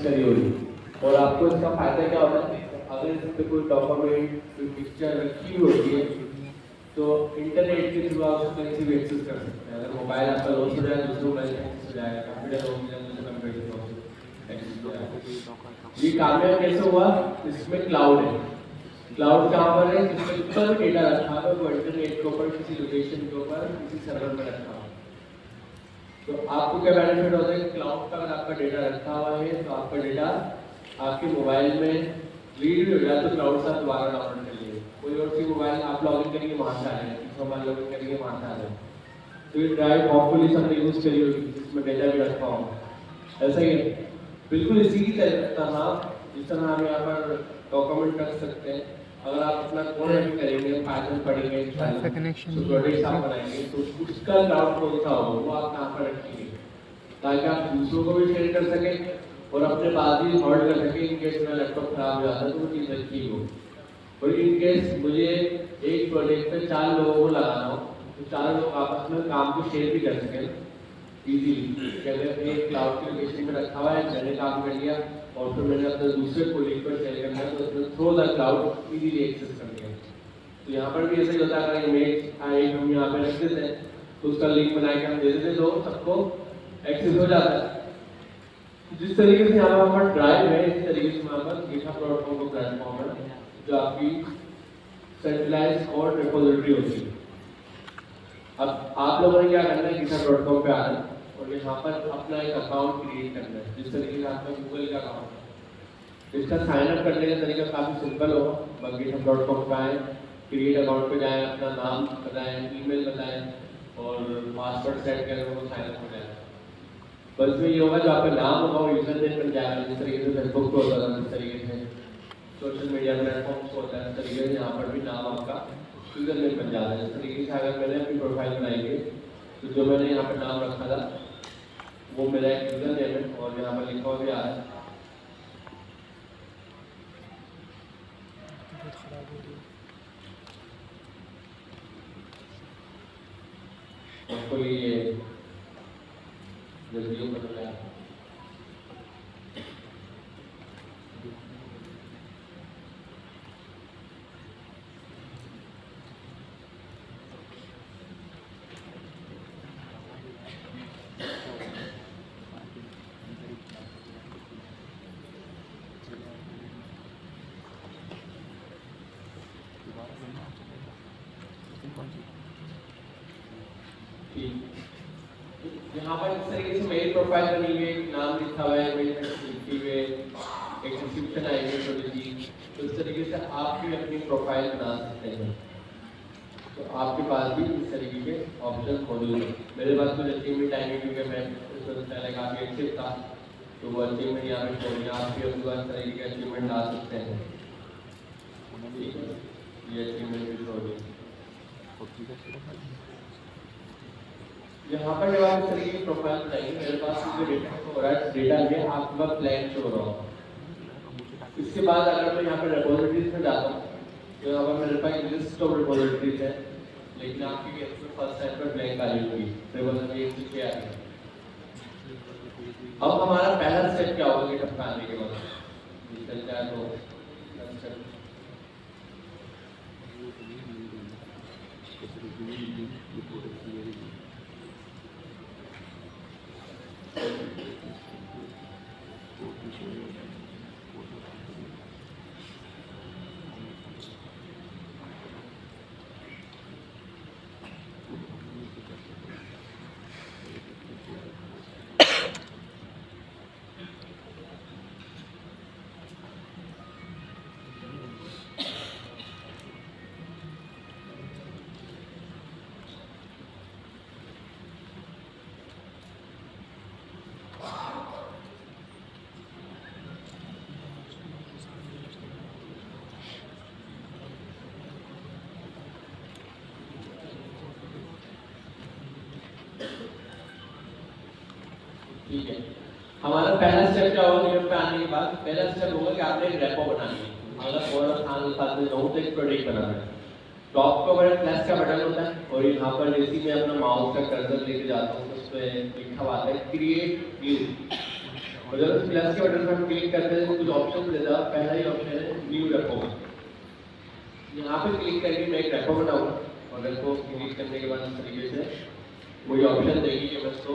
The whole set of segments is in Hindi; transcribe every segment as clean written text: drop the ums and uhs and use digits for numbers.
करी होगी। और आपको इसका फायदा क्या होता है, अगर इस पर कोई डॉक्यूमेंट कोई पिक्चर रखी होती है तो इंटरनेट के थ्रू आप उसको कहीं से भी एक्सेस कर सकते हैं। अगर मोबाइल आपका लॉस हो जाए दूसरे मोबाइल से एक्सेस हो जाएगा, कंप्यूटर हो गया दूसरे कंप्यूटर से एक्सेस हो जाएगा। ये कामयाब कैसे हुआ, इसमें क्लाउड है। क्लाउड कहाँ पर है, जिसके ऊपर डेटा रखा है वो इंटरनेट के ऊपर किसी लोकेशन के ऊपर किसी सर्वर में रखा हुआ। तो आपको क्या बेनिफिट होता है, क्लाउड पर अगर आपका डेटा रखा हुआ है तो आपका डेटा आपके मोबाइल में रीड भी हो जाए तो क्लाउड से दोबारा डाउनलोड कर लिए। कोई और सी मोबाइल आप लॉगिन करेंगे वहाँ से आ रहे हैं, मोबाइल लॉगिन करेंगे वहाँ से आ रहे हैं। तो ये ड्राइव हॉपफुली सबने यूज करी होगी जिसमें डेटा भी रखा होगा। ऐसा ही है बिल्कुल इसी की तरह जिस तरह हम यहाँ पर डॉक्यूमेंट रख सकते हैं। अगर आप अपना कोड रन करेंगे, पाइथन पढ़ेंगे, प्रोजेक्ट आप बनाएंगे तो उसका क्लाउड कौन सा होगा वो आप कहाँ पर रखेंगे ताकि आप दूसरों को भी शेयर कर सकें और अपने पास भी होल्ड कर सकें। इन केस मेरा लैपटॉप खराब हो जाता है तो वो चीज़ रखी हो। और इन केस मुझे एक प्रोजेक्ट पे 4 लोगों को लगाना हो तो 4 लोग आपस में काम को शेयर भी कर सकें इजीली। अगर एक क्लाउड के लोकेशन में रखा हुआ है, मैंने काम कर लिया और फिर मैंने अपने दूसरे कोलीग पर शेयर करना है तो through the cloud easily access कर लिया। तो यहाँ पर भी ऐसा ही होता है, अगर इमेज हम यहाँ पे रख देते हैं तो उसका लिंक बना के हम दे देते हैं तो सबको एक्सेस हो जाता है। जिस तरीके से यहाँ पर ड्राइव है इस तरीके से यहाँ पर GitHub.com का प्लेटफॉर्म है जो आपकी सेंट्रलाइज्ड कोड रिपोजिटरी होती है। अब आप लोगों ने क्या करना है, GitHub.com पे आना है और यहाँ पर अपना एक अकाउंट क्रिएट करना है। जिस तरीके से आपका गूगल का अकाउंट है, इसका साइन अप करने का तरीका काफ़ी सिंपल होगा। बस GitHub.com पे आए, क्रिएट अकाउंट पे जाएं, अपना नाम बताएं, ईमेल बताएं और पासवर्ड सेट करें, वो साइन अप हो जाएगा। बस में ये होगा जो आपका नाम होगा वो यूजर नेम बन जाएगा। जिस तरीके से फेसबुक पे होता था, जिस तरीके से सोशल मीडिया प्लेटफॉर्म्स को होता है, इस तरीके से यहाँ पर भी नाम आपका यूजर नेम बन जाता है। इस तरीके से अगर मैंने अपनी प्रोफाइल बनाई है तो जो मैंने यहाँ पर नाम रखा था वो मेरा एक यूजर नेम है और यहाँ पर लिखा हुआ भी आ रहा है। आपको ये वीडियो बदल रहा है। यहाँ पर इस तरीके से मेरी प्रोफाइल बनी हुई है, नाम लिखा हुआ है, लिखी हुई एक डिस्क्रिप्शन आई है थोड़ी सी। तो इस तरीके से आप भी अपनी प्रोफाइल बना सकते हैं। तो आपके पास भी इस तरीके के ऑप्शन मौजूद है। मेरे पास कुछ अचीवमेंट आएंगे क्योंकि मैं पहले काफ़ी एक्टिव था तो वो अचीवमेंट यहाँ पे छोड़िए। आप भी अपने पास तरीके के अचीवमेंट ला सकते हैं। ठीक है, ये अचीवमेंट भी छोड़िए। यहाँ पर जब आप इस तरीके की प्रोफाइल बनाएंगे, मेरे पास जो डेटा हो रहा है, डेटा ये आपके पास ब्लैंक शो हो रहा होगा। इसके बाद अगर मैं यहाँ पर रिपोजिटरीज में जाता हूँ तो यहाँ पर मेरे पास लिस्ट ऑफ रिपोजिटरीज है, लेकिन आपकी केस में फर्स्ट टाइम पर ब्लैंक आ रही होगी, रिपोजिटरी एक नीचे आ रही है। अब हमारा पहला स्टेप क्या होगा GitHub पे आने के बाद, चलता है तो ठीक है। हमारा पहला स्टेप क्या होगा GitHub पे आने के बाद, पहला स्टेप होगा कि आपने एक रेपो बनानी है। अगर और खान साथ में रहूं तो एक प्रोजेक्ट बनाना है। टॉप पे हमारे प्लस का बटन होता है और यहाँ पर जैसे मैं अपना माउस का कर्सर लेके जाता हूँ तो उस पर लिखा हुआ है क्रिएट न्यू। और जब इस प्लस के बटन पर हम क्लिक करते हैं तो कुछ ऑप्शन देगा। पहला ही ऑप्शन है न्यू रेपो। यहाँ पे क्लिक करके मैं एक रेपो बनाऊंगा और रेपो क्लिक करने के बाद इस तरीके से मुझे ऑप्शन देगी कि मैं इसको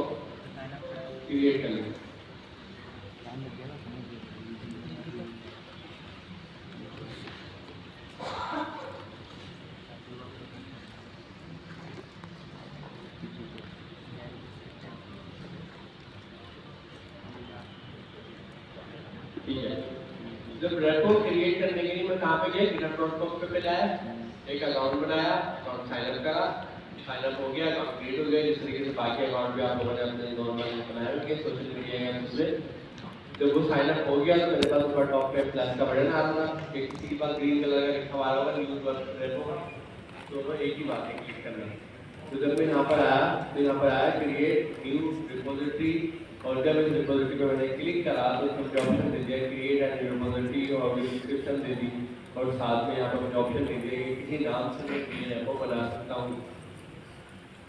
क्रिएट कर लूँ। ठीक है, जब रेपो क्रिएट करने के लिए मैं कहाँ पे गया, GitHub.com पे मिलाया, एक अकाउंट बनाया, अकाउंट साइन अप करा, साइन अप हो गया, अकाउंट क्रिएट हो गया। जिस तरीके से बाकी अकाउंट भी आप लोगों ने अपने नॉर्मल बनाए होंगे सोशल मीडिया या दूसरे। जब वो साइन अप हो गया तो मेरे पास ऊपर टॉप पे प्लस का बटन आ रहा था, एक किसी के पास ग्रीन कलर का लिखा हुआ होगा न्यूज़ वर्क रेपो का, तो वो एक ही बात है क्लिक करना। तो जब मैं यहाँ पर आया तो यहाँ पर आया क्रिएट न्यू रिपोजिटरी, और जब इस रिपोजिटरी पर मैंने क्लिक करा तो मुझे ऑप्शन दे दिया क्रिएट एंड रिपोजिटरी और डिस्क्रिप्शन दे दी, और साथ में यहाँ पर मुझे ऑप्शन दे दिया कि किसी नाम से मैं ये रेपो बना सकता हूँ।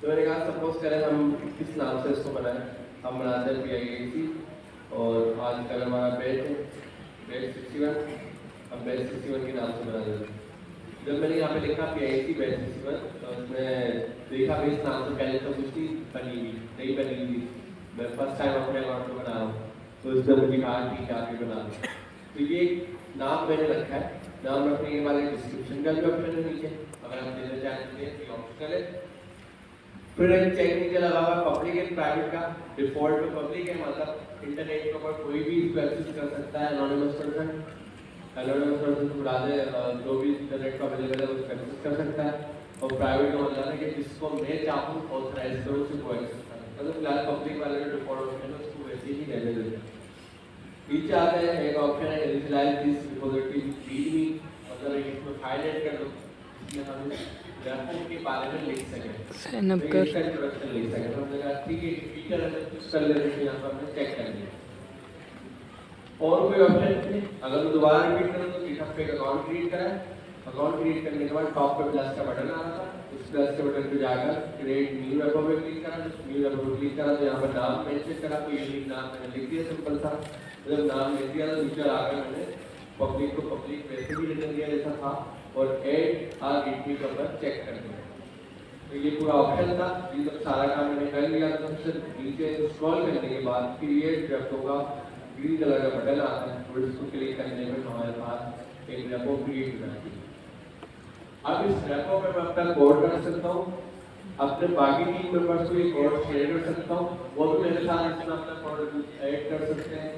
तो मैंने कहा सपोज करें हम किस नाम से इसको बनाएं, हम बनाते हैं PIAC और आज कल हमारा बैच है बैच 61, हम बैच 61 के नाम से बना देते हैं। जब मैंने यहाँ पे लिखा PIAC बैच 61 तो उसने देखा भी इस नाम से पहले तो कुछ बनी हुई नहीं बनी हुई, मैं फर्स्ट टाइम अपने अकाउंट को बना रहा हूँ, तो उसने मुझे कहा कि क्या भी बना दो। तो ये नाम मैंने रखा है, नाम रखने के बाद एक डिस्क्रिप्शन का भी ऑप्शन है नीचे, अगर आप देना चाहते हैं तो ऑप्शनल है। फिर एक चेक नीचे लगा हुआ पब्लिक एंड प्राइवेट का, डिफॉल्ट में पब्लिक है, मतलब इंटरनेट के ऊपर कोई भी इसको एक्सेस कर सकता है, एनोनिमस पर्सन उड़ा दे, जो भी इंटरनेट का अवेलेबल है उसको एक्सेस कर सकता है। और प्राइवेट का मतलब है कि जिसको मैं चाहूँ ऑथराइज करूँ उसे वो एक्सेस कर सकता है। तो फिलहाल पब्लिक वाले जो डिफॉल्ट ऑप्शन है उसको वैसे ही रहने देते हैं। नीचे आता है एक ऑप्शन है इनिशियलाइज दिस रिपोजिटरी रीडमी, मतलब इसमें फाइल ऐड कर दो इसमें हम रेपो के बारे में लिख सकें, साइन अप कर इंट्रोडक्शन लिख सकें। तो हमने कहा ठीक है फीचर है कुछ कर लेते हैं, यहाँ पर हमने चेक कर लिया। और कोई ऑप्शन नहीं, अगर मैं दोबारा रिपीट करूँ तो GitHub पे एक अकाउंट क्रिएट करा, अकाउंट क्रिएट करने के बाद टॉप पे प्लस का बटन आ रहा था, उस प्लस के बटन पे जाकर क्रिएट न्यू रेपो पे क्लिक करा, न्यू रेपो पे क्लिक करा तो यहाँ पर नाम मेंशन करा, कोई यूनिक नाम मैंने लिख दिया सिंपल सा। जब नाम लिख दिया तो नीचे आकर मैंने पब्लिक को पब्लिक वैसे भी रिटर्न दिया जैसा था और ऐड आर गिटमी के ऊपर चेक कर दिया। तो ये पूरा ऑप्शन था, ये सब सारा काम मैंने कर लिया। तो सबसे नीचे स्क्रॉल करने के बाद क्रिएट रेपो का ग्रीन कलर का बटन आता है और इसको क्लिक करने में हमारे पास एक रेपो क्रिएट हो जाती है। अब इस रेपो में मैं अपना कोड कर सकता हूँ, अपने बाकी टीम मेंबर्स को ये कोड शेयर कर सकता हूँ, वो भी मेरे साथ इसमें अपना कोड ऐड कर सकते हैं।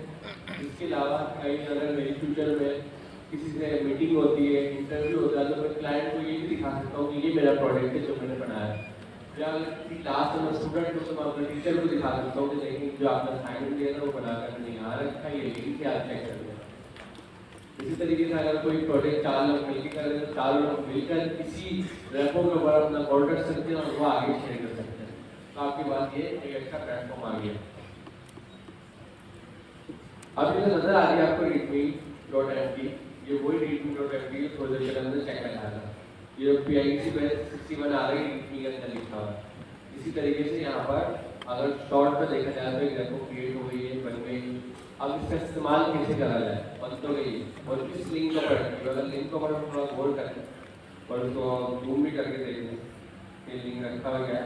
इसके अलावा कहीं अगर मेरी फ्यूचर में किसी से मीटिंग होती है, इंटरव्यू होता है, तो मैं क्लाइंट को ये भी दिखा सकता हूँ कि ये मेरा प्रोडक्ट है जो मैंने बनाया है। या अगर लास्ट में स्टूडेंट हो तो मैं अपने टीचर को दिखा सकता हूँ कि देखिए जो आपने असाइनमेंट दिया था वो बना कर नहीं आ रखा है, ये लिंक से आप चेक कर लें। इसी तरीके से अगर कोई प्रोजेक्ट 4 लोग मिलकर करें तो 4 लोग मिलकर किसी रेपो के ऊपर अपना कोड कर सकते हैं और वो आगे शेयर कर सकते हैं। तो आपके पास ये एक अच्छा प्लेटफॉर्म आ गया। अब ये नजर आ रही है आपको readme.md, ये वही readme.md प्रोजेक्ट के अंदर चेक करना है। ये PIAC बैच 61 आ रही है readme के अंदर लिखा हुआ है। इसी तरीके से यहाँ पर अगर शॉर्ट में देखा जाए तो एक रेपो क्रिएट हो गई है, बन गई। अब इसका इस्तेमाल कैसे करा जाए, बन तो गई और किस लिंक को पढ़ेंगे, अगर लिंक को पर थोड़ा गौर करें और उसको जूम भी करके देखें ये लिंक रखा हुआ है।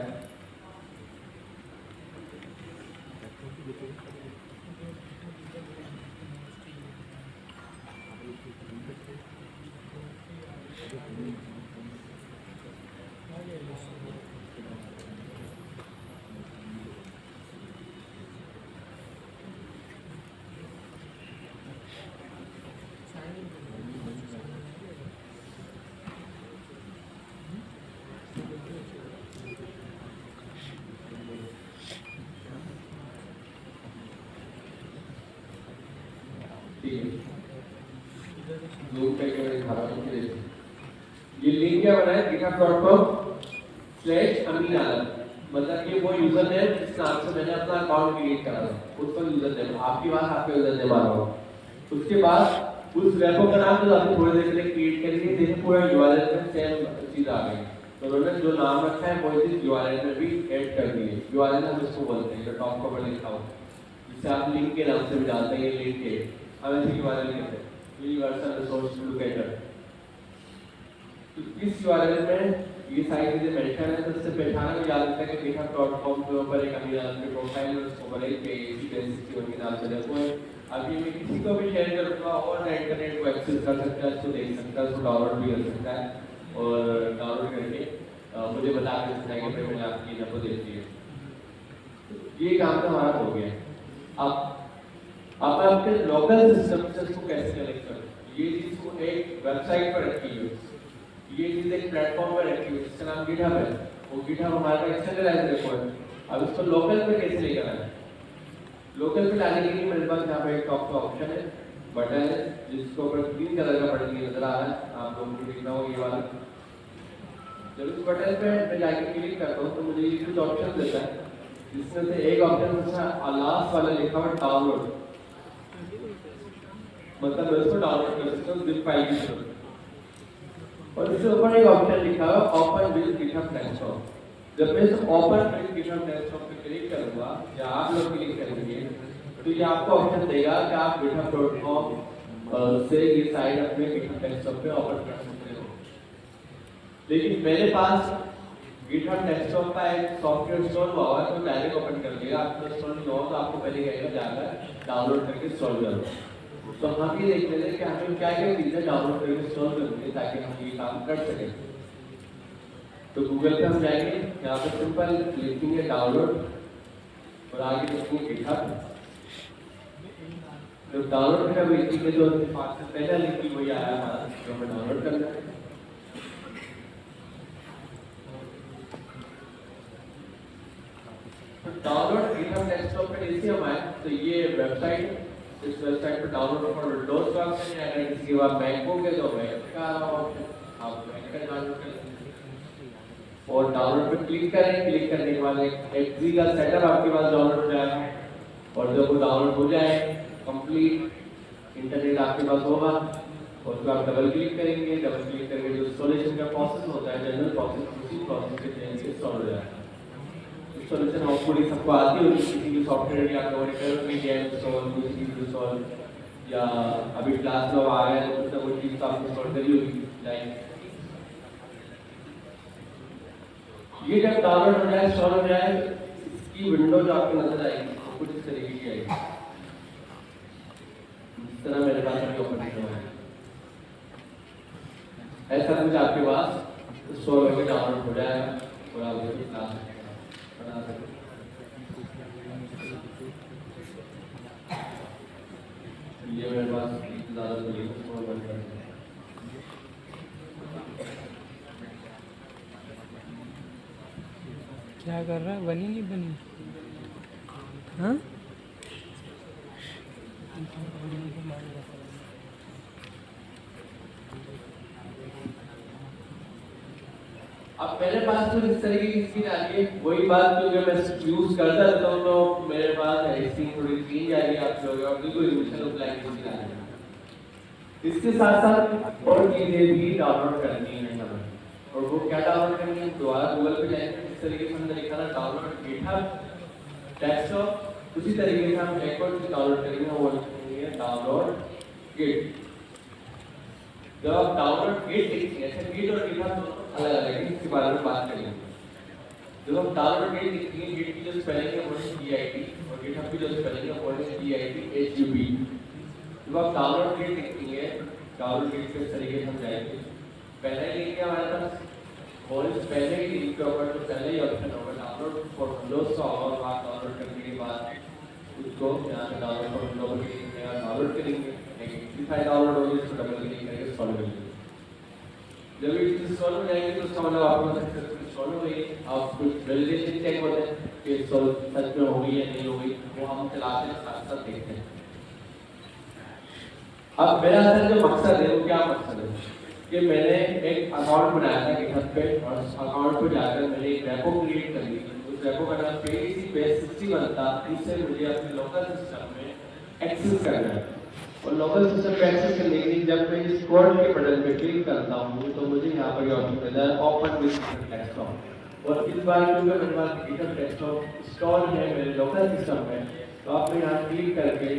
ये लिंक क्या बना है github.com/अमीन आलम, मतलब कि वो यूजर नेम जिस नाम से मैंने अपना अकाउंट क्रिएट करा था उसका यूजर नेम, आपकी बात आपका यूजर नेम आ रहा हो। उसके बाद उस रेपो का नाम जो आपने थोड़ी देर पहले क्रिएट कर लिया, देखिए पूरा URL में सेम चीज आ गई। तो उन्होंने जो नाम रखा है वो चीज URL में भी ऐड कर दी है। URL हम इसको बोलते हैं जो टॉप पर लिखा हो, जिसे आप लिंक के नाम से भी जानते हैं, ये लिंक है, हम ऐसे URL कहते हैं, यूनिवर्सल रिसोर्स लोकेटर। तो इस URL में ये सारी चीजें मेंशन है, तो इससे पहचाना भी जा सकता है कि github.com के ऊपर एक अमीर आदमी प्रोफाइल है, उसके ऊपर एक पेज 1061 के नाम से देखो है। अभी मैं किसी को भी शेयर करूंगा और इंटरनेट को एक्सेस कर सकता है, इसको देख सकता है, इसको डाउनलोड भी कर सकता है और डाउनलोड करके मुझे बता के सकता है कि भाई मैंने आपकी इनको दे दी है। ये काम तो हमारा हो गया। आप आपके लोकल सिस्टम से इसको कैसे कनेक्ट करें, ये चीज को एक वेबसाइट पर रखी है, ये चीज एक प्लेटफॉर्म पर रखी है जिसका नाम GitHub है, वो GitHub हमारा एक्सटर्नलाइज्ड रिपोर्ट है। अब इसको लोकल पे कैसे लेकर आए, लोकल पे लाने के लिए मेरे पास यहाँ पे एक टॉप का ऑप्शन है, बटन है जिसके ऊपर ग्रीन कलर का बटन नजर आ रहा है, आप लोगों को दिखना हो ये वाला। जब इस बटन पे मैं जाके क्लिक करता हूँ तो मुझे ये कुछ ऑप्शन देता है, जिसमें से एक ऑप्शन लास्ट वाला लिखा हुआ डाउनलोड, मतलब मैं इसको डाउनलोड कर सकता हूँ जिप फाइल की तरह। और इसके ऊपर एक ऑप्शन लिखा हुआ ओपन विद गिटहब डेस्कटॉप। जब मैं इस ओपन विद गिटहब डेस्कटॉप पे क्लिक करूंगा या आप लोग क्लिक करेंगे तो ये आपको ऑप्शन देगा कि आप github.com से ये साइट अपने गिटहब डेस्कटॉप पे ओपन कर सकते हो। लेकिन मेरे पास गिटहब डेस्कटॉप का एक सॉफ्टवेयर इंस्टॉल हुआ है तो डायरेक्ट ओपन कर देगा। आपको इंस्टॉल नहीं हुआ तो आपको पहले कहेगा जाकर डाउनलोड करके इंस्टॉल करो। तो हम ये देख लेते हैं कि हमें क्या क्या चीजें डाउनलोड करके इंस्टॉल करनी है ताकि हम ये काम कर सकें। तो गूगल पे हम जाएंगे, यहाँ पे सिंपल लिखेंगे डाउनलोड और आगे लिखेंगे गिटहब। तो डाउनलोड का लिखेंगे जो पहला लिंक की वही आया हमारा, जो हमें डाउनलोड करना है। डाउनलोड गिटहब डेस्कटॉप पे जैसे हम आए तो ये वेबसाइट, इस वेबसाइट पर डाउनलोड फॉर विंडोज का ऑप्शन है। अगर किसी बार मैकबुक है तो मैक का ऑप्शन, आप मैक का डाउनलोड कर सकते हैं और डाउनलोड पर क्लिक करें। क्लिक करने के बाद एक एक्जी का सेटअप आपके पास डाउनलोड हो जाएगा और जब वो डाउनलोड हो जाए कंप्लीट इंटरनेट आपके पास होगा और उसको आप डबल क्लिक करेंगे। डबल क्लिक करके जो इंस्टॉलेशन का प्रोसेस होता है, जनरल प्रोसेस, उसी प्रोसेस के तहत इंस्टॉल हो जाएगा। इंस्टॉलेशन आउटपुट सबको आती होगी, किसी भी सॉफ्टवेयर या कवर में गया इंस्टॉल, कोई चीज इंस्टॉल या अभी क्लास में आ रहा है तो कुछ ना कुछ चीज तो आपने इंस्टॉल करी होगी लाइक। ये जब डाउनलोड हो जाए, इंस्टॉल हो जाए, इसकी विंडो जो आपको नजर आएगी वो कुछ इस तरीके की आएगी। इस तरह मेरे पास अभी ओपन किया है, ऐसा कुछ आपके पास इंस्टॉल होकर डाउनलोड हो जाएगा और आप उसको क्लास बना सकते हैं। ये मेरे पास ज़्यादा तो नहीं है, और बंद कर दें। क्या कर रहा है, बनी नहीं बनी? हाँ अब मेरे पास तो इस तरीके की चीज आ रही है, वही बात जो मैं यूज करता रहता हूँ तो मेरे पास ऐसी थोड़ी चीज आ रही है आप लोग और बिल्कुल इमोशनल अप्लाई की चीज आ रही है। इसके साथ साथ और चीजें भी डाउनलोड करनी है हमें, और वो क्या डाउनलोड करनी है, दोबारा गूगल पे जाएंगे, इस तरीके से हमने लिखा था डाउनलोड गिटहब डेस्कटॉप, उसी तरीके से हम एक और चीज डाउनलोड करेंगे, वो लिखेंगे डाउनलोड गिट। जब आप डाउनलोड गिट लिखेंगे, ऐसे गिट और गिटहब अलग अलग है, इसके बारे में बात करेंगे। जब हम डाउनलोड गिट लिखेंगे, गिट की जो स्पेलिंग है वो है GIT और गिटहब की जो स्पेलिंग है वो है GITHUB। जब आप डाउनलोड गिट लिखेंगे, डाउनलोड गिट के तरीके से हम जाएंगे, पहले लिंक है हमारे पास और इस पहले ही लिंक के ऊपर तो पहले ही ऑप्शन होगा डाउनलोड फॉर विंडोज का, और आप डाउनलोड करने के बाद उसको यहाँ पे डाउनलोड फॉर विंडोज के लिए डाउनलोड करेंगे। लेकिन फाइल डाउनलोड होगी उसको डबल क्लिक करके इंस्टॉल कर लेंगे। जब ये इंस्टॉल हो जाएंगे तो उसका मतलब आपको सक्सेसफुल इंस्टॉल हो गई। आप कुछ वैलिडेशन चेक होते हैं कि इंस्टॉल सच में हो गई या नहीं हो गई, वो हम चलाते हैं, साथ साथ देखते हैं। अब मेरा असल जो मकसद है वो क्या मकसद है कि मैंने एक अकाउंट बनाया था गिटहब पे और अकाउंट पे जाकर मैंने एक रेपो क्रिएट कर ली। उस रेपो का नाम PDC-61 था। इससे मुझे अपने लोकल सिस्टम में एक्सेस करना है और लोकल सिस्टम पे एक्सेस करने के लिए जब मैं इस कोड के बटन पे क्लिक करता हूँ तो मुझे यहाँ पर ऑप्शन मिलता है ओपन विद डेस्कटॉप। और इस बार क्योंकि मेरे पास गिटहब डेस्कटॉप इंस्टॉल है मेरे लोकल सिस्टम में तो आप मैं यहाँ क्लिक करके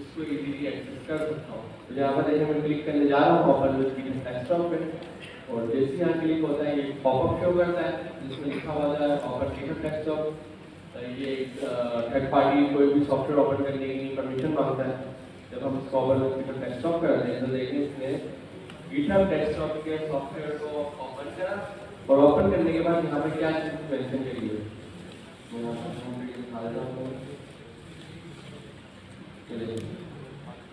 इसको इजीली एक्सेस कर सकता हूँ। तो यहाँ पर देखिए मैं क्लिक करने जा रहा हूँ ओपन विद GitHub डेस्कटॉप पे, और जैसे यहाँ क्लिक होता है ये पॉपअप शो करता है जिसमें लिखा हुआ है ओपन GitHub डेस्कटॉप। ये थर्ड पार्टी कोई भी सॉफ्टवेयर ओपन करने की परमिशन मांगता है। जब हम इसको ओपन विद GitHub डेस्कटॉप करते हैं तो देखिए इसने GitHub डेस्कटॉप के सॉफ्टवेयर को ओपन करा, और ओपन करने के बाद यहाँ पे क्या चीज़ मेंशन करी है मैं आपको दिखा देता हूँ।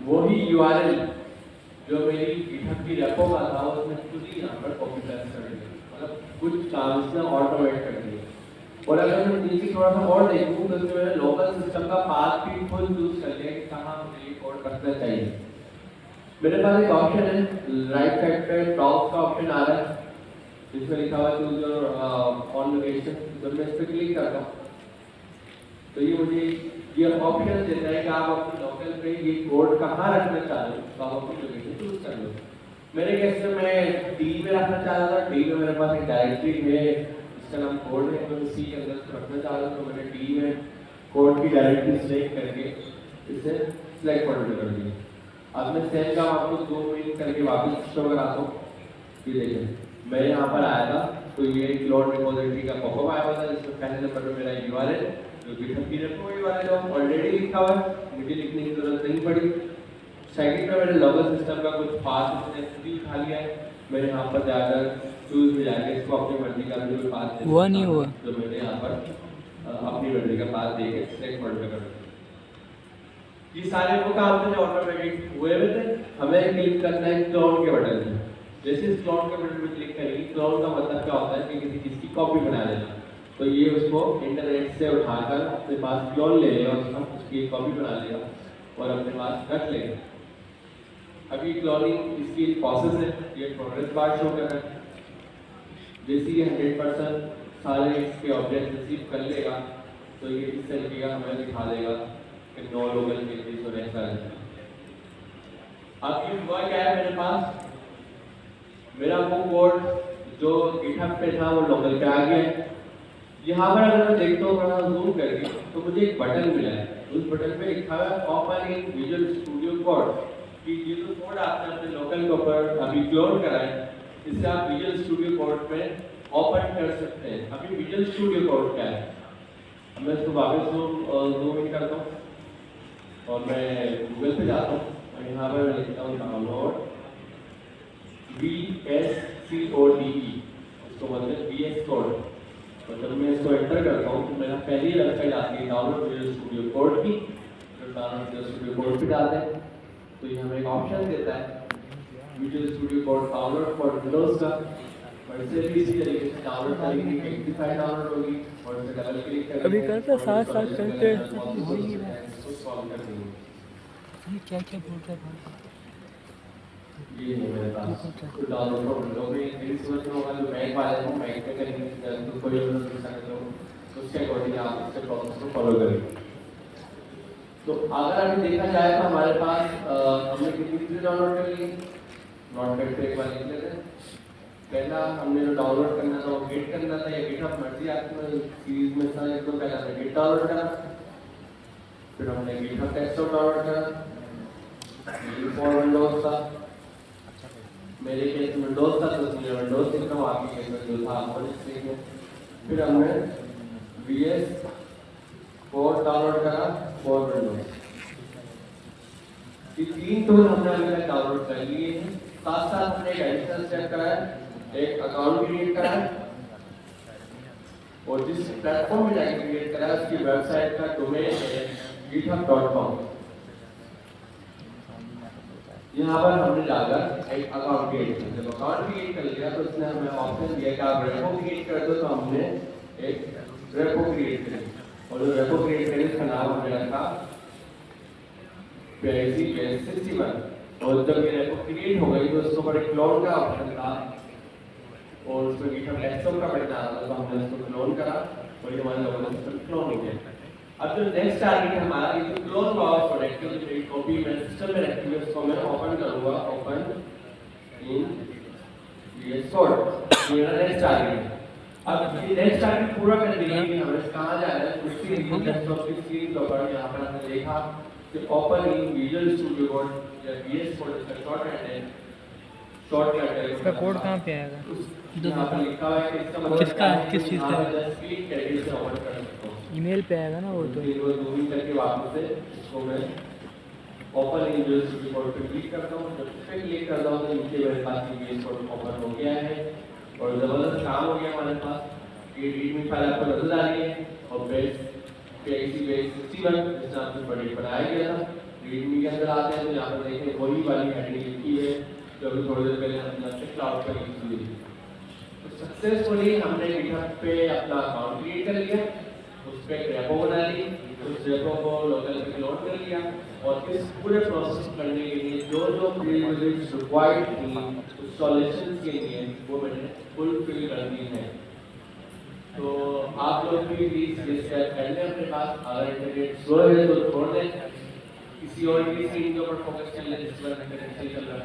वही URL जो मेरी GitHub की रेपो का था उसने खुद ही यहाँ पर कॉपी पेस्ट कर दिया, मतलब कुछ काम इसने ऑटोमेट कर दिया। और अगर मैं नीचे थोड़ा सा और देखूँ तो इसमें मैंने लोकल सिस्टम का पाथ भी खुद यूज कर लिया कि कहाँ मुझे ये कोड करना चाहिए। मेरे पास एक ऑप्शन है राइट साइड पे टॉप का ऑप्शन आ रहा है जिसमें लिखा हुआ है चूज योर ऑन लोकेशन। जब मैं इस पर क्लिक करता हूँ तो ये मुझे ये ऑप्शन देता है कि आप अपने लोकल पे ये कोड कहाँ रखना चाह रहे हो, तो आप अपनी लोकेशन चूज कर लो। मेरे केस में मैं डी में रखना चाह रहा था, डी में मेरे पास एक डायरेक्टरी है इसका नाम कोड है, तो सी के अंदर रखना चाह रहा हूँ, तो मैंने डी में कोड की डायरेक्टरी सिलेक्ट करके इसे सिलेक्ट कर दिया। अब मैं सेम काम आपको 2 मिनट करके वापस शो कराता हूँ। ये देखिए मैं यहाँ पर आया था तो ये क्लाउड रिपोजिटरी का पॉपअप आया हुआ था जिसमें पहले नंबर पर मेरा URL जो GitHub की रेपो URL ऑलरेडी लिखा हुआ है, मुझे लिखने की जरूरत नहीं पड़ी। सेकंड पे मैंने लोकल सिस्टम का कुछ पाथ इसने खुद ही उठा लिया है। मैंने यहाँ पर जाकर चूज में जाकर इसको अपनी मर्जी का भी पाथ हुआ नहीं हुआ तो मैंने यहाँ पर अपनी मर्जी का पाथ देके सिलेक्ट कर दिया। ये सारे वो काम थे जो ऑटोमेटिक हुए हुए थे। हमें क्लिक करना है क्लोन के बटन पे। जैसे इस क्लोन के बटन पे क्लिक करेंगे, क्लोन का मतलब क्या होता है कि किसी चीज की कॉपी बना लेना। तो ये उसको इंटरनेट से उठाकर अपने पास क्लोन ले लेगा, उसकी कॉपी बना लेगा और अपने पास रख लेगा। अभी क्लोनिंग इसकी प्रोसेस है, ये प्रोग्रेस बार शो कर रहा है। जैसे ये 100% सारे इसके ऑब्जेक्ट रिसीव कर लेगा तो ये इस तरीके का हमें दिखा देगा कि नो लोकल केसेस और ऐसा है। अब ये हुआ क्या है, मेरे पास मेरा वो कोड जो GitHub पे था वो लोकल पे आ गया है। यहाँ पर अगर मैं देखता हूँ थोड़ा जूम करके तो मुझे एक बटन मिला है, उस बटन पे लिखा हुआ है open in visual Studio code. कि ये जो कोड आपने अपने लोकल के ऊपर अभी क्लोन करा है इससे आप विजुअल स्टूडियो कोड में ओपन कर सकते हैं। अभी विजुअल स्टूडियो कोड क्या है, मैं इसको वापस जूम इन करता हूँ और मैं गूगल पे जाता हूँ और यहाँ पर मैं लिखता हूँ डाउनलोड VSCODE, इसको बोलते हैं VS कोड। और जब मैं इसको एंटर करता हूँ तो मेरा पहली वेबसाइट आती है डाउनलोड विजुअल स्टूडियो कोड की। जब डाउनलोड विजुअल स्टूडियो कोड पे डालते हैं तो ये हमें एक ऑप्शन देता है visual Studio code download for Windows का। और इसे भी इसी तरीके से डाउनलोड करेंगे, एक फाइल डाउनलोड होगी और इसे डबल क्लिक करेंगे। अभी करता साथ साथ करते इसको सॉल्व कर देंगे। ये क्या क्या बोल रहा है? ये है मेरे पास तो डाउनलोड फॉर विंडोज में मेरी समझ में होगा जो मैक वाले हैं मैक पे करेंगे तो कोई भी सकते हो तो उसके अकॉर्डिंग आप इसके प्रोसेस को फॉलो करेंगे। तो अगर अभी देखा जाए तो हमारे पास हमने कितनी चीजें डाउनलोड कर ली, नोटपैड पे एक बार लिख लेते हैं। पहला हमने जो डाउनलोड करना था वो गिट करना था या गिटहब मर्जी आपकी सीरीज में था, एक तो पहला हमने गिट डाउनलोड करा, फिर हमने गिटहब डेस्कटॉप डाउनलोड करा, फॉर विंडोज था, मेरे केस में विंडोज था तो इसलिए विंडोज लिखा हूँ, आपके केस में जो था आपको लिखेंगे। फिर हमने VS कोड डाउनलोड करा फॉर विंडोज। ये 3 टूल हमने अभी तक डाउनलोड कर लिए हैं। साथ साथ हमने एक एडिशनल स्टेप करा है, एक अकाउंट क्रिएट करा है और जिस प्लेटफॉर्म में जाके क्रिएट करा है उसकी वेबसाइट का डोमेन है github.com। यहाँ पर हमने जाकर एक अकाउंट क्रिएट किया। जब अकाउंट क्रिएट कर लिया तो उसने हमें ऑप्शन दिया कि आप रेपो क्रिएट कर दो, तो हमने एक रेपो क्रिएट करी और जो रेपो क्रिएट करी उसका नाम हमने रखा PIC-61। और जब ये रेपो क्रिएट हो गई तो उसको बड़े क्लोन का ऑप्शन था और उसमें GitHub डेस्कटॉप का बटन आता था, तो हमने उसको क्लोन करा और ये हमारा लोकल सिस्टम क्लोन हो गया। अब जो नेक्स्ट टारगेट है हमारा ये जो क्लोन हुआ प्रोडक्ट की जो कॉपी मैं सिस्टम में रखी है उसको मैं ओपन करूंगा, ओपन इन VS कोड। ये मेरा नेक्स्ट टारगेट है। अब ये नेक्स्ट टाइम पूरा कर देंगे कि हमें कहाँ जा रहा है उसके लिए डेस्कटॉप की स्क्रीन के ऊपर यहाँ पर हमने देखा कि open in visual Studio code या वीएस कोड इसका शॉर्टकट है शॉर्टकट है इसका कोड कहाँ पे आएगा? यहाँ पर लिखा हुआ है कि इसका मतलब किसका किस चीज़ का? जस्ट क्लिक करके इसे ओपन कर सकता हूँ ईमेल पे आएगा ना वो तो। फिर वो जूम करके वापस से इसको मैं open in visual Studio code पे क्लिक करता हूँ जब पे क्लिक करता हूँ तो नीचे मेरे पास वीएस कोड ओपन हो गया है और जबरदस्त काम हो गया हमारे पास ये रीडमी फाइल आपको नजर आ रही है और बेस PIC बेस 61 जिसमें आपने प्रोजेक्ट बनाया गया था रीडमी के अंदर आते हैं तो यहाँ पर देखें वही वाली हेडिंग लिखी है जो अभी थोड़ी देर पहले हमने अपने क्लाउड पर यूज की थी तो सक्सेसफुली हमने GitHub पे अपना अकाउंट क्रिएट कर लिया उस पर एक रेपो बना ली उस रेपो को लोकल पे लोड कर लिया और इस पूरे प्रोसेस करने के लिए जो जो प्रीरिक्विजिट्स रिक्वायर्ड थी उस सॉल्यूशंस के लिए वो मैंने फुलफिल कर दी है तो आप लोग भी प्लीज ये स्टेप कर लें अपने पास अगर इंटरनेट स्लो है तो छोड़ दें किसी और की स्क्रीन के ऊपर फोकस कर लें जिस पर इंटरनेट सही चल रहा है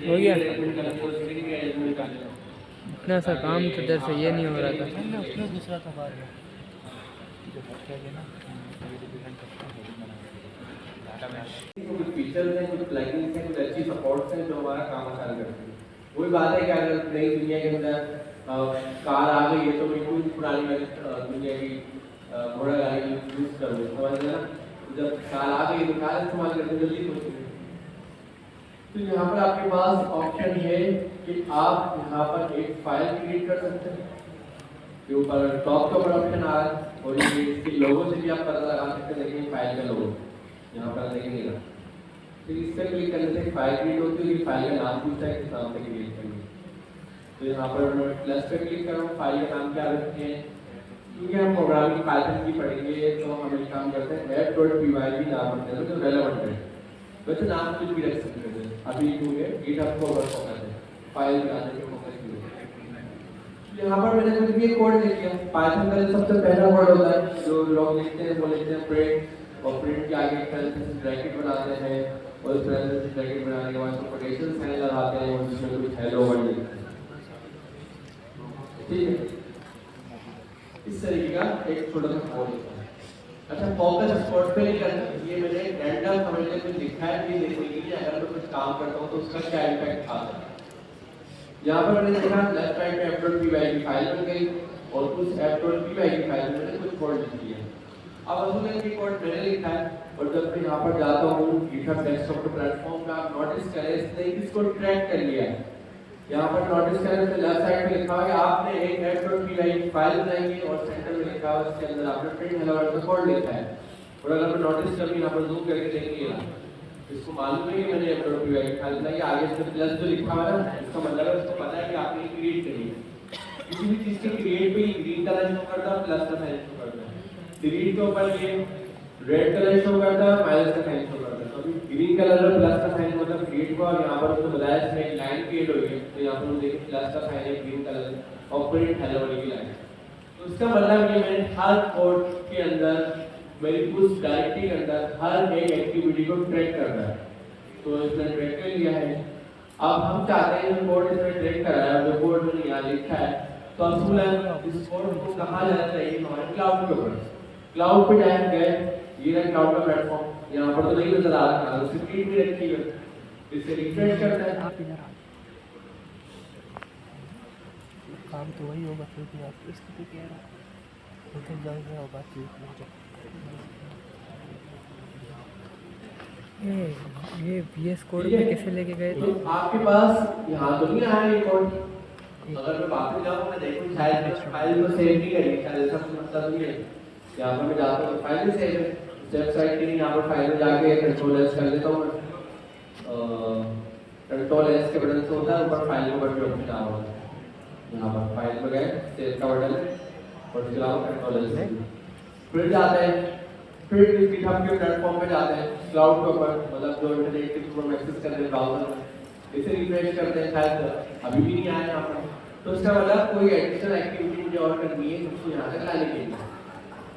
हो गया। स्क्रीन के एडमिट कर लें इतना सा काम तो इधर से ये नहीं हो रहा था। हमने उसमें दूसरा था बार जो फटका गया ना कुछ फीचर्स हैं कुछ प्लगइन्स हैं कुछ अच्छी सपोर्ट्स हैं जो हमारा काम आसान करते हैं वही बात है कि अगर नई दुनिया के अंदर कार आ गई है तो मैं कोई पुरानी दुनिया की घोड़ा गाड़ी यूज करूँ समझ ना जब कार आ गई तो कार इस्तेमाल करते जल्दी पहुँचेंगे तो यहाँ पर आपके पास ऑप्शन है कि आप यहाँ पर एक फाइल क्रिएट कर सकते हैं के ऊपर टॉप के ऊपर ऑप्शन आ रहा है और ये इसके लोगो से भी आप पता लगा सकते हैं देखिए फाइल का लोगो यहाँ पर देखेंगे ना फिर इस पर क्लिक करने से फाइल क्रिएट होती है फाइल का नाम पूछता है किस नाम से क्रिएट करनी तो यहाँ पर मैं प्लस पे क्लिक कर रहा हूँ फाइल का नाम क्या रखते हैं क्योंकि हम प्रोग्रामिंग पाइथन की पढ़ेंगे तो हम एक काम करते हैं app.py भी नाम रखते हैं तो रेलेवेंट है वैसे नाम कुछ भी रख सकते हैं अभी क्योंकि GitHub को वर्क फोकस है फाइल बनाने के फोकस के यहाँ पर मैंने कुछ भी कोड लिख दिया पाइथन का सबसे पहला वर्ड होता है जो लोग लिखते हैं वो लिखते हैं प्रिंट और प्रिंट के आगे ब्रैकेट बनाते हैं और इस तरह से ब्रैकेट बनाने के बाद कोटेशन साइन लगाते हैं और उसमें कुछ हेलो वर्ड लिखते हैं ठीक है इस तरीके का एक छोटा सा कोड होता है अच्छा फोकस स्पॉट पे नहीं करना ये मैंने रैंडम समझने में लिखा है कि देखने के लिए अगर मैं कुछ काम करता हूँ तो उसका क्या इम्पैक्ट आता है यहाँ पर मैंने देखा लेफ्ट राइट में app.py की फाइल बन गई और उस app.py की फाइल में मैंने कुछ कोड लिख दिया अब असल में ये कोड मैंने लिखा है और जब मैं यहाँ पर जाता हूँ GitHub डेस्कटॉप के प्लेटफॉर्म पे आप नोटिस करें इसने इसको ट्रैक कर लिया है यहाँ पर नोटिस करें तो लेफ्ट साइड में लिखा हुआ है आपने एक app.py की फाइल बनाई है और सेंटर में लिखा हुआ है इसके अंदर आपने प्रिंट हेलो वर्ल्ड का कोड लिखा है और अगर मैं नोटिस करूँ यहाँ पर जूम करके देखिए इसको मालूम है कि मैंने app.py की फाइल बनाई है आगे से प्लस जो लिखा हुआ है ना इसका मतलब है उसको पता है कि आपने क्रिएट करी है किसी भी चीज के क्रिएट पे ग्रीन कलर शो करता है प्लस का साइन शो करता है डिलीट के ऊपर ये रेड कलर शो करता है माइनस का साइन शो करता है तो अभी ग्रीन कलर में प्लस का साइन मतलब क्रिएट हुआ और यहाँ पर उसने बताया इसमें एक लाइन क्रिएट हुई है तो यहाँ पर हम देखें प्लस का साइन है ग्रीन कलर और प्रिंट हेलो वाली की लाइन तो इसका मतलब ये मैंने हर कोड के अंदर मेरी उस डायरेक्टरी के अंदर हर एक एक्टिविटी को ट्रैक कर रहा है तो इसने ट्रैक कर लिया है अब हम चाहते हैं जो कोड इसने ट्रैक करा है जो कोड मैंने यहाँ लिखा है तो असूल है इस कोड को कहाँ जाना चाहिए हमारे क्लाउड के ऊपर क्लाउड पे जाएंगे ये रहा क्लाउड का प्लेटफॉर्म यहाँ पर तो नहीं नजर आ रहा है स्क्रीन भी रखी है इसे रिफ्रेश करते हैं आप इधर आ काम तो वही होगा फिर भी आप इसको तो कह रहा लेकिन जाएगा और बात ये VS कोड में कैसे लेके गए थे? तो आपके पास यहाँ तो नहीं आया ये कोड अगर मैं वापस जाऊँ मैं देखूँ शायद फाइल को सेव नहीं करी शायद ऐसा कुछ मतलब नहीं है यहाँ पर मैं जाता हूँ फाइल भी सेव है वेबसाइट के लिए यहाँ पर फाइल में जाके कंट्रोल एस कर लेता हूँ कंट्रोल एस के बटन से होता है ऊपर फाइल के बटन ऑप्शन आ रहा है यहाँ पर फाइल में गए सेव का बटन और चलाओ कंट्रोल एस फिर जाते हैं फिर GitHub के प्लेटफॉर्म पे जाते हैं क्लाउड के ऊपर मतलब जो इंटरनेट के थ्रू एक्सेस करते हैं ब्राउज़र में इसे रिफ्रेश करते हैं शायद अभी भी नहीं आया यहाँ पर तो इसका मतलब कोई एडिशनल एक्टिविटी मुझे और करनी है उसको यहाँ तक लाने के लिए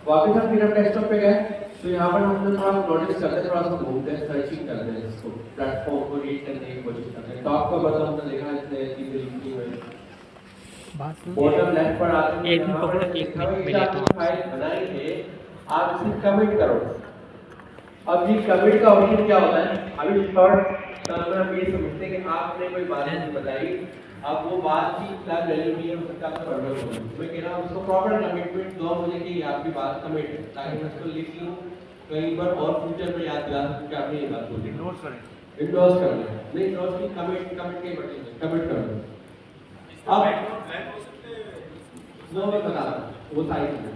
वापस हम GitHub डेस्कटॉप पे गए तो यहाँ पर हम थोड़ा नोटिस करते हैं थोड़ा सा घूमते हैं सर्चिंग करते हैं इसको प्लेटफॉर्म को रीड करने की कोशिश करते हैं टॉप का बटन हमने देखा इसने चीज़ें लिखी हुई बात सुन। बॉटम लेफ्ट पर आते हैं एक मिनट पकड़ो, एक मिनट में लेता हूँ। फाइल बनाई है, आप इसे कमिट करो। अब ये कमिट का ऑप्शन क्या होता है? अभी शॉर्ट टर्म में हम ये समझते हैं कि आपने कोई बात नहीं बताई, अब वो बात की क्या वैल्यू नहीं है, हो सकता है आपको गड़बड़ हो। मैं कह रहा हूँ उसको प्रॉपर कमिटमेंट दो मुझे कि आपकी बात कमिट है, ताकि मैं उसको लिख लूँ कहीं पर और फ्यूचर में याद दिला सकूँ कि आपने ये बात बोली। इग्नोर करें। इंडोर्स कर लें, नहीं इंडोर्स की कमिट के बटन कमिट कर लो। अब वो मैं बता रहा हूँ वो सारी चीजें।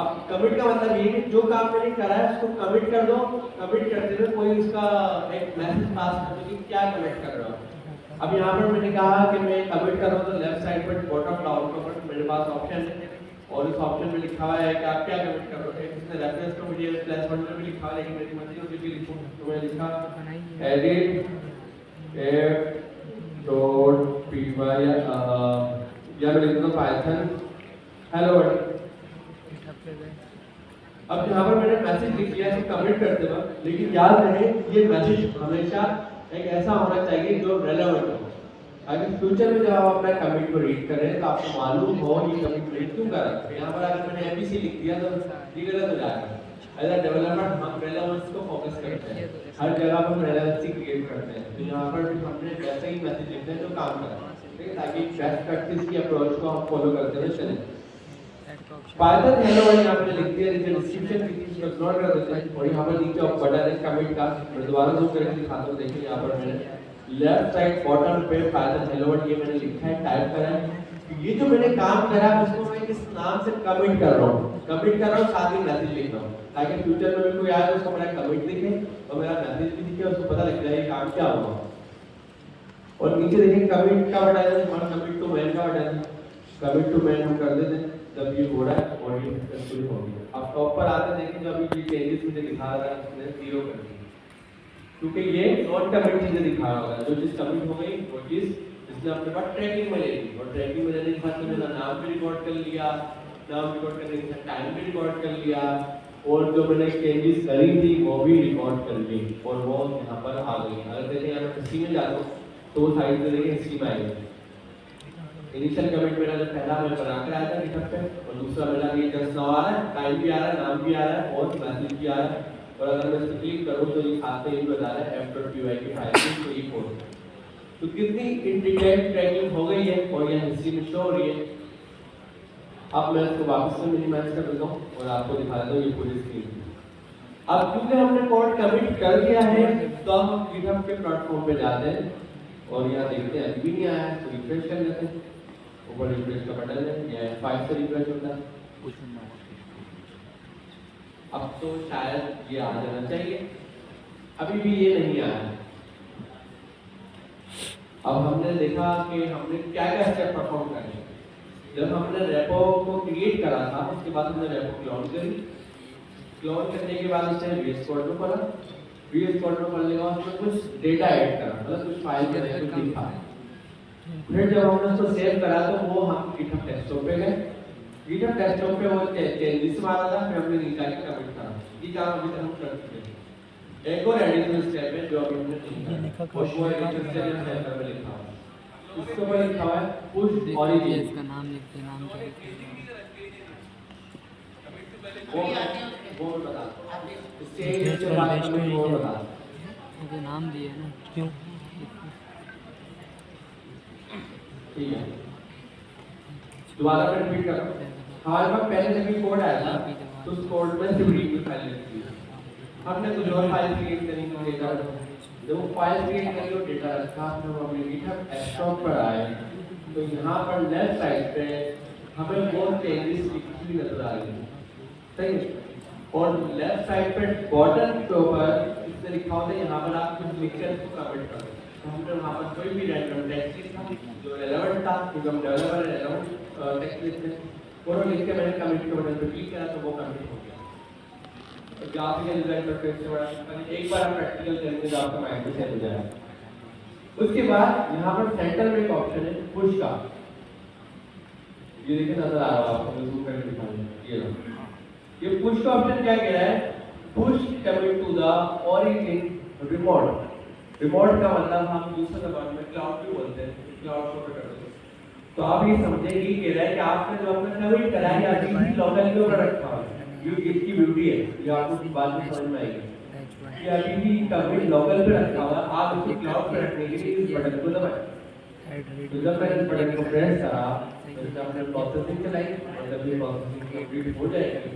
अब कमिट का मतलब ये है कि जो काम मैंने करा है उसको कमिट कर दो, कमिट करते हुए कोई उसका एक मैसेज पास कर दो कि क्या कमिट कर रहा हूँ। अब यहाँ पर मैंने कहा कि मैं कमिट कर रहा हूँ, तो लेफ्ट साइड पर बॉटम डाउन पर मेरे पास ऑप्शन है और इस ऑप्शन में लिखा हुआ है कि आप क्या कमिट कर रहे हो। इसने रेफरेंस तो मुझे +1 में भी लिखा है, लेकिन मेरी मर्जी होती है लिखूं, तो मैंने लिखा edit app.py या मैं लिख दूँ पाइथन हेलो वर्ल्ड। अब यहाँ पर मैंने मैसेज लिख दिया है कमिट करते वक्त, लेकिन याद रहे ये मैसेज हमेशा एक ऐसा होना चाहिए जो रेलेवेंट हो, ताकि फ्यूचर में जब आप अपना कमिट को रीड करें तो आपको मालूम हो ये कमिट रीड क्यों कर रहा है। यहाँ पर अगर मैंने एबीसी लिख दिया तो ये गलत हो जाएगा। एज अ डेवलपर हम रेलेवेंस को फोकस करते हैं, हर जगह पर हम रेलेवेंसी क्रिएट करते हैं, तो यहाँ पर भी हमने वैसे ही मैसेज लिखते हैं जो काम कर रहा है, ठीक है, ताकि बेस्ट प्रैक्टिस की अप्रोच को हम फॉलो करते हुए चलें। पाइथन हेलो वर्ल्ड यहाँ पे लिख दिया, नीचे डिस्क्रिप्शन इसको इग्नोर कर देते हैं और यहाँ पर नीचे बटन है कमिट का, मैं दोबारा जूम करके दिखाता हूँ। देखिए यहाँ पर मैंने लेफ्ट साइड बॉटम पे पाइथन हेलो वर्ल्ड ये मैंने लिखा है, टाइप करा है। ये जो मैंने काम करा है उसको मैं किस नाम से कमिट कर रहा हूँ, कमिट कर रहा हूँ, साथ ही मैसेज लिख रहा हूँ, ताकि फ्यूचर में कोई आए तो उसको मेरा कमिट दिखे और मेरा मैसेज भी दिखे, उसको पता लग जाए काम क्या हुआ। और नीचे देखिए कमिट का बटन है, हमारा कमिट टू मैन का बटन है, कमिट टू मैन हम कर देते हैं जब ये हो रहा है और ये सक्सेसफुल हो गया। अब टॉप पर आते देखिए जो अभी ये चेंजेस मुझे दिखा रहा है उसने 0 कर दिया, क्योंकि ये नॉन कमिट चीजें दिखा रहा है। जो चीज कमिट हो गई वो चीज इसने अपने पास ट्रैकिंग में ले ली, और ट्रैकिंग में लेने के बाद मैंने नाम भी रिकॉर्ड कर लिया, नाम रिकॉर्ड करने के साथ टाइम भी रिकॉर्ड कर लिया, और जो मैंने चेंजेस करी थी वो भी रिकॉर्ड कर ली और वो यहाँ पर आ गई। अगर देखिए अगर हिस्ट्री में जाता हूँ तो साइड में देखिए हिस्ट्री में आएगी। इनिशियल कमिट मेरा जो पहला मैं बना कर आया था गिटहब पे, और दूसरा मेरा ये जस्ट नाउ आ रहा है, टाइम भी आ रहा है, नाम भी आ रहा है और मैसेज भी आ रहा है। और अगर मैं इसे क्लिक करूं तो ये साथ में ये बता रहा है f.py की फाइल में तो ये कोड। तो कितनी इन डिटेल ट्रैकिंग हो गई है और ये हिस्ट्री में शो हो रही है। अब मैं इसको वापस से मिनिमाइज कर देता हूं और आपको दिखा देता हूं ये पूरी स्क्रीन। अब क्योंकि हमने कोड कमिट कर दिया है तो हम गिटहब के प्लेटफॉर्म पे जाते हैं और यहाँ देखते हैं अभी भी नहीं आया है, तो रिफ्रेश कर लेते हैं। ऊपर रिफ्रेश का बटन है, या F5 से रिफ्रेश होता है। अब तो शायद ये आ जाना चाहिए, अभी भी ये नहीं आया। अब हमने देखा कि हमने क्या क्या स्टेप परफॉर्म करे। जब हमने रेपो को क्रिएट करा था उसके बाद हमने रेपो क्लोन करी, क्लोन करने के बाद उसने VS कोड में पढ़ा, VS कोड में पढ़ने के बाद उसमें कुछ डेटा ऐड करा, मतलब कुछ फाइल में कुछ लिखा। फिर जब हमने उसको सेव करा तो वो हम गिटहब डेस्कटॉप पे गए, गिटहब डेस्कटॉप पे वो चेंजेस मारा था, फिर हमने नीचे आके कमिट करा। ये काम अभी तक हम कर चुके हैं। एक और एडिशनल स्टेप है जो अभी हमने नहीं करा, और वो एडिशनल स्टेप है सेंटर में लिखा हुआ है, उसके ऊपर लिखा हुआ है पुश ऑरिजिन। इसका नाम लिखते, नाम क्या लिखते वो बता स्टेज के बाद में वो बता मुझे नाम दिए ना क्यों? ठीक है, दोबारा मैं रिपीट कर रहा हूँ। हमारे पास पहले जब ये कोड आया था तो उस कोड में सिर्फ रीड की फाइल लिखी थी, हमने कुछ और फाइल क्रिएट करनी थी डेटा। जब वो फाइल क्रिएट करी और डेटा रखा तो हम अपने गिटहब डेस्कटॉप पर आए तो यहाँ पर लेफ्ट साइड पे हमें वो चेंजेस लिखी हुई नजर आ रही है, सही है। और लेफ्ट साइड पे बॉटम के ऊपर इसने लिखा होता है यहाँ पर आप कुछ लिखकर इसको कमेंट करो। हमने वहाँ पर कोई भी रैंडम टेक्स्ट लिखा जो रेलेवेंट था, क्योंकि हम डेवलपर रेलेवेंट टेक्स्ट लिखते हैं, वो लिख के मैंने कमिट के बटन पे क्लिक किया तो वो कमिट हो गया। और ग्राफिकल डिजाइन इंटरफेस से बड़ा एक बार हम प्रैक्टिकल करेंगे तो आपका माइंड में सेट हो जाएगा। उसके बाद यहाँ पर सेंटर में एक ऑप्शन है पुश का, ये देखिए नजर आ रहा है आपको, मैं जूम करके दिखाऊंगा। ये पुश का ऑप्शन क्या कह रहा है, push commit to the origin remote. Remote का मतलब हम दूसरे जबान में क्लाउड भी बोलते हैं, क्लाउड को कर देते हैं। तो आप ये समझे कि कह रहा है कि आपने जो अपना कमिट करा है अभी भी लोकल के ऊपर रखा हुआ है। ये इसकी ब्यूटी है, ये आपको बाद में समझ में आएगी कि अभी भी कमिट लोकल पे रखा हुआ है। आप इसको क्लाउड पे रखने के लिए इस बटन को दबाएं। तो जब मैंने इस बटन को प्रेस करा तो इसका हमने प्रोसेसिंग चलाई और जब ये प्रोसेसिंग कंप्लीट हो जाएगी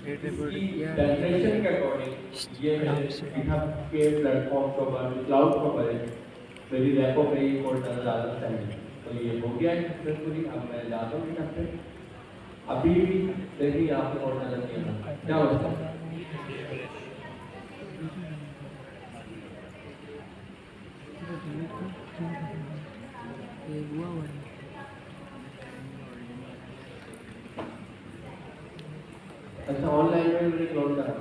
इसकी डेफिनेशन के अकॉर्डिंग ये GitHub के प्लेटफॉर्म के ऊपर क्लाउड के ऊपर मेरी रैपो पे ये कोड नजर आ रहा है। तो ये हो गया है सक्सेसफुली। अब मैं जाता हूँ यहाँ पे, अभी भी देखिए यहाँ पे कोड नजर नहीं आ रहा, क्या होता है? अच्छा ऑनलाइन में मैंने क्लोज करा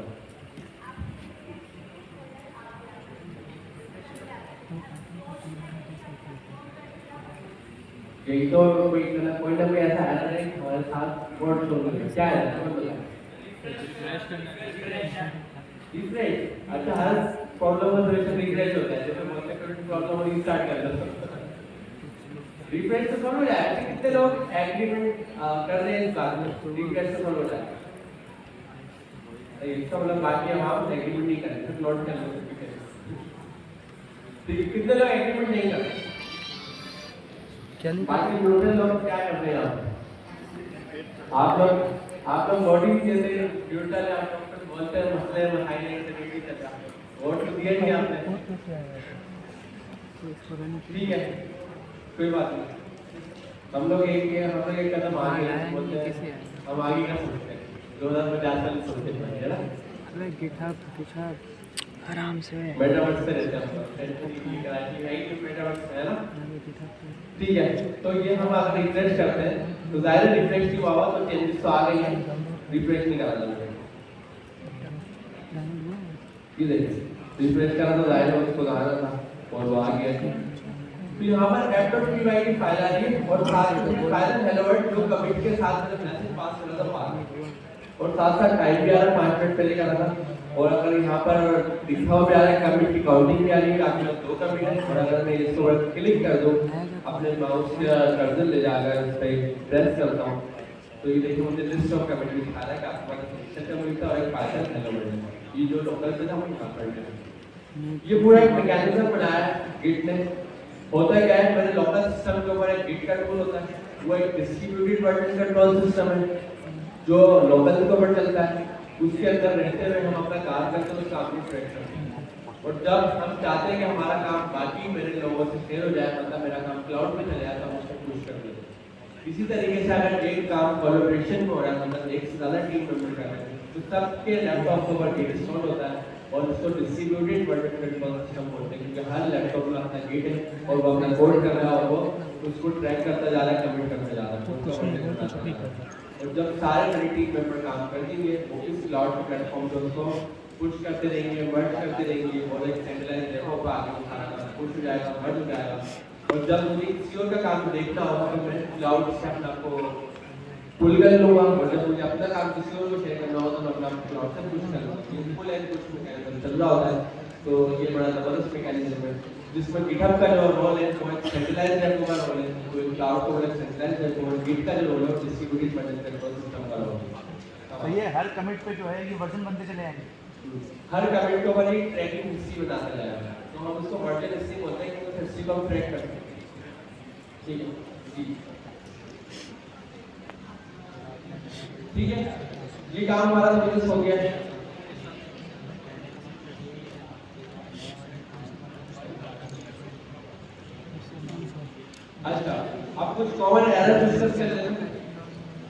यही तो कोई ना कोई ऐसा एरर है हमारे साथ कोड शो कर रहा है। क्या है रिफ्रेश? अच्छा हर प्रॉब्लम का सॉल्यूशन रिफ्रेश होता है। जैसे बहुत से प्रॉब्लम हो स्टार्ट कर दो रिफ्रेश तो सॉल्व हो जाएगा। कितने लोग एग्रीमेंट कर रहे हैं इस बात में रिफ्रेश तो सॉल्व हो जाएगा? इसका मतलब बाकी हम आप एग्रीमेंट नहीं करें तो प्लॉट कर लो। कितने लोग एग्रीमेंट नहीं कर रहे? बाकी न्यूट्रल लोग क्या कर रहे हैं? आप लोग बॉडी जैसे न्यूट्रल है, आप लोग बोलते हैं मसले मसाइल नहीं चल रहा, वोट तो दिया नहीं आपने, ठीक है कोई बात नहीं। हम लोग एक कदम आगे बोलते हैं, हम आगे का सोचते हैं 2050 साल सोचते हैं ना। अरे GitHub आराम से मेटावर्स पे रहते हैं कराची है कि मेटावर्स है ना, ठीक है। तो ये हम अगर रिफ्रेश करते हैं तो जाहिर है रिफ्रेश की हुआ तो चेंजेस तो आ गई है, रिफ्रेश नहीं करा जाएगा। ये देखिए रिफ्रेश करा तो जाहिर है उसको जाना था और वो आ गया। तो यहाँ पर app.py की फाइल आ रही है और साथ में फाइल hello world जो कमिट के साथ में मैसेज पास कर रहा था पास और साथ साथ टाइम भी आ रहा है 5 मिनट पहले का था। और अगर यहाँ पर लिखा हुआ भी आ रहा है कमिट की काउंटिंग भी आ रही है, आपके पास 2 कमिट है। और अगर मैं इसको क्लिक कर दूँ अपने माउस का कर्सर ले जाकर इस पर प्रेस करता हूँ तो ये देखिए मुझे लिस्ट ऑफ कमिट दिखा रहा है कि आपके पास सेशन कमिट था और एक पाइथन hello world ये जो लोकल से था वो यहाँ पर ये पूरा एक मैकेनिज्म बनाया है गिट ने। होता क्या है मेरे लोकल सिस्टम के ऊपर एक गिट का टूल होता है, वो एक डिस्ट्रीब्यूटेड वर्जन कंट्रोल सिस्टम है जो लोकल के ऊपर चलता है। उसके अंदर रहते हुए हम अपना काम करते हैं, उस काम को ट्रैक करते हैं। और जब हम चाहते हैं कि हमारा काम बाकी मेरे लोगों से शेयर हो जाए, मतलब मेरा काम क्लाउड में चले जाए, तो हम उसको पुश कर देते हैं। इसी तरीके से अगर एक काम कोलैबोरेशन में हो रहा है, मतलब एक से ज़्यादा टीम मेंबर कर रहे हैं, तो सबके लैपटॉप के ऊपर गिट इंस्टॉल होता है और उसको डिस्ट्रीब्यूटेड वर्जन कंट्रोल सिस्टम बोलते हैं क्योंकि हर लैपटॉप में अपना गिट है और वो अपना कोड कर रहा है और वो उसको ट्रैक करता जा रहा है, कमिट करता जा रहा है। और जब सारे मेरे टीम मेंबर काम कर देंगे वो इस क्लाउड प्लेटफॉर्म पे उसको पुश करते रहेंगे, मर्ज करते रहेंगे और एक सेंट्रलाइज्ड डेपो पर आगे सारा काम पुश हो जाएगा, मर्ज हो जाएगा। और जब मुझे किसी का काम देखना होगा तो मैं क्लाउड से अपना को पुल कर लूँगा और जब मुझे अपना काम किसी और को शेयर करना होगा तो मैं अपना क्लाउड से पुश कर लूँगा। ये फुल एंड पुश मैकेनिज्म चल रहा होता है। तो ये बड़ा ज़बरदस्त मैकेनिज्म है जिसमें GitHub का जो रोल है वो एक सेंट्रलाइज्ड डेपो का रोल है, तो क्लाउड को एक सेंट्रलाइज्ड डेपो और गिट का जो रोल है डिस्ट्रीब्यूटेड वर्जन कंट्रोल सिस्टम का रोल है। तो ये हर कमिट पे जो है ये वर्जन बनते चले आएंगे, हर कमिट के ऊपर एक ट्रैकिंग हिस्ट्री बनाते जाएगा। तो हम उसको वर्जन हिस्ट्री बोलते हैं कि उस हिस्ट्री को हम ट्रैक करते हैं, ठीक है जी, ठीक है। ये काम हमारा सक्सेस हो गया है। अच्छा अब कुछ कॉमन एरर डिस्कस कर लेते हैं।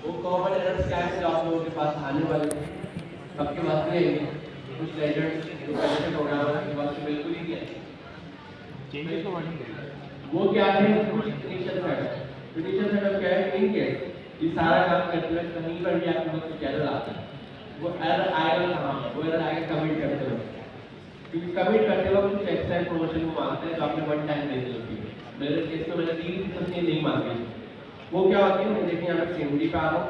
वो कॉमन एरर्स क्या है जो आप लोगों के पास आने वाले हैं, सबके पास नहीं आएंगे। कुछ लेजेंड्स जो पहले प्रोग्रामर के पास बिल्कुल ही नहीं आएंगे। चेंजेस तो वर्जन वो क्या है इनिशियल सेटअप। इनिशियल सेटअप क्या है, इन केस ये सारा काम करते हुए कहीं पर भी आपके पास कुछ एरर आता है, वो एरर आएगा कहाँ पर, वो एरर आएगा कमिट करते वक्त। क्योंकि कमिट करते वक्त कुछ एक्स्ट्रा इन्फॉर्मेशन को मांगते हैं जो आपने वन टाइम दे दी होती है। मेरे केस में मैंने 3 किस्म नहीं मांगी। वो क्या होती है, देखिए यहाँ पे CMD पे आ रहा हूँ,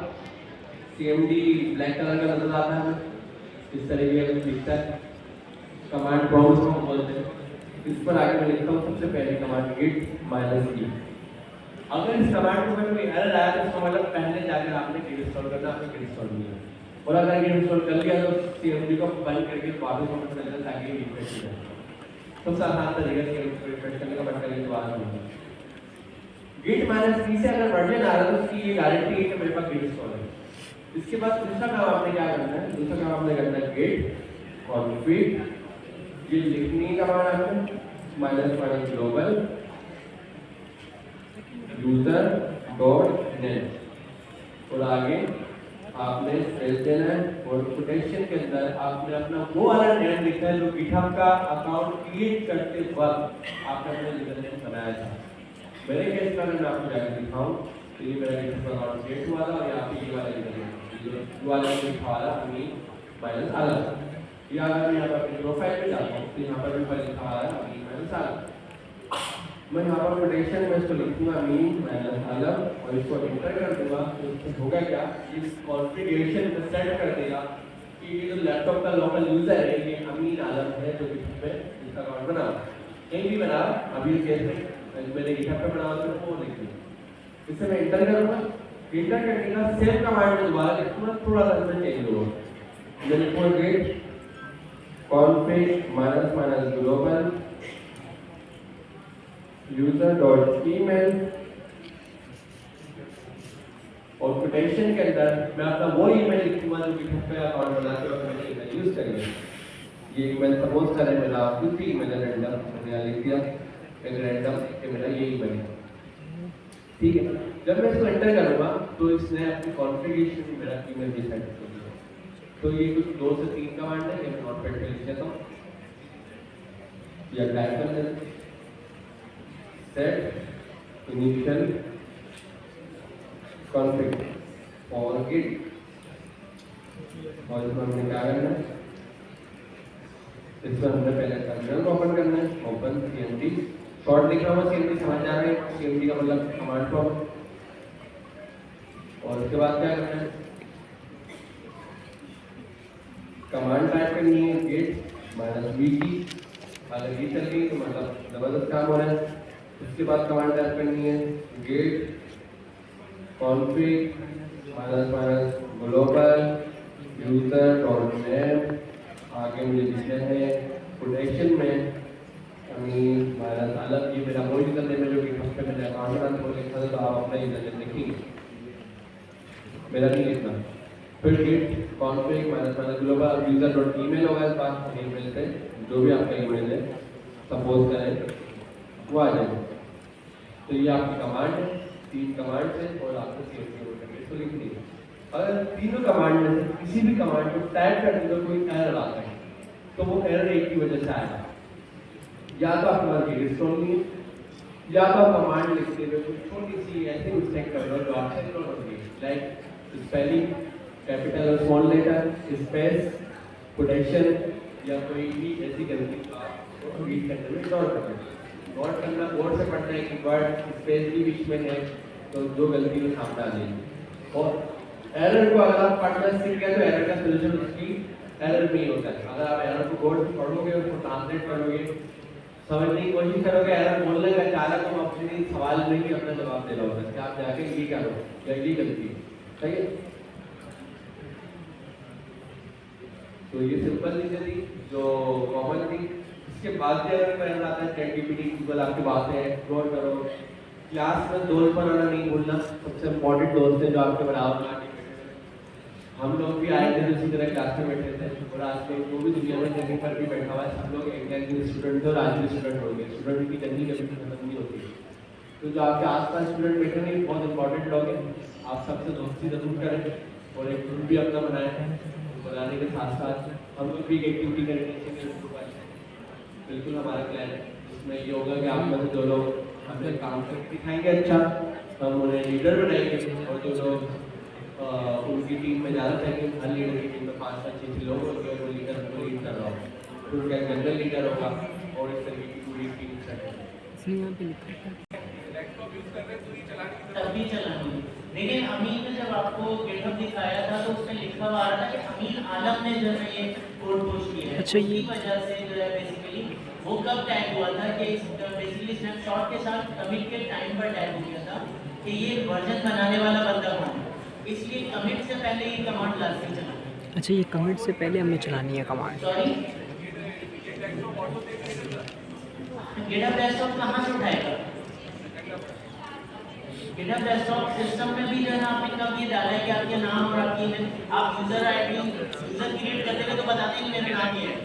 CMD ब्लैक कलर का नजर आता है, इस तरीके का दिखता है। कमांड प्रॉम्प्ट को बोलते हैं। इस पर आगे मैं लिखता हूँ सबसे पहले कमांड git -e। अगर इस कमांड को कोई एरर आया तो इसका मतलब पहले जाकर आपने git इंस्टॉल करना, आपने git इंस्टॉल किया, और अगर git इंस्टॉल कर लिया तो cmd को बंद करके वापस वापस चलना ताकि रिफ्रेश हो जाए। तो आसान तरीका से रिफ्रेश करने का बंद करने के बाद होगा। git -c से अगर वर्जन आ रहा है तो उसकी ये गारंटी है कि मेरे पास git इंस्टॉल है। इसके बाद दूसरा काम आपने क्या करना है, दूसरा काम आपने करना है git config, ये लिखनी कमांड आपने -global user.net और आगे आपने स्पेस देना है और कोटेशन के अंदर आपने अपना वो वाला नेम लिखना है जो GitHub का अकाउंट क्रिएट करते वक्त आपने अपना यूजरनेम बनाया था। मेरे केस में मैं आपको जाकर दिखाऊं तो ये मेरा GitHub अकाउंट क्रिएट हुआ था और यहाँ पे ये वाला यूजरनेम जो वाला लिखा वाला अमीन माइनस आलम। या अगर मैं यहाँ पर अपनी प्रोफाइल पे जाता हूँ तो यहाँ पर भी लिखा हुआ है अमीन माइनस आलम। मैं यहाँ पर कोटेशन में इसको लिखूंगा अमीन माइनस आलम और इसको एंटर कर दूंगा तो इसमें होगा क्या, इस कॉन्फ़िगरेशन में सेट कर देगा कि ये जो लैपटॉप का लोकल यूजर है ये अमीन आलम है जो GitHub पे इसका अकाउंट बना कहीं भी बना अभी केस में मैंने GitHub पे बनाया तो वो लिख दूंगा। इससे मैं एंटर करूंगा, एंटर करने का सेम कमांड में दोबारा लिखूंगा, थोड़ा सा इसमें चेंज होगा। मैं लिखूंगा git config -global user.email और कोटेशन के अंदर मैं अपना वो ईमेल लिखूंगा जो GitHub पे अकाउंट बनाते वक्त मैंने ईमेल यूज करेंगे। ये ईमेल सपोज करें मेरा कुछ भी ईमेल रैंडम मैंने यहाँ लिख दिया एक रैंडम कि मेरा ये ईमेल है, ठीक है। जब मैं इसको एंटर करूंगा तो इसने अपनी कॉन्फ़िगरेशन में मेरा ईमेल भी सेट कर दिया। तो ये कुछ 2 से 3 कमांड है, ये मैं नोटपैड पे लिख देता हूँ या टाइप कर देता हूँ set initial config for git और इसमें हमने क्या करना है, इसमें हमने पहले टर्मिनल ओपन करना है, ओपन cmd शॉर्ट लिखा हुआ cmd समझ आ रहा है, cmd का मतलब कमांड प्रॉम्प्ट। और उसके बाद क्या करना है, कमांड टाइप करनी है git -v की, अगर ये चल गई तो मतलब जबरदस्त काम हो रहा है। उसके बाद कमांड टाइप करनी है git config -global user.name, आगे मुझे लिखना है कोटेशन में अमीन माइनस आलम, ये मेरा वो यूजरनेम है जो GitHub पे मैंने अकाउंट बनाने को लिखा था, तो आप अपना यूजरनेम लिखेंगे, मेरा नहीं लिखना। फिर git config -global user.email होगा, इस बात ईमेल से जो भी आपका ईमेल है सपोज करें वो आ जाएगा। तो ये आपकी कमांड है, 3 कमांड है और आपको cmd करके इसको लिखनी है। अगर तीनों कमांड में से किसी भी कमांड को टाइप करने का कोई एरर आता है तो वो एरर एक की वजह से आएगा, या तो आपके पास git इंस्टॉल नहीं है, या तो आप कमांड लिखते हुए कुछ छोटी सी ऐसी मिस्टेक कर लो जो आपसे इग्नोर होगी, लाइक स्पेलिंग कैपिटल और स्मॉल लेटर स्पेस कोटेशन या कोई भी ऐसी गलती आप रीड करने में इग्नोर करना है। नोट करना बोर्ड से पढ़ना है कि वर्ड स्पेस भी बीच में है तो जो गलती में सामने आ जाएगी। और एरर को अगर आप पढ़ना सीख गए तो एरर का सलूशन उसकी एरर में ही होता है। अगर आप एरर को बोर्ड से पढ़ोगे उसको ट्रांसलेट करोगे समझने की कोशिश करोगे, एरर बोलने का अचानक हम अपने सवाल में ही अपना जवाब दे रहा होता है कि आप जाके ये करो या ये गलती है, सही है। तो ये सिंपल चीजें थी जो कॉमन थी। इसके बाद भी अगर एरर आता है ChatGPT गूगल आपकी बात है एक्सप्लोर करो। क्लास में दोस्त बनाना नहीं भूलना, सबसे इम्पोर्टेंट दोस्त है जो आपके बराबर में। हम लोग भी आए थे उसी तरह क्लास में बैठे थे और आज में जो भी दुनिया में जगह पर भी बैठा हुआ है सब लोग इंडियन के स्टूडेंट थे और आज भी स्टूडेंट हो गए। स्टूडेंट की जर्नी कभी खत्म नहीं होती। तो जो आपके आसपास स्टूडेंट बैठे हैं बहुत इंपॉर्टेंट लोग हैं, आप सबसे दोस्ती जरूर करें और एक ग्रुप भी अपना बनाएं। बनाने के साथ साथ हम लोग भी एक एक्टिविटी करेंगे बिल्कुल हमारा प्लान है, जिसमें ये होगा कि आप में से जो लोग अपने काम करके दिखाएंगे अच्छा हम उन्हें लीडर बनाएंगे और जो लोग उनकी टीम में ज़्यादा चाहिए, हर लीडर की टीम में 5-6 लोग होंगे वो लीडर को लीड कर रहा होगा, उनका जनरल लीडर होगा और इस तरीके की पूरी टीम सेट होगी। लैपटॉप यूज़ कर रहे हैं तो ये चलानी चलानी। लेकिन अमीन ने जब आपको गिटहब दिखाया था तो उसमें लिखा हुआ था कि अमीन आलम ने जो है ये कोड पोस्ट किया है। अच्छा, ये वजह से जो है बेसिकली वो कब टैग हुआ था कि बेसिकली स्नैपशॉट के साथ कमिट के टाइम पर टैग हो गया था कि ये वर्जन बनाने वाला बंदा कौन है, इसलिए कमिट से पहले ये कमांड लाजमी चला। अच्छा, ये कमिट से पहले हमें चलानी है कमांड। सॉरी, गिटहब डेस्कटॉप कहाँ से उठाएगा? गिटहब डेस्कटॉप सिस्टम में भी जो है ना आपने कब ये डाला है कि आपके नाम और आपकी आप यूजर आईडी यूजर क्रिएट करते हैं तो बताते हैं कि मेरा नाम ये है,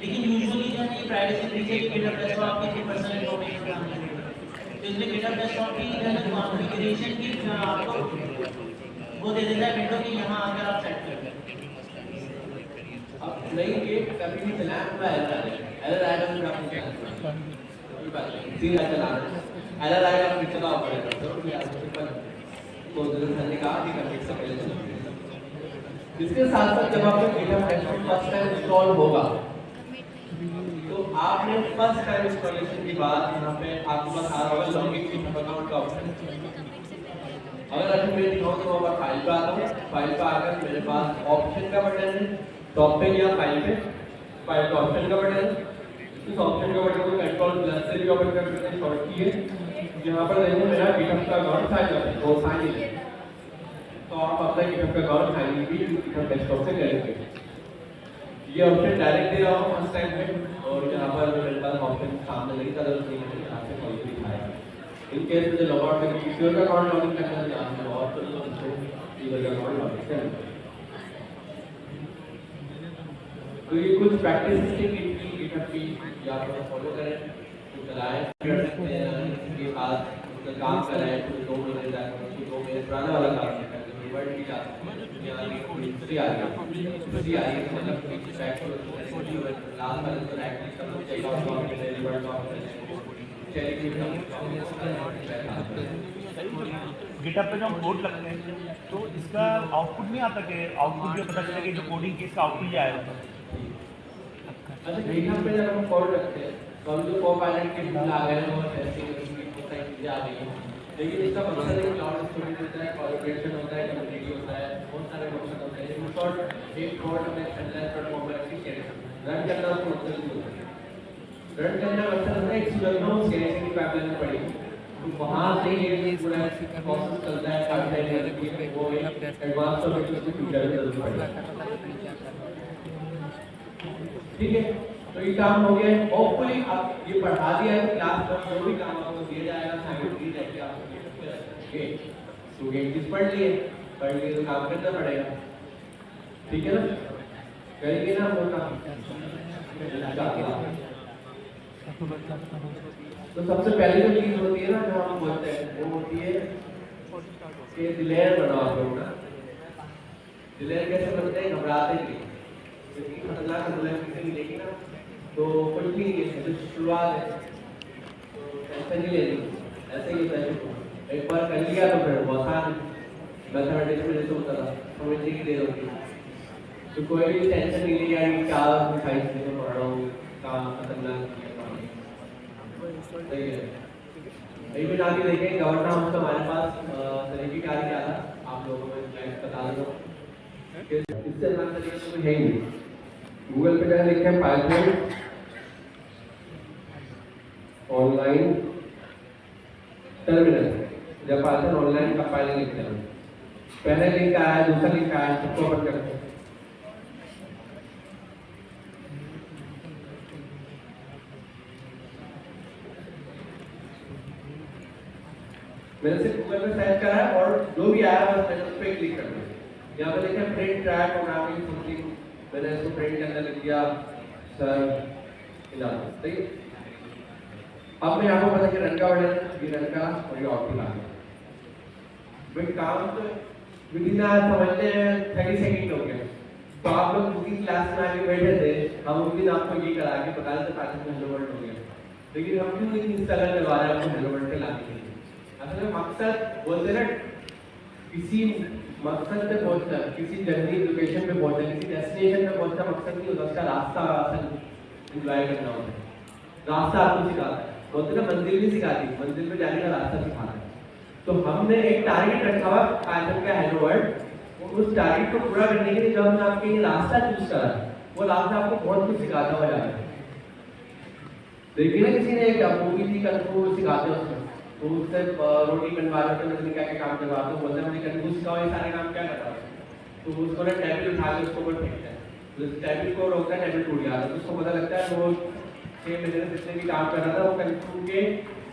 लेकिन यूजुअली जो है ना ये प्राइवेसी ब्रीच है कि गिटहब डेस्कटॉप आपकी पर्सनल इन्फॉर्मेशन काम करेगा। तो इसलिए गिटहब डेस्कटॉप की जो है ना कॉन्फ़िगरेशन की आपको वो दे देता है विंडो कि यहाँ आकर आप सेट कर दें। अब नहीं ये कभी भी चलाया पूरा एरर आएगा फिर आपको क्या करना है? कोई बात नहीं, सीधा चलाना है। एरर आएगा फिर चलाओ पड़ेगा। तो फिर आप सिंपल तो जरूर मैंने कहा कि कमिट से पहले चलाओ। इसके साथ साथ जब आपका GitHub desktop first time install होगा तो आपने फर्स्ट टाइम इंस्टॉलेशन के बाद यहाँ पे आपके पास आ रहा होगा लॉगिन गिटहब अकाउंट का ऑप्शन। अगर अभी मैं दिखाऊं तो मैं फाइल पे आता हूँ, फाइल पे आकर मेरे पास ऑप्शन का बटन है, टॉप पे या फाइल पे फाइल का ऑप्शन का बटन है। इस ऑप्शन का बटन को कंट्रोल प्लस से भी ओपन कर सकते हैं, शॉर्ट की है। यहाँ पर देखो मेरा गिटहब का अकाउंट साइन है, वो साइन है, तो आप अपना गिटहब का अकाउंट साइन भी गिटहब डेस्कटॉप से करेंगे। ये ऑप्शन डायरेक्ट दे रहा हूँ फर्स्ट टाइम में, और यहाँ पर मेरे पास ऑप्शन सामने नहीं था तो नहीं मैंने यहाँ से खोल के दिखाया। इन केस मुझे लॉग आउट करके किसी और का अकाउंट लॉगिन करना है यहाँ से और तो यूजर का अकाउंट लॉगिन करना। तो ये कुछ प्रैक्टिस गिटहब की या आप फॉलो करें, तो चलाएं, कर सकते हैं। इसके बाद काम कर रहे हैं तो 2 महीने तक 2 महीने पुराना वाला काम है वर्ड की जाती है दूसरी आ रही है मतलब लास्ट वाले तो रैक की सब check out of delivered of GitHub पे जो हम कोड लगते हैं तो इसका आउटपुट नहीं आता कि आउटपुट जो पता चले कि जो कोडिंग की इसका आउटपुट ही आएगा। अच्छा, गिटहब पे जब हम कोड रखते हैं तो हम जो कोपायलट के टूल आ गए हैं और ऐसी बहुत सारी चीज़ें आ गई हैं, लेकिन इसका मकसद है कि क्लाउड स्टोरेज होता है, कोलैबोरेशन होता है, कम्युनिटी होता है, बहुत सारे फंक्शन होते हैं। इन शॉर्ट एक कोड हमें सेंट्रलाइज प्लेटफॉर्म पर रन करना उसको मतलब नहीं होता है। रन करना मतलब है एक सुरक्षा सीआईसी की पाइपलाइन में पड़ी, तो वहाँ से ये पूरा प्रोसेस चलता है पाइपलाइन में, वो एडवांस और उसको फ्यूचर में जरूर पड़ेगा। ठीक है, तो ये काम हो गया है। होपफुली आप ये पढ़ा दिया है, क्लास में जो भी काम आपको दिया जाएगा साइंटिफिकली जाके आप स्टूडेंट चीज पढ़ लिए तो काम करना पड़ेगा। ठीक है ना, करेंगे ना वो काम। तो सबसे पहले जो चीज होती है ना जो हम बोलते हैं वो होती है कि दिलेर बनाओ आप लोग ना। दिलेर कैसे बनते हैं? घबराते नहीं, क्योंकि खतरनाक दिलेर किसी मिलेगी ना तो कुछ नहीं है, तो शुरुआत है तो टेंशन नहीं लेनी, ऐसे ही होता है। एक बार कर लिया तो फिर बहुत आसान मैथमेटिक्स में जैसे होता था समझने की देर होती है, तो कोई भी टेंशन नहीं लेगा कि क्या साइंस में पढ़ रहा हूँ क्या खतरनाक सही है। एक मिनट आगे देखें गवर्नर हाउस का हमारे पास तरीकेकार क्या था, आप लोगों को मैं बता देता हूँ। इससे अलग तरीके से है ही नहीं। गूगल पे क्या लिखा है? पाइथन ऑनलाइन टर्मिनल, जब पाइथन ऑनलाइन कंपाइलर लिखते हैं पहले लिंक आया है, दूसरा लिंक आया है, सबको ओपन करते हैं। मैंने सिर्फ गूगल पे सर्च करा है और जो भी आया बस मैंने उस पर क्लिक करना है। यहाँ पे लिखा है प्रिंट ट्रैक प्रोग्रामिंग समथिंग, मैंने इसको प्रिंट के अंदर लिख दिया सर इलाज। ठीक है, अब मैं आपको पता कि रन का बटन ये रन का और ये आउटपुट आ गया। भाई काम तो विदिन समझते हैं 30 सेकंड हो गया। तो आप लोग उसी क्लास में आके बैठे थे, हम उस दिन आपको ये करा के बता देते पाइथन में हेलो वर्ल्ड हो गया, लेकिन हम क्यों नहीं इंस्टॉलर करवा रहे हैं आपको हेलो वर्ल्ड पे लाने के लिए? असल में मकसद बोलते ना किसी मकसद पे पहुंचना, किसी जर्नी लोकेशन पे पहुंचना, किसी डेस्टिनेशन पे पहुंचना मकसद नहीं होता, उसका रास्ता असल एंजॉय करना होता है। रास्ता आपको सिखाता है, बोलते ना मंजिल नहीं सिखाती, मंजिल पे जाने का रास्ता सिखाता है। तो हमने एक टारगेट रखा हुआ पाइथन का हेलो वर्ल्ड, उस टारगेट को पूरा करने के लिए जो हमने आपके लिए रास्ता चूज करा है वो रास्ता आपको बहुत कुछ सिखाता हुआ जा रहा है। देखिए ना किसी ने एक मूवी थी कल को सिखाते हैं उसमें, वो उससे रोटी बनवा रहे थे, मैंने क्या क्या काम करवाते हैं, बोलते हैं मैंने कल को सिखाओ ये सारे काम क्या करता है, तो उसको ना टेबल उठा के उसको ऊपर फेंकता है, तो टेबल को रोकता है, टेबल टूट जाता है, तो उसको पता लगता है वो 6 महीने से जितने भी काम कर रहा था वो कल के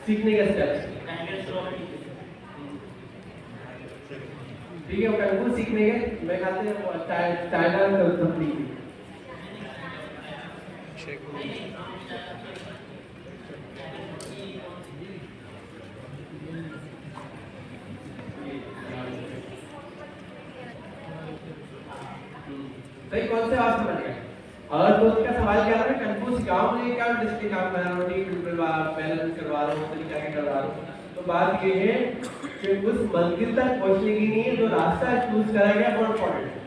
सीखने के स्टेप्स, ठीक है, वो कल को सीखने के मैं खाते हैं वो चाइना में कंपनी सही कौन से आवाज समझ गए। और दोस्त का सवाल क्या था, कंफ्यूज गांव में क्या डिस्ट्रिक्ट काम कर रहा हूँ, बैलेंस करवा रहा हूँ, तरीका क्या करवा रहा हूँ, तो बात ये है कि उस मंजिल तक पहुंचने के लिए जो रास्ता चूज करा गया बहुत इंपॉर्टेंट है।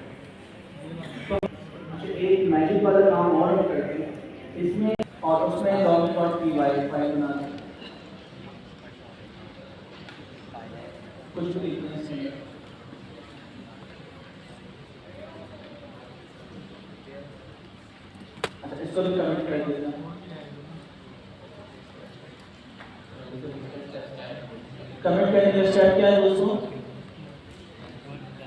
एक मैजिक वाला काम और हम करते हैं इसमें, और उसमें log.py फाइल बनाना है, कुछ भी लिखते हैं इसमें। अच्छा, इसको भी कमेंट कर देता हूँ। कमेंट करने का स्टेप क्या है दोस्तों,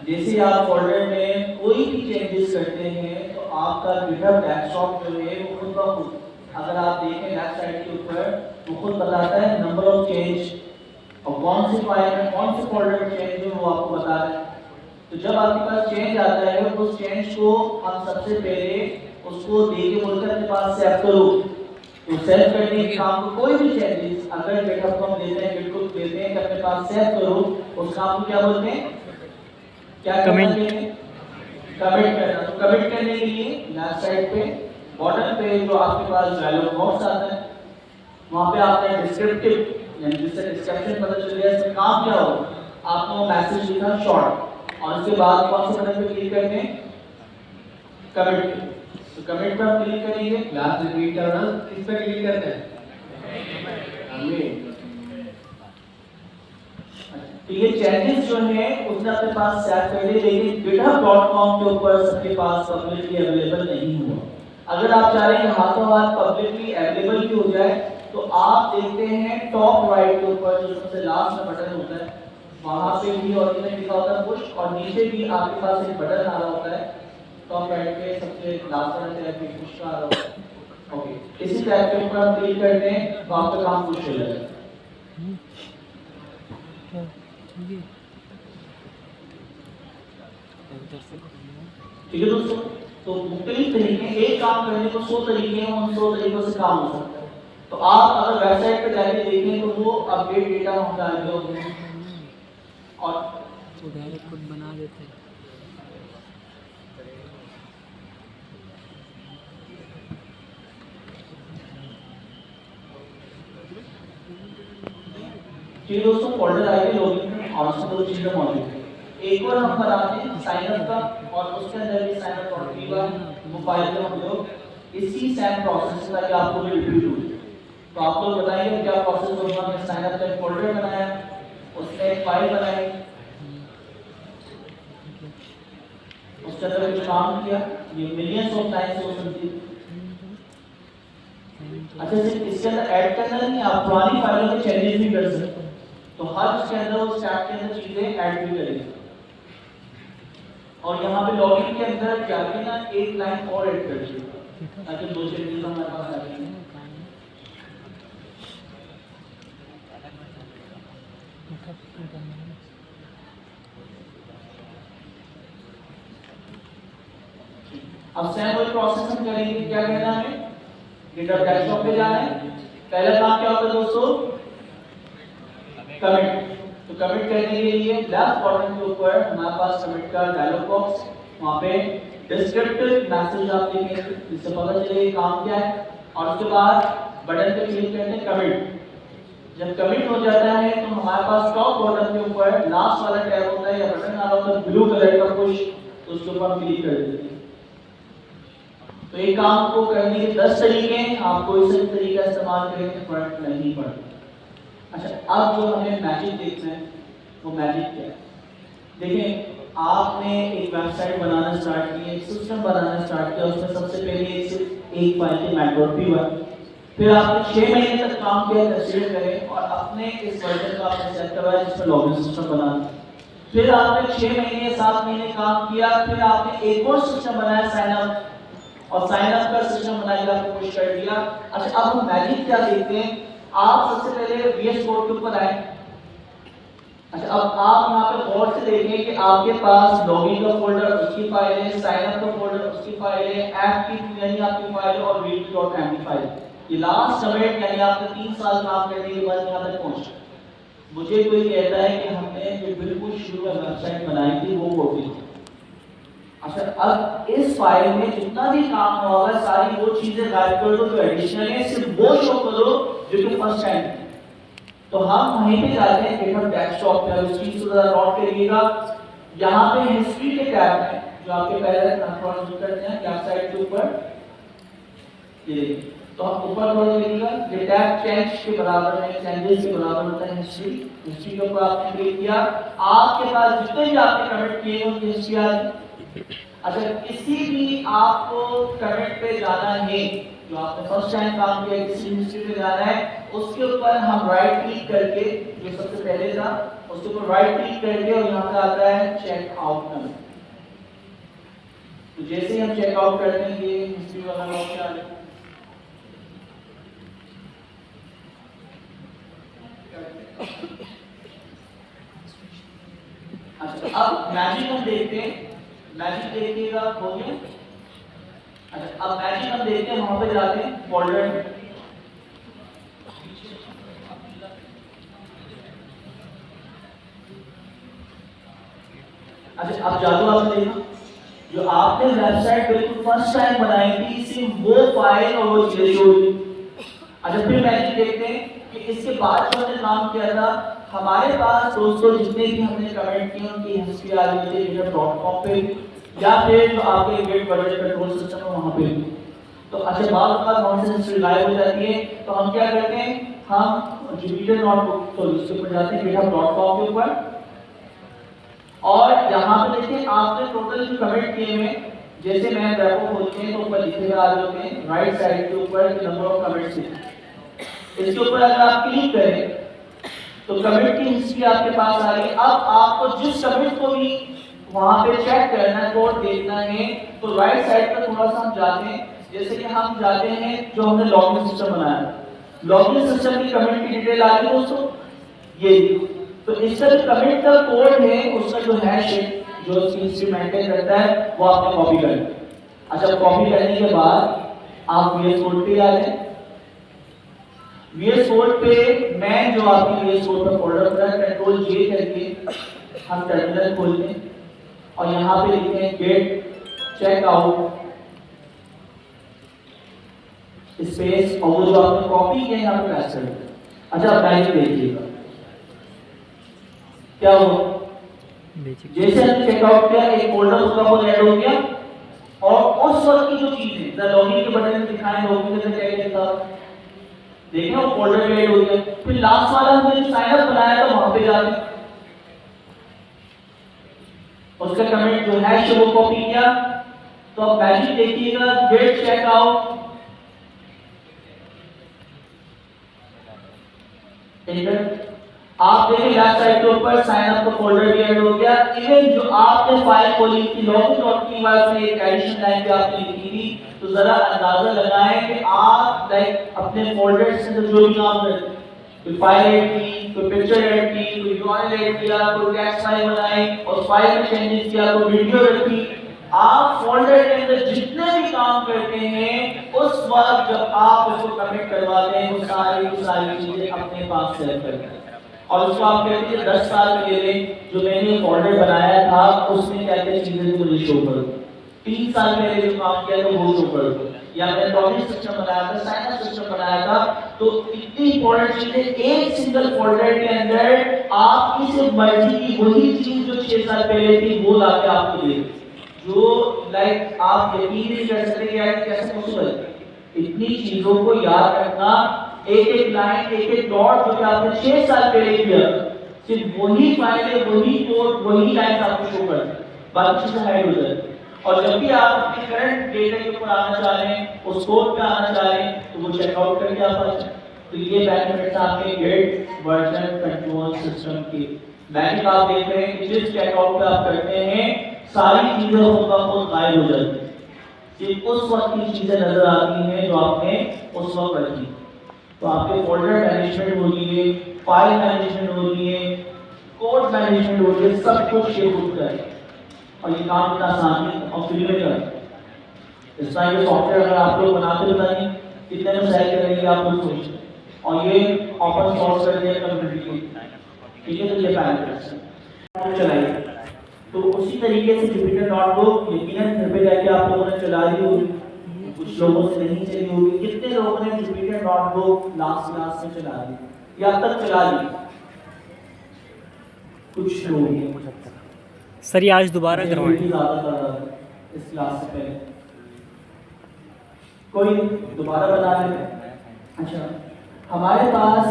जैसे आप फोल्डर में कोई भी चेंजेस करते हैं तो आपका गिटहब डेस्कटॉप जो है वो खुद ब खुद, अगर आप देखें लेफ्ट साइड के ऊपर वो खुद बताता है नंबर ऑफ चेंज, और कौन सी फाइल में कौन से फोल्डर में चेंज है वो आपको बता रहा है। तो जब आपके पास चेंज आता है तो उस चेंज को हम सबसे पहले उसको देके बोलते हैं अपने पास सेव करो, तो सेव करने के काम को कोई भी चेंजेस अगर गिटहब को हम देते हैं, गिट को देते हैं कि अपने पास सेव करो, उस काम को क्या बोलते हैं, क्या कमेंट करना। तो कमेंट करने के लिए लेफ्ट साइड पे बॉटम पे जो आपके पास डायलॉग बॉक्स आता है वहां पे आपने डिस्क्रिप्टिव यानी जिससे डिस्क्रिप्शन पता चल गया इसमें काम क्या हो, आपने वो मैसेज लिखा शॉर्ट, और उसके बाद कौन से बटन पे क्लिक करते हैं, कमेंट पे। तो कमेंट पर हम क्लिक करेंगे, लास्ट रिपीट करना, इस पर क्लिक करते हैं हमें। तो ये चेंजेस जो है उसने अपने पास सेव कर लिए, लेकिन github.com के ऊपर सबके पास पब्लिकली अवेलेबल नहीं हुआ। अगर आप चाह रहे हैं हाथों हाथ पब्लिकली अवेलेबल भी हो जाए तो आप देखते हैं टॉप राइट के ऊपर जो सबसे लास्ट में बटन होता है वहां पे भी ऑरिजिनल लिखा होता है पुश, और नीचे भी आपके पास एक बटन आ रहा होता है टॉप राइट पे सबसे लास्ट में तेरा पुश का आ रहा होता है। ओके, इसी टैब के ऊपर हम क्लिक करते हैं तो आपका काम पुश हो जाएगा। ठीक है दोस्तों, तो मुख्तलिफ तरीके, एक काम करने को 100 तरीके हैं, उन 100 तरीकों से काम हो सकता है। तो आप अगर वेबसाइट पे जाके देखें तो वो अपडेट डेटा हम डालते होंगे और तो डायरेक्ट खुद बना देते हैं। ठीक दोस्तों, फोल्डर आईडी लॉगिन और उसमें दो चीजें मौजूद है। एक और हम बनाते हैं साइन अप का, और उसके अंदर भी साइन अप और फ्री वो फाइल का हम लोग इसी सेम प्रोसेस का आपको भी रिपीट हो। तो आप लोग बताइए क्या प्रोसेस होगा। हमने साइन अप का एक फोल्डर बनाया, उसमें एक फाइल बनाई, उसके अंदर कुछ काम किया, ये मिलियंस ऑफ टाइम्स हो सकती है। अच्छा, सिर्फ इसके अंदर ऐड करना नहीं, आप पुरानी फाइलों में चेंजेस भी कर सकते हैं। तो हर उसके अंदर उस टैब के अंदर चीजें ऐड भी करेंगे। और यहाँ पे लॉगिन के अंदर जाके ना एक लाइन और ऐड कर दीजिए ताकि दो चेंजेस हमारे पास आ जाएंगे। अब सेम वही प्रोसेस हम करेंगे। क्या कहना है, गिटहब डेस्कटॉप पे जाना है। पहला काम क्या होता है दोस्तों, कमिट। तो कमिट करने के लिए लेफ्ट बॉटम के ऊपर हमारे पास कमिट का डायलॉग बॉक्स, वहां पे डिस्क्रिप्टिव मैसेज आप देखेंगे जिससे पता चले काम क्या है, और उसके बाद बटन पे क्लिक करते हैं कमिट। जब कमिट हो जाता है तो हमारे पास टॉप बॉटम के ऊपर लास्ट वाला टैब होता है या बटन आ रहा होता है ब्लू कलर का पुश, तो उसके ऊपर हम क्लिक कर देते हैं। तो एक काम को करने के 10 तरीके हैं, आप कोई सा तरीका इस्तेमाल करें तो फर्क नहीं पड़ता। अच्छा, अब जो हमें मैजिक देखना है वो मैजिक क्या है। देखिए, आपने एक वेबसाइट बनाना स्टार्ट की, एक सिस्टम बनाना स्टार्ट किया, उसमें सबसे पहले एक फाइल थी mac.py, फिर आपने 6 महीने तक काम किया, कंसीडर करें, और अपने इस वर्जन को आपने सेट करवाया जिसमें लॉगिन सिस्टम बना। फिर आपने 6 महीने 7 महीने काम किया, फिर आपने एक और सिस्टम बनाया साइन अप, और साइन अप का सिस्टम बनाकर आपने पुश कर दिया। अच्छा, अब हम मैजिक क्या देखते हैं। आप सबसे पहले VS कोड के ऊपर आए। अच्छा, अब आप यहाँ पे गौर से देखें कि आपके पास लॉगिन का फोल्डर उसकी फाइल है, साइन अप का फोल्डर उसकी फाइल है, ऐप की यानी आपकी फाइल है, और read.md फाइल। ये लास्ट कमेंट यानी आपने 3 साल काम करने के बाद यहाँ तक पहुंचे। मुझे कोई कहता है कि हमने जो बिल्कुल शुरू में वेबसाइट बनाई थी वो कॉपी थी। अच्छा, अब इस फाइल में जितना भी काम हुआ होगा सारी वो चीजें गायब कर दो जो एडिशनल है, सिर्फ वो शो करो जो कि फर्स्ट टाइम है। तो हम वहीं पे जाते हैं GitHub डेस्कटॉप पे, और इसकी जरा नोट करिएगा। यहाँ पे हिस्ट्री के टैब में जो आपके पहले कंट्रोल करते हैं वेबसाइट के ऊपर, ये तो आप ऊपर थोड़ा देखिएगा, ये टैब चेंज के बराबर है, चेंजेस के बराबर होता है हिस्ट्री। हिस्ट्री के ऊपर आपने क्लिक किया, आपके पास जितने भी आपने कमेंट किए उनकी हिस्ट्री आ गई। अच्छा, किसी भी आपको कमेंट पे जाना है जो आपने फर्स्ट टाइम काम किया, किसी हिस्ट्री पे जाना है, उसके ऊपर हम राइट क्लिक करके, जो सबसे पहले था उसके ऊपर राइट क्लिक करके, और यहाँ पे आता है चेक आउट कमेंट। तो जैसे ही हम चेक आउट करते हैं ये हिस्ट्री वाला ऑप्शन आ जाएगा। अच्छा, अब मैजिक हम देखते हैं। मैजिक देखिएगा, हो गया। अच्छा, अब मैजिक हम देखते हैं, वहां पे जाते हैं फोल्डर में। अच्छा, अब जादू आपने देखा, जो आपने वेबसाइट बिल्कुल फर्स्ट टाइम बनाई थी, सिर्फ वो फाइल और वो चीजें शो हुई। अच्छा, फिर मैजिक देखते हैं कि इसके बाद जो हमने काम किया था, हमारे पास दोस्तों जितने भी हमने कमेंट किए उनकी हिस्ट्री आ रही थी GitHub.com पे, या फिर जो आपके गेट बजट कंट्रोल सिस्टम है वहां पे। तो अच्छे बात कौन सी हिस्ट्री गायब हो जाती है, तो हम क्या करते हैं, हम जुपिटर नोटबुक तो इसके ऊपर जाते हैं GitHub.com के ऊपर, और यहाँ पे देखिए आपने टोटल जो कमेंट किए हैं, जैसे मैं वेब खोलते हैं तो ऊपर लिखे हुए आ जाते हैं राइट साइड के ऊपर नंबर ऑफ कमेंट्स है। इसके ऊपर अगर आप क्लिक करें तो कमेंट की हिस्ट्री आपके पास आ रही है। अब आपको जिस कमेंट को भी वहां पे चेक करना है, कोड देखना है, तो राइट साइड पर थोड़ा सा हम जाते हैं। जैसे कि हम जाते हैं जो हमने लॉगिन सिस्टम बनाया, लॉगिन सिस्टम की कमेंट की डिटेल आ गई दोस्तों, ये तो इसका जो कमेंट का कोड है उसका जो हैश है जो उसकी हिस्ट्री मेंटेन करता है वो आपने कॉपी कर लिया। अच्छा, कॉपी करने के बाद आप VS कोड पे आ जाए। VS कोड पे मैं जो आपकी VS कोड पर फोल्डर पर कंट्रोल J करके हम टर्मिनल खोलते हैं, और यहाँ पे लिखते हैं गेट चेक आउट स्पेस, और वो जो आपने कॉपी किया यहाँ पे पेस्ट कर दिया। अच्छा, मैजिक देखिएगा क्या हुआ, जैसे हमने चेकआउट किया एक फोल्डर उसका वो ऐड हो गया, और उस वक्त की जो चीज है जरा लॉगिन के बटन में दिखाएं, लॉगिन कैसे क्या देखा, देखें वो फोल्डर में ऐड हो गया। फिर लास्ट वाला हमने जो साइन अप बनाया था वहां पे जाके उसका कमेंट जो हैश वो कॉपी किया। तो अब मैजिक देखिएगा, गेट चेक आउट एंटर, आप देखें लेफ्ट साइड के ऊपर साइन अप का फोल्डर भी ऐड हो गया। इवन जो आपने फाइल खोली थी login.py में एक एडिशनल लाइन भी आपने लिखी थी, तो जरा अंदाजा लगाएं कि आप लाइक अपने फोल्डर से जो भी काम करते हैं, कोई फाइल ऐड की, कोई पिक्चर ऐड की, कोई URL ऐड किया, कोई टेक्स्ट फाइल बनाई और फाइल में चेंजेस किया, कोई वीडियो रखी, आप फोल्डर के अंदर जितने भी काम करते हैं उस वक्त जब आप उसको कमिट करवाते हैं वो सारी चीजें अपने पास सेव करते हैं, और उसको आप कहते हैं 10 साल पहले जो मैंने फोल्डर बनाया था उसमें क्या क्या चीजें मुझे शो करो, 3 साल पहले जो काम किया था वो शो करो, या मैंने लॉगिन सिस्टम बनाया था, साइन अप सिस्टम बनाया था। तो इतनी इंपॉर्टेंट चीजें एक सिंगल फोल्डर के अंदर आपकी सिर्फ मर्जी की वही चीज जो 6 साल पहले थी वो लाके आपको दे, जो लाइक आप यकीन नहीं कर सकते यार कैसे पॉसिबल है। इतनी चीजों को याद रखना, एक एक लाइन एक एक डॉट जो कि आपने 6 साल पहले किया, सिर्फ वही फाइल वही कोड वही लाइन आपको शो करता है, बाकी चीजें हाइड हो जाती है। और जब भी आप अपने करंट डेटा के ऊपर आना चाह रहे हैं, उस कोड पे आना चाह रहे हैं, तो वो चेकआउट करके आप आ जाए। तो ये बेनिफिट्स आपके गेट वर्जन कंट्रोल सिस्टम के। मैजिक आप देख रहे हैं कि जिस चेकआउट पे आप करते हैं सारी चीजें खुद ब खुद गायब हो जाती हैं, सिर्फ उस वक्त की चीजें नजर आती हैं जो आपने उस वक्त रखी। तो आपके फोल्डर मैनेजमेंट हो लिए, फाइल मैनेजमेंट हो लिए, कोड मैनेजमेंट हो लिए, सब कुछ ये खुद करे और ये काम इतना आसानी और फ्री में करे। इस तरह के सॉफ्टवेयर अगर आप लोग बनाते बताइए कितने में सेल करेंगे आप लोग सोचिए। और ये ओपन सोर्स कर दिया कम्युनिटी को, ठीक है। तो ये पैरामीटर्स है चलाइए। तो उसी तरीके से जुपिटर नोटबुक यकीनन घर पे जाके आप लोगों ने चला ली होगी, कुछ लोगों से नहीं चली होगी। कितने लोगों ने जुपिटर नोटबुक लास्ट क्लास में चला ली या अब तक चला ली? कुछ लोग सर ये आज दोबारा करवाएं। इस क्लास से पहले कोई दोबारा बता लेते। अच्छा, हमारे पास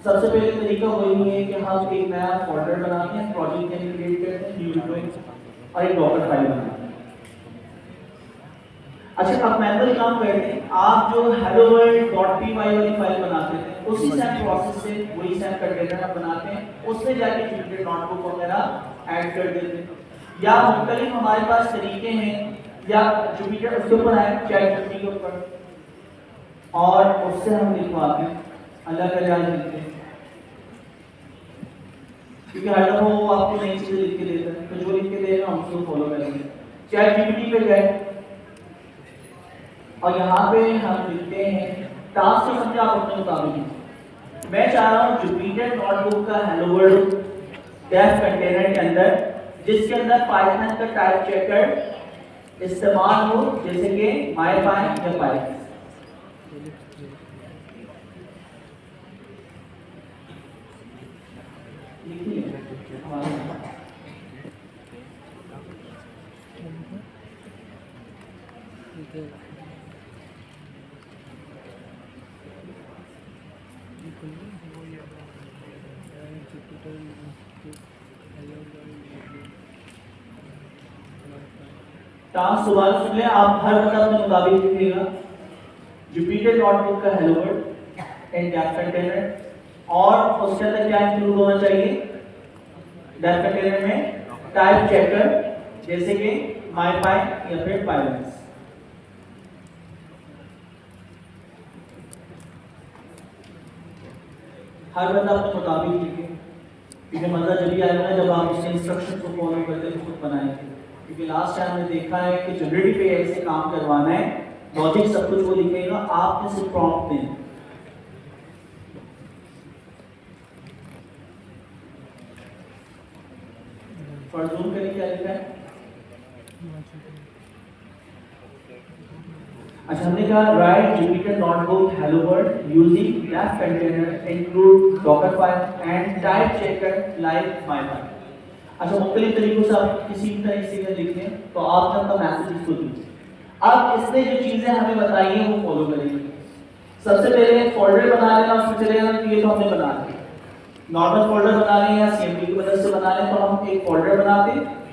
सबसे पहले तरीका वही है कि हम एक नया फोल्डर बनाते हैं, प्रोजेक्ट के लिए क्रिएट करते हैं, न्यू डॉक्यूमेंट और एक डॉकर फाइल बनाते हैं। अच्छा, अब मैनुअल काम करते हैं। आप जो hello world.py वाली फाइल बनाते थे उसी सेम प्रोसेस से वही सेम कंटेनर आप बनाते हैं, उसमें जाके जुपिटर नोटबुक वगैरह ऐड कर देते हैं। या मुख्तलिफ हमारे पास तरीके हैं, या जुपिटर उसके ऊपर आए चैट के ऊपर और उससे हम लिखवाते हैं, अलग अलग लिखते हैं, क्योंकि हर दफा वो आपको नई चीजें लिख के देता है, तो जो लिख के देगा हम उसको फॉलो करेंगे। चैट जीपीटी पे जाए और यहाँ पे हम लिखते हैं टास्क को समझे आप अपने मुताबिक। मैं चाह रहा हूँ जुपिटर नोटबुक का हेलो वर्ल्ड डेफ कंटेनर के अंदर, जिसके अंदर पाइथन का टाइप चेकर इस्तेमाल हो, जैसे कि मायपाई या पाइथन। टास्क दोबारा सुन लें, आप हर बंदा अपने मुताबिक लिखिएगा। जुपिटर नोटबुक का hello world and dev container, और उसके अंदर क्या इंक्लूड होना चाहिए? डेफ कंटेनर में टाइप चेकर, जैसे कि मायपाई या फिर पाइथन। हर बंदा अपने मुताबिक लिखे, क्योंकि मजा जब भी आएगा ना जब आप इसके इंस्ट्रक्शन को फॉलो करते हैं खुद बनाएंगे। क्योंकि लास्ट टाइम हमने देखा है कि जनरेटिव एआई से काम करवाना है, लॉजिक सब कुछ वो लिखेगा, आपने सिर्फ प्रॉम्प्ट देना। फॉर्जून के लिए क्या लिखा है? अच्छा, हमने कहा write Jupyter notebook hello world using dev container include Docker file and type checker like mypy. अच्छा, मुख्तलिफ तरीकों से आप किसी भी तरह से लिखते हैं तो आप अपना मैसेज इसको दीजिए। अब इसने जो चीजें हमें बताई हैं वो फॉलो करेंगे। सबसे पहले फोल्डर बना लेना, उसमें चले जाना। ये तो हमने बना लिया, नॉर्मल फोल्डर बना लें या सीएमडी की मदद से बना लें। तो हम एक फोल्डर बनाते हैं,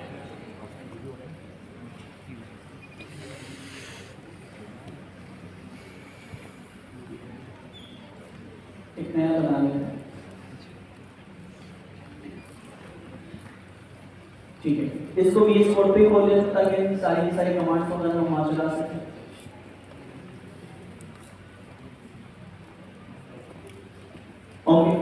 एक नया बना लेते हैं, ठीक है। इसको भी इस कोड पे खोल लेते हैं ताकि सारी कमांड्स को हम वहां चला सकें। ओके,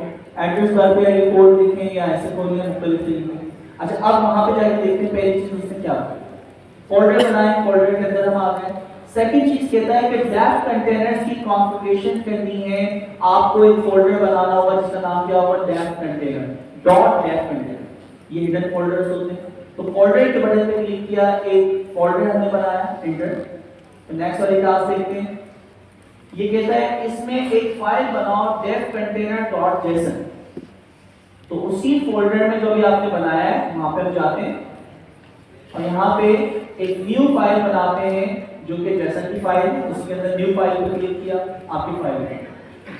एड्रेस बार पे ये कोड लिखें या ऐसे खोल लें, मुख्तलिफ तरीके। अच्छा, अब वहां पे जाके देखते हैं पहली चीज उसने क्या फोल्डर बनाए, फोल्डर के अंदर हम आ गए। सेकंड चीज कहता है कि डेफ कंटेनर्स की कॉन्फ़िगरेशन करनी है। आपको एक फोल्डर बनाना होगा जिसका नाम क्या होगा? Dev container, dot dev container. ये हिडन फोल्डर्स होते हैं। तो फोल्डर के बटन पे क्लिक किया, एक फोल्डर हमने बनाया, एंटर। तो नेक्स्ट वाली टास्क देखते हैं। ये कहता है इसमें एक फाइल बनाओ डेफ कंटेनर डॉट जेसन। तो उसी फोल्डर में जो भी आपने बनाया है वहां पे हम जाते हैं और यहाँ पे एक न्यू फाइल बनाते हैं जो कि जेसन की फाइल है। उसके अंदर न्यू फाइल पे क्लिक किया, आपकी फाइल है।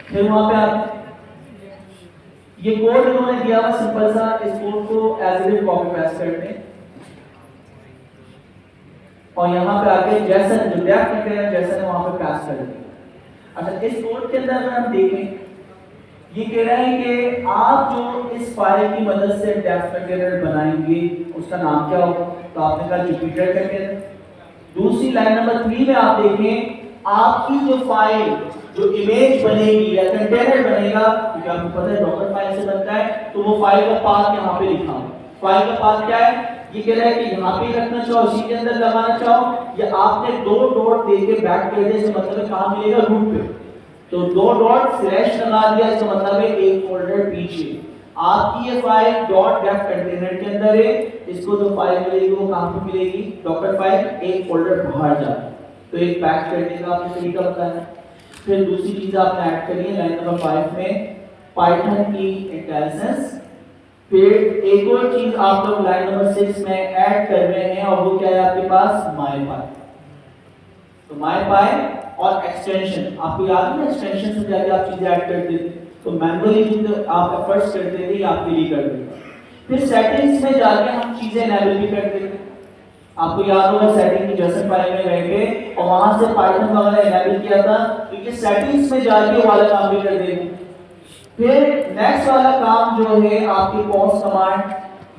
फिर वहां पे आते, ये कोड इन्होंने दिया हुआ सिंपल सा, इस कोड को as it is copy paste करते हैं और यहाँ पे आके जेसन जो डेफ कंटेनर जेसन है वहाँ पे पास कर देंगे। अच्छा, इस कोड के अंदर अगर हम देखें, ये कह रहा है कि आप जो इस फाइल की मदद से डेफ कंटेनर बनाएंगे उसका नाम क्या होगा, तो आपने कहा जुपिटर कंटेनर। दूसरी लाइन नंबर 3 में आप देखें, आपकी जो फाइल जो इमेज बनेगी या कंटेनर बनेगा, क्योंकि आपको पता है डॉकर फाइल से बनता है, तो वो फाइल का पाथ यहाँ पे लिखा हो। फाइल का पाथ क्या है, ये कह रहा है कि यहाँ पे रखना चाहो, इसी के अंदर लगाना चाहो, या आपने 2 डॉट देके बैक कर दिया, इसका मतलब है कहाँ मिलेगा, रूट पे, तो 2 डॉट स्लैश लगा दिया, इसका मतलब है एक फोल्डर पीछे। आपकी ये फाइल डॉट डेफ कंटेनर के अंदर है, इसको जो फाइल मिलेगी वो कहाँ पे मिलेगी, डॉकर फाइल, एक फोल्डर बाहर जाए, तो एक बैक करने का आपने तरीका बताया। फिर दूसरी चीज आपने ऐड करी है लाइन नंबर 5 में, पाइथन की इंटेलिजेंस। फिर एक और चीज आप लोग लाइन नंबर 6 में ऐड कर रहे हैं, और वो क्या है आपके पास, मायपाई। तो मायपाई और एक्सटेंशन, आपको याद है एक्सटेंशन से जाके आप चीजें ऐड करते थे, तो मैनुअली जो आप एफर्ट्स करते थे आपके लिए कर देगा। फिर सेटिंग्स में जाके हम चीजें एनेबल भी करते थे, आपको याद होगा सेटिंग की जेसन फाइल में गए थे और वहां से पाइथन वगैरह एनेबल किया था, तो ये सेटिंग्स में जाके वाला काम भी कर देंगे। फिर नेक्स्ट वाला काम जो है आपकी पॉज कमांड,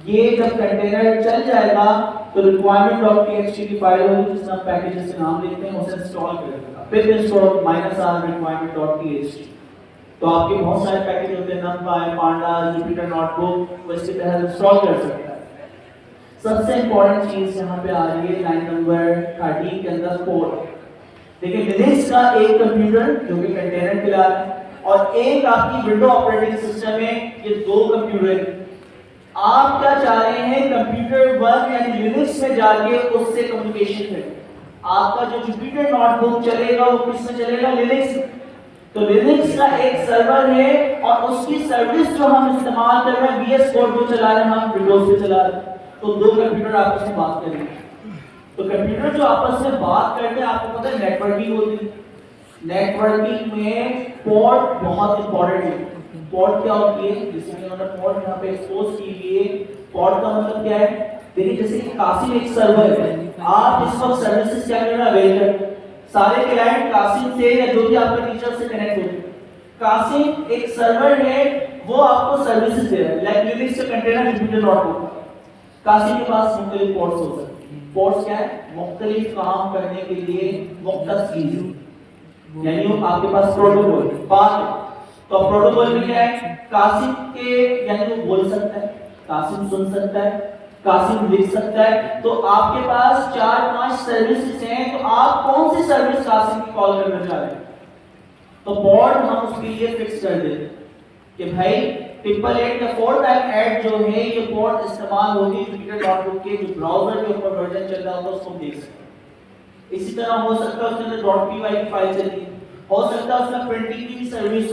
ये जब कंटेनर चल जाएगा तो requirement.txt की फाइल होगी जिसमें हम पैकेजेस के नाम लिखते हैं, उसे इंस्टॉल कर देगा। फिर इंस्टॉल -r requirement.txt, तो आपके बहुत सारे पैकेज होते हैं, numpy, pandas, jupyter notebook, वो इसके तहत इंस्टॉल कर सकते हैं। सबसे इंपॉर्टेंट चीज यहाँ पे आ रही है लाइन नंबर 13 के अंदर, पोर्ट। देखिए लिनक्स का एक कंप्यूटर जो कि कंटेनर के लिए है, और एक आपकी विंडो ऑपरेटिंग सिस्टम में, ये 2 कंप्यूटर। आप क्या चाह रहे हैं, कंप्यूटर 1 यानी लिनक्स में जाके उससे कम्युनिकेशन करें। आपका जो जुपिटर नोटबुक चलेगा वो किस में चलेगा, लिनक्स में। तो लिनक्स का एक सर्वर है और उसकी सर्विस जो हम इस्तेमाल कर रहे हैं, VS कोड जो चला रहे हैं हम विंडोज पे चला रहे हैं, तो 2 कंप्यूटर आपस में बात करेंगे। तो कंप्यूटर जो आपस में बात करते हैं, आपको पता है नेटवर्किंग होती है। नेटवर्किंग में पोर्ट बहुत इंपॉर्टेंट है। पोर्ट क्या होती है, जैसे कि मैंने पोर्ट यहाँ पे एक्सपोज की है। पोर्ट का मतलब क्या है, देखिए जैसे कि कासिम एक सर्वर है, आप इस वक्त सर्विसेज क्या कर रहे हैं, अवेल कर सारे क्लाइंट कासिम से या जो भी आपके टीचर से कनेक्ट होते हैं। कासिम एक सर्वर है, वो आपको सर्विसेज दे रहा है, लाइक लिनक्स का कंटेनर जुपिटर नोटबुक। कासिम के पास मुख्तलिफ पोर्ट्स होते हैं। पोर्ट्स क्या है, मुख्तलिफ काम करने के लिए मुख्तस चीज, यानी वो आपके पास प्रोटोकॉल बात है। तो प्रोटोकॉल में क्या है, कासिम के यानी वो बोल सकता है, कासिम सुन सकता है, कासिम लिख सकता है। तो आपके पास 4-5 सर्विसेज हैं, तो आप कौन सी सर्विस कासिम की कॉल करना चाह रहे हैं, तो पोर्ट हम उसके लिए फिक्स कर देते हैं कि भाई 888 का 4 टाइम ऐड जो है ये पोर्ट इस्तेमाल होगी जुपिटर नोटबुक के जो ब्राउजर के ऊपर वर्जन चल रहा होगा उसको देख सकते हैं। इसी तरह हो सकता है उसके अंदर .py की फाइल चलती है, हो सकता है उसमें प्रिंटिंग की भी सर्विस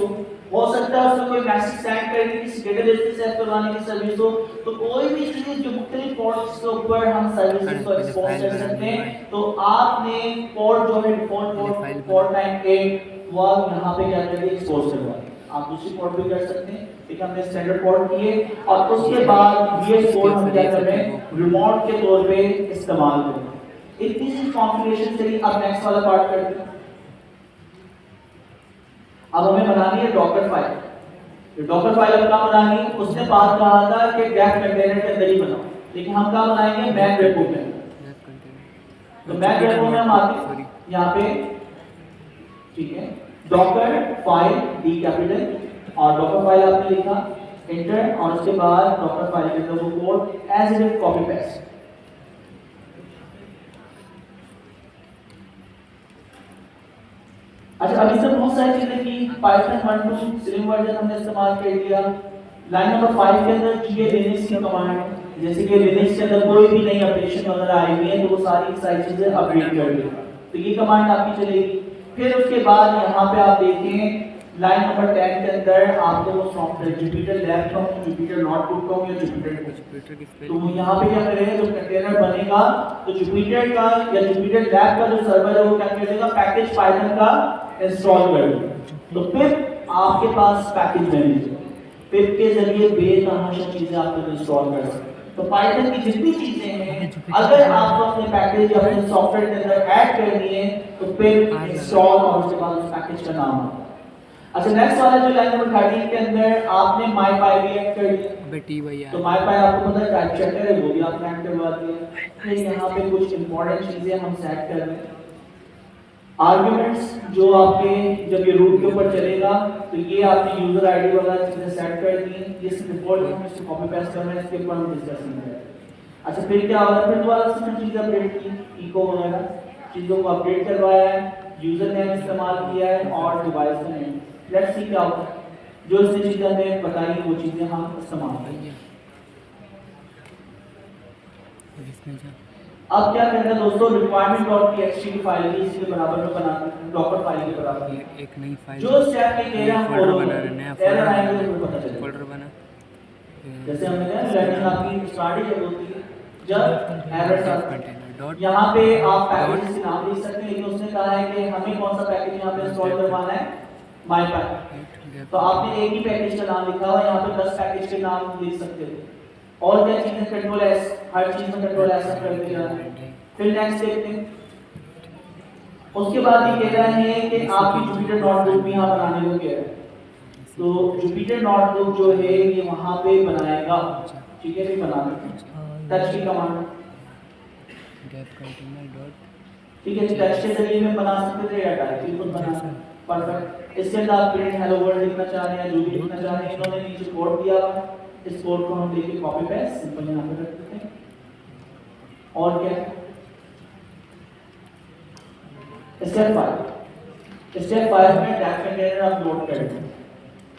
हो सकता है उसमें कोई मैसेज सेंड करने की, किसी डेटाबेस से सेव करवाने की सर्विस हो। तो कोई भी चीज जो मुख्तलिफ पोर्ट्स के ऊपर हम सर्विसेज को एक्सपोज कर सकते हैं। तो आपने पोर्ट जो है डिफॉल्ट पोर्ट टाइम 8 वो यहाँ पे क्या करिए, एक्सपोज करवा। आप दूसरी पोर्ट भी कर सकते हैं, लेकिन हमने स्टैंडर्ड पोर्ट किए और उसके बाद VS कोड हम क्या कर रहे हैं, रिमोट के तौर पे इस्तेमाल कर रहे हैं। इतनी सी कॉन्फ़िगरेशन से अब नेक्स्ट वाला पार्ट करते हैं। अब हमें बनानी है डॉकर फाइल। तो डॉकर फाइल अब कहाँ बनानी है, उसने बात कहा था कि डेफ कंटेनर के अंदर ही बनाओ, लेकिन हम कहाँ बनाएंगे, मैक रेपो में। तो मैक रेपो में हम आते यहाँ पे, ठीक है, डॉकर फाइल डी कैपिटल और डॉकर फाइल आपने लिखा एंटर, और उसके बाद डॉकर फाइल के अंदर वो code as it copy paste. अच्छा, अभी तक बहुत सारी चीजें की, पाइथन 1.2 स्लिम वर्जन हमने इस्तेमाल कर लिया। लाइन नंबर 5 के अंदर चाहिए लिनक्स की कमांड, जैसे कि लिनक्स के अंदर कोई भी नई अपडेशन वगैरह आई हुई है तो वो सारी चीजें अपडेट कर देगा, तो ये कमांड आपकी चलेगी। फिर उसके बाद यहाँ पे आप देखें लाइन नंबर 10 के अंदर आपको वो सॉफ्टवेयर जुपिटर लैब का, जुपिटर नोटबुक का या जुपिटर, तो यहाँ पे क्या करेंगे, जो कंटेनर बनेगा तो जुपिटर का या जुपिटर लैब का जो सर्वर है वो क्या कर देगा, पैकेज पाइथन का इंस्टॉल कर देगा। तो पिप आपके पास पैकेज मैनेजर, पिप के जरिए बेतहाशा चीजें आप लोग इंस्टॉल कर सकते हैं। तो पाइथन की जितनी चीजें हैं अगर आपको अपने पैकेज या अपने सॉफ्टवेयर के अंदर ऐड करनी है तो फिर इंस्टॉल और उसके बाद उस पैकेज का नाम आता है। अच्छा नेक्स्ट वाला जो लाइन नंबर 13 के अंदर आपने माईपाई भी ऐड कर दिया। बेटी भैया तो माईपाई आपको पता है टाइप चेकर है वो भी आपने ऐड करवा दिया। फिर यहाँ पे कुछ इंपॉर्टेंट चीजें हम सेट कर रहे हैं। आर्गुमेंट्स जो आपके जब ये रूट के ऊपर चलेगा तो ये आपने यूजर आईडी वगैरह चीजें सेट कर दी। ये डिफॉल्ट हम इसको कॉपी पेस्ट कर रहे हैं, इसके ऊपर हम डिस्कस नहीं कर रहे। अच्छा फिर क्या होगा, फिर दोबारा से हमने चीजें अपडेट की, इको वगैरह चीजों को अपडेट करवाया है, यूजर नेम इस्तेमाल किया है और डिवाइस का नेम। लेट्स सी क्या होगा, जो इसने चीजें हमें बताई वो चीजें हम इस्तेमाल करेंगे। अब क्या करना है दोस्तों, requirement.txt की फाइल भी इसके बराबर में बनाते हैं, डॉकर फाइल के बराबर में। एक नई फाइल जो स्टेप में कह रहा हूं फोल्डर फॉलो बना रहे हैं, नया एरर आएंगे तो पता चलेगा। फोल्डर बना जैसे हमने कहा लर्निंग आपकी स्टार्ट ही जब होती है जब एरर्स आते हैं। डॉट यहाँ पे आप पैकेज के नाम लिख सकते हैं, लेकिन उसने कहा है कि हमें कौन सा पैकेज यहाँ पे इंस्टॉल करवाना है, माईपाई। तो आपने एक ही पैकेज का नाम लिखा हुआ, यहाँ पे 10 पैकेज के नाम लिख सकते हो। और क्या चीजें कंट्रोल एस, हर चीज में कंट्रोल एस करके जाना है। फिर नेक्स्ट देखते हैं। उसके बाद ये कह रहा है कि आपकी जुपिटर नोटबुक भी यहाँ बनाने को कह रहा है। तो जुपिटर नोटबुक जो है ये वहाँ पे बनाएगा, ठीक है, भी बना देते टच की कमांड, ठीक है, टच के जरिए में बना सकते थे या डायरेक्टली खुद बना। परफेक्ट। इसके अंदर आप प्रिंट हेलो वर्ल्ड लिखना चाह रहे हैं, जो भी लिखना चाह रहे हैं, इन्होंने नीचे कोड दिया हुआ है, इस कोड को हम लेके कॉपी पेस्ट सिंपल यहाँ पे रख देते हैं। और क्या स्टेप 5 में डेफ कंटेनर आप लोड कर दें।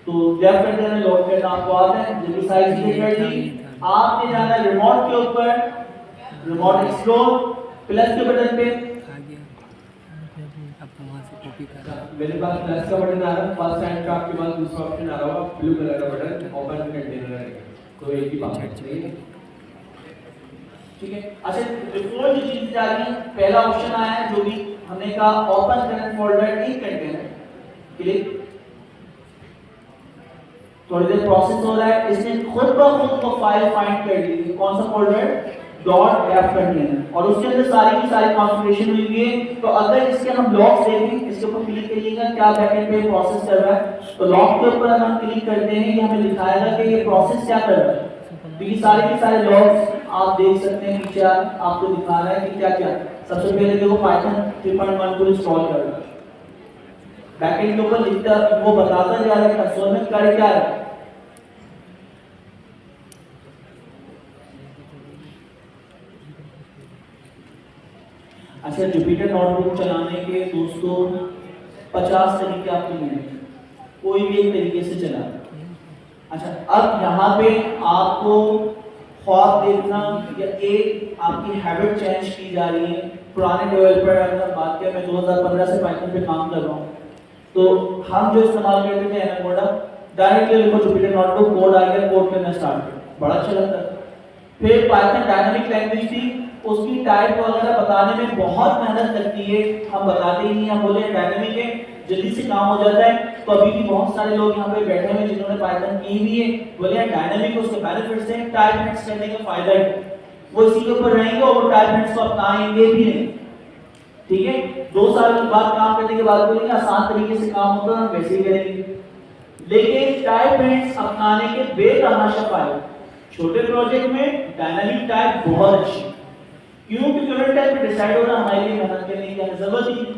तो डेफ कंटेनर लोड करना आपको आता है, जब साइज क्लिक कर दी आपने जाना रिमोट के ऊपर, रिमोट एक्सप्लोर प्लस के बटन पे आ गया। अब वहाँ से कॉपी कर रहा है। मेरे पास प्लस का बटन आ रहा है, फर्स्ट टाइम का आपके पास दूसरा ऑप्शन आ रहा होगा ब्लू कलर का बटन, ओपन कंटेनर है, तो एक ही बात है, ठीक है। अच्छा डिफॉल्ट जो चीज जा रही है, पहला ऑप्शन आया है जो भी हमने कहा ओपन करंट फोल्डर इन कंटेनर, क्लिक। थोड़ी देर प्रोसेस हो रहा है, इसने खुद ब खुद को फाइल फाइंड कर ली है, कौन सा फोल्डर, .f कंटेनर, और उसके अंदर सारी की सारी कॉन्फ़िगरेशन हुई है। तो अगर इसके हम लॉग्स देखें, इसके ऊपर क्लिक करिएगा क्या बैकएंड पे प्रोसेस कर रहा है, तो लॉग के ऊपर हम क्लिक करते हैं, ये हमें दिखाएगा कि ये प्रोसेस क्या कर रहा है। तो ये सारे के सारे लॉग्स आप देख सकते हैं, नीचे आपको दिखा रहा है कि क्या क्या। सबसे पहले देखो पाइथन 3.1 को इंस्टॉल कर रहा है, बैकएंड के ऊपर लिखता, वो बताता जा रहा है कंसोल में कर क्या रहा है। अच्छा जुपिटर नोटबुक चलाने के दोस्तों 50 तरीके आपको मिलेंगे, कोई भी एक तरीके से चला। अच्छा अब यहाँ पे आपको ख्वाब देखना या एक आपकी हैबिट चेंज की जा रही है। पुराने डेवलपर अगर बात करें, मैं 2015 से पाइथन पे काम कर रहा हूँ, तो हम जो इस्तेमाल करते थे एनाकोडा, डायरेक्टली देखो जुपिटर नोटबुक कोड आ गया, कोड करना स्टार्ट किया, बड़ा अच्छा लगता है। फिर पाइथन डायनामिक लैंग्वेज थी, उसकी टाइप वगैरह बताने में बहुत मेहनत लगती है, हम बताते ही नहीं, हम बोले डायनामिक है जल्दी से काम हो जाता है। तो अभी भी बहुत सारे लोग यहाँ पे बैठे हैं जिन्होंने पाइथन की भी है, बोले डायनामिक उसके बेनिफिट्स हैं, टाइप हिट्स करने का फायदा है, वो इसी के ऊपर रहेंगे और वो टाइप हिट्स को अपनाएंगे भी नहीं, ठीक है। 2 साल बाद काम करने के बाद बोलेंगे आसान तरीके से काम होता है, हम वैसे ही करेंगे। लेकिन टाइप हिट्स अपनाने के बेतहाशा फायदे, छोटे प्रोजेक्ट में डायनामिक टाइप बहुत अच्छी, क्यों, क्योंकि उन्हें टाइप पे डिसाइड होना हमारे लिए मेहनत करने की जरूरत ही।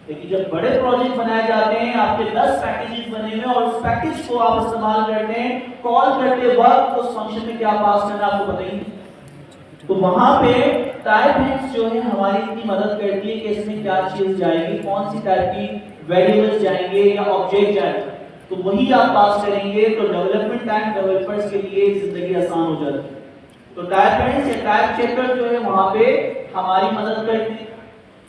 लेकिन जब बड़े प्रोजेक्ट बनाए जाते हैं, आपके 10 पैकेजेस बने हुए और उस पैकेज को आप इस्तेमाल करते हैं, कॉल करते वक्त उस फंक्शन में क्या पास करना आपको पता ही नहीं। तो वहां पे टाइप हिट्स जो है हमारी इतनी मदद करती है कि इसमें क्या चीज जाएगी, कौन सी टाइप की वेरिएबल्स जाएंगे या ऑब्जेक्ट जाएंगे, तो वही आप पास करेंगे। तो डेवलपमेंट टाइम डेवलपर्स के लिए जिंदगी आसान हो जाती है। तो टाइप हिट्स या टाइप चेकर जो है वहां पे हमारी मदद करते हैं।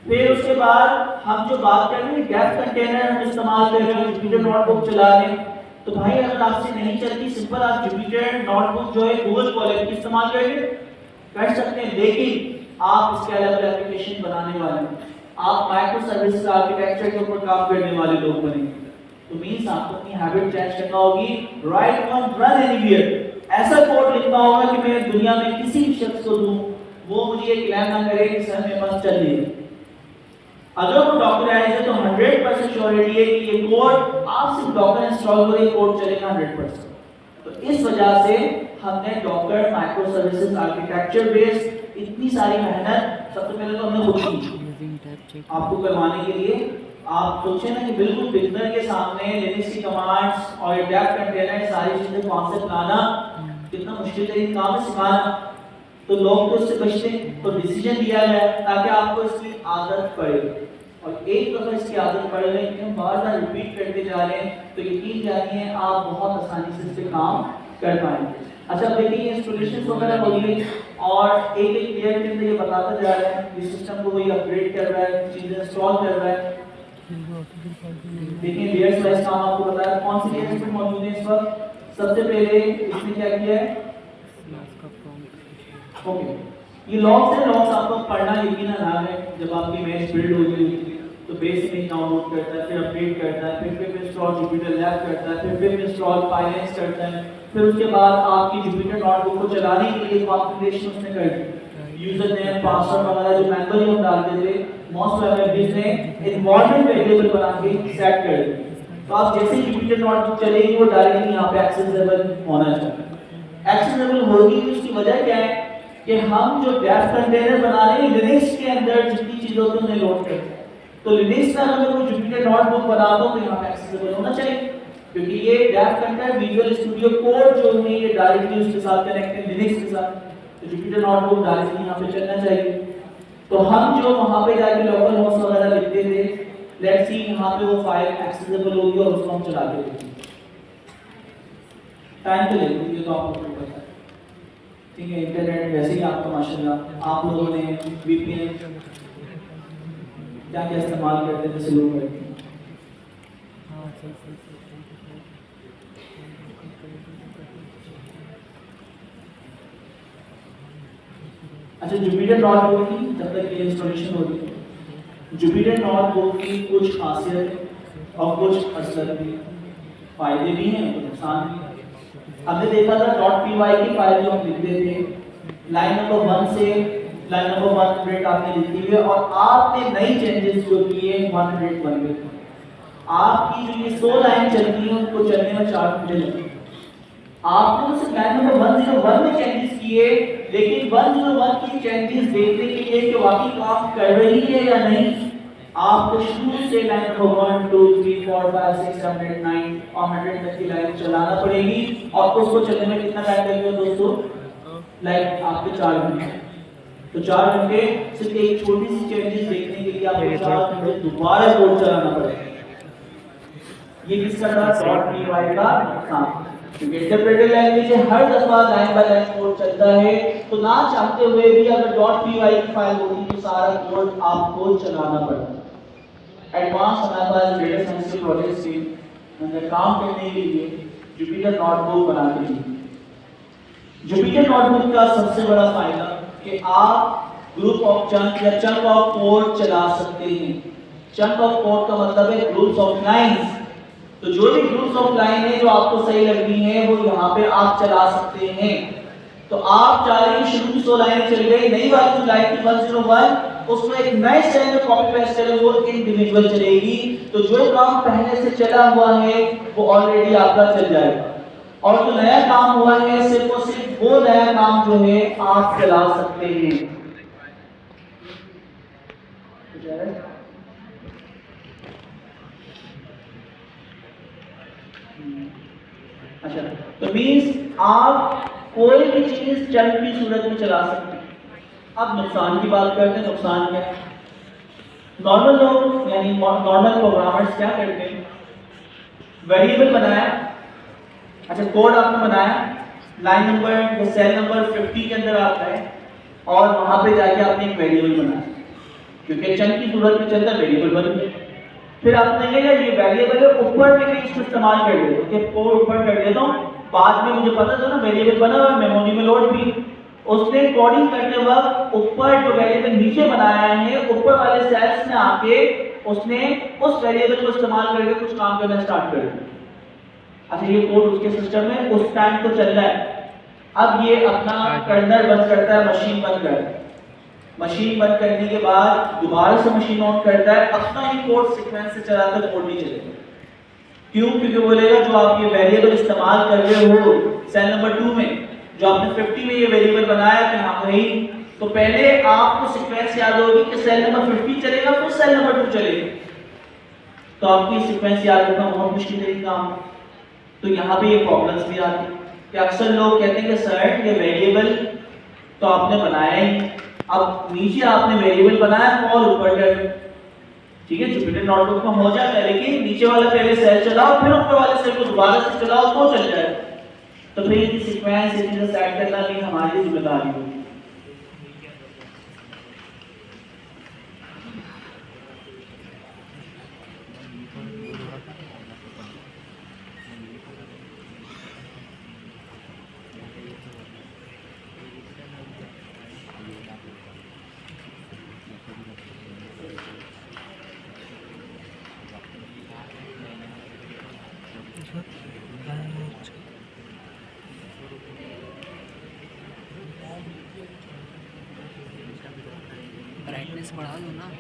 फिर उसके बाद हम जो बात कर रहे हैं डेफ कंटेनर हम इस्तेमाल कर रहे हैं, जुपिटर नोटबुक चला रहे हैं, तो भाई अगर आपसे नहीं चलती, सिंपल आप जुपिटर नोटबुक जो है गूगल कोलैब की इस्तेमाल कर सकते हैं, लेकिन आप इसके अलग अलग एप्लीकेशन बनाने वाले हैं, आप माइक्रो सर्विस आर्किटेक्चर के ऊपर काम करने वाले लोग बनेंगे। तो मींस आपको अपनी हैबिट चेंज करना होगी, राइट वन रन एनीवेयर, ऐसा कोड लिखना होगा कि मैं दुनिया में किसी भी शख्स को दूं वो मुझे ये क्लेम ना करे कि सर मेरे पास चल नहीं। अगर वो डॉक्टराइज है तो 100% श्योरिटी है कि ये कोड आप सिर्फ डॉकर इंस्टॉल करें कोड चलेगा 100%। तो इस वजह से हमने Docker micro services architecture based इतनी सारी मेहनत सबसे पहले तो हमने खुद की आपको करवाने के लिए। आप सोचें ना कि बिल्कुल बिगनर के सामने लिनक्स की कमांड्स और डेप कंटेनर सारी चीजें कॉन्सेप्ट लाना कितना मुश्किल तरीन काम है सिखाना, तो लोग तो इससे बचते हैं। तो डिसीजन लिया गया ताकि आपको इसकी आदत पड़े, और एक दफा इसकी आदत पड़ गई कि हम बार बार रिपीट करते जा रहे हैं तो यकीन जानिए आप बहुत आसानी से इस पे काम कर पाएंगे। अच्छा अब देखिए इंस्टॉलेशन वगैरह हो गई और एक एक लेयर के अंदर ये बताता जा रहा है कि सिस्टम को वही अपग्रेड कर रहा है, चीजें इंस्टॉल कर रहा है। देखिए लेयर्स वाइज काम आपको बताया कौन सी लेयर्स पे मौजूद है इस वक्त। सबसे पहले इसने क्या किया है, ओके ये लॉग्स है, लॉग्स आपको पढ़ना यकीनन आ है। जब आपकी इमेज बिल्ड हो गई तो बेस इमेज डाउनलोड करता है, फिर अपडेट करता है, फिर पिप इंस्टॉल जुपिटर लैब करता है, फिर पिप इंस्टॉल पाइलेट्स करता है, फिर उसके बाद आपकी जुपिटर नोटबुक को चलाने के लिए कॉन्फ़िगरेशन उसने कर दी। यूजर नेम पासवर्ड वगैरह जो मैनुअली हम डालते थे मोस्ट वेब ने एनवायरनमेंट वेरिएबल बना के सेट कर दी। तो आप जैसे जुपिटर नोटबुक चलेगी वो डायरेक्टली यहाँ पे एक्सेसिबल होना चाहिए। एक्सेसिबल होगी तो उसकी वजह क्या है कि हम जो डेप कंटेनर बना रहे हैं लिनक्स के अंदर जितनी चीजें होती हैं उन्हें लोड करते हैं। तो लिनक्स में अगर कोई जुपिटर नोटबुक बना दो तो यहाँ पे एक्सेसिबल होना चाहिए, क्योंकि ये dev container Visual Studio Code जो है ये डायरेक्टली उसके साथ कनेक्ट है लिनक्स के साथ, तो जुपिटर नोटबुक डायरेक्टली यहाँ पे चलना चाहिए। तो हम जो वहाँ पे जाके लोकल होस्ट वगैरह लिखते थे, लेट्स सी यहाँ पे वो फाइल एक्सेसिबल होगी और उसको हम चला के देखेंगे। टाइम तो लेते हैं, ये तो आपको पता है, ठीक है। इंटरनेट वैसे ही आपका माशाल्लाह आप लोगों ने वीपीएन क्या क्या इस्तेमाल करते हैं जैसे लोग करते हैं। अच्छा जुपिटर नोटबुक की जब तक ये इंस्टॉलेशन होती है, जुपिटर नोटबुक की कुछ खासियत और कुछ असर भी, फायदे भी हैं और नुकसान भी हैं। हमने देखा था .py की फाइल जो हम लिखते थे लाइन नंबर 1 से लाइन नंबर 100 आपने लिखी हुई है और आपने नई चेंजेस जो किए 101 में, आपकी जो ये 100 लाइन चलती है उनको चलने में 4 घंटे लगे। आपने उस लाइन नंबर 101 में चेंजेस किए, लेकिन 101 की चेंजेस देखने के लिए कि वाकई काम कर रही है या नहीं, आपको शुरू से लाइन नंबर 1 2 3 4 5 6 7 8 9 और 100 तक की लाइन चलाना पड़ेगी। और उसको चलने में कितना टाइम लगेगा दोस्तों, लाइक आपके 4 घंटे। तो 4 घंटे सिर्फ एक छोटी सी चेंजेस देखने के लिए आपको 4 घंटे दोबारा कोड चलाना पड़ेगा। ये किसका था, .py का काम, क्योंकि इंटरप्रेटेड लैंग्वेज है, हर दफा लाइन बाय लाइन कोड चलता है। तो ना चाहते हुए भी अगर .py की फाइल होगी तो सारा कोड आपको चलाना पड़ता है। एडवांस हमारे पास डेटा साइंस के प्रोजेक्ट से हमने काम करने के लिए जुपिटर नोटबुक बना के दी। जुपिटर नोटबुक का सबसे बड़ा फायदा कि आप ग्रुप ऑफ चंक या चंक ऑफ कोड चला सकते हैं। चंक ऑफ कोड का मतलब है ग्रुप्स ऑफ लाइंस। तो जो भी ग्रुप्स ऑफ लाइन है जो आपको सही लग रही है वो यहाँ पे आप चला सकते हैं। तो आप चाह रहे हैं शुरू की 100 लाइनें चल गई, नई वाली जो लाइन थी 101 उसमें एक नए सेल में कॉपी पेस्ट करें वो इंडिविजुअल चलेगी। तो जो काम पहले से चला हुआ है वो ऑलरेडी आपका चल जाएगा, और जो नया काम हुआ है सिर्फ और सिर्फ वो नया काम जो है आप चला सकते हैं। अच्छा तो मींस आप कोई भी चीज चंक की सूरत में चला सकते हैं। अब नुकसान की बात करते हैं। नुकसान क्या है, नॉर्मल लोग यानी नॉर्मल प्रोग्रामर्स क्या करते हैं, वेरिएबल बनाया, अच्छा कोड आपने बनाया, लाइन नंबर या सेल नंबर 50 के अंदर आता है और वहां पे जाके आपने एक वेरिएबल बनाया, क्योंकि चंक की सूरत में चलता वेरिएबल बन गया। फिर आपने कहा यार ये वेरिएबल है, ऊपर में कहीं इसको इस्तेमाल कर देता हूँ, कि कोड ऊपर कर देता हूँ, बाद में मुझे पता चला वेरिएबल बना हुआ मेमोरी में लोड भी। उसने कोडिंग करते वक्त ऊपर जो वेरिएबल नीचे बनाया है ऊपर वाले सेल्स में आके उसने उस वेरिएबल को इस्तेमाल करके कुछ काम करना स्टार्ट कर दिया। अच्छा ये कोड उसके सिस्टम में उस टाइम तो चल रहा है, अब ये अपना कर्नल बंद करता है, मशीन बंद कर, मशीन बंद करने के बाद दोबारा से मशीन ऑन करता है, अपना ही कोड सीक्वेंस से चलाता है, कोड नहीं चलेगा। क्यों? क्योंकि बोलेगा जो आप ये वेरिएबल इस्तेमाल कर रहे हो सेल नंबर 2 में, जो आपने 50 में ये वेरिएबल बनाया कि हाँ भाई, तो पहले आपको सीक्वेंस याद होगी कि सेल नंबर 50 चलेगा, फिर सेल नंबर 2 चलेगा। तो आपकी सीक्वेंस याद रखना बहुत मुश्किल है काम। तो यहाँ पे ये प्रॉब्लम्स भी आती है कि अक्सर लोग कहते हैं कि सर ये वेरिएबल तो आपने बनाया ही, अब नीचे आपने वेरिएबल बनाया और ऊपर कर, ठीक है, जुपिटर नोटबुक में हो जाता है, लेकिन नीचे वाला पहले सेल चलाओ, फिर ऊपर वाले सेल को दोबारा से चलाओ तो चल जाए। तो फिर ये सीक्वेंस ये चीजें सेट करना भी हमारी जिम्मेदारी होगी। ब्राइटनेस बढ़ा दो ना।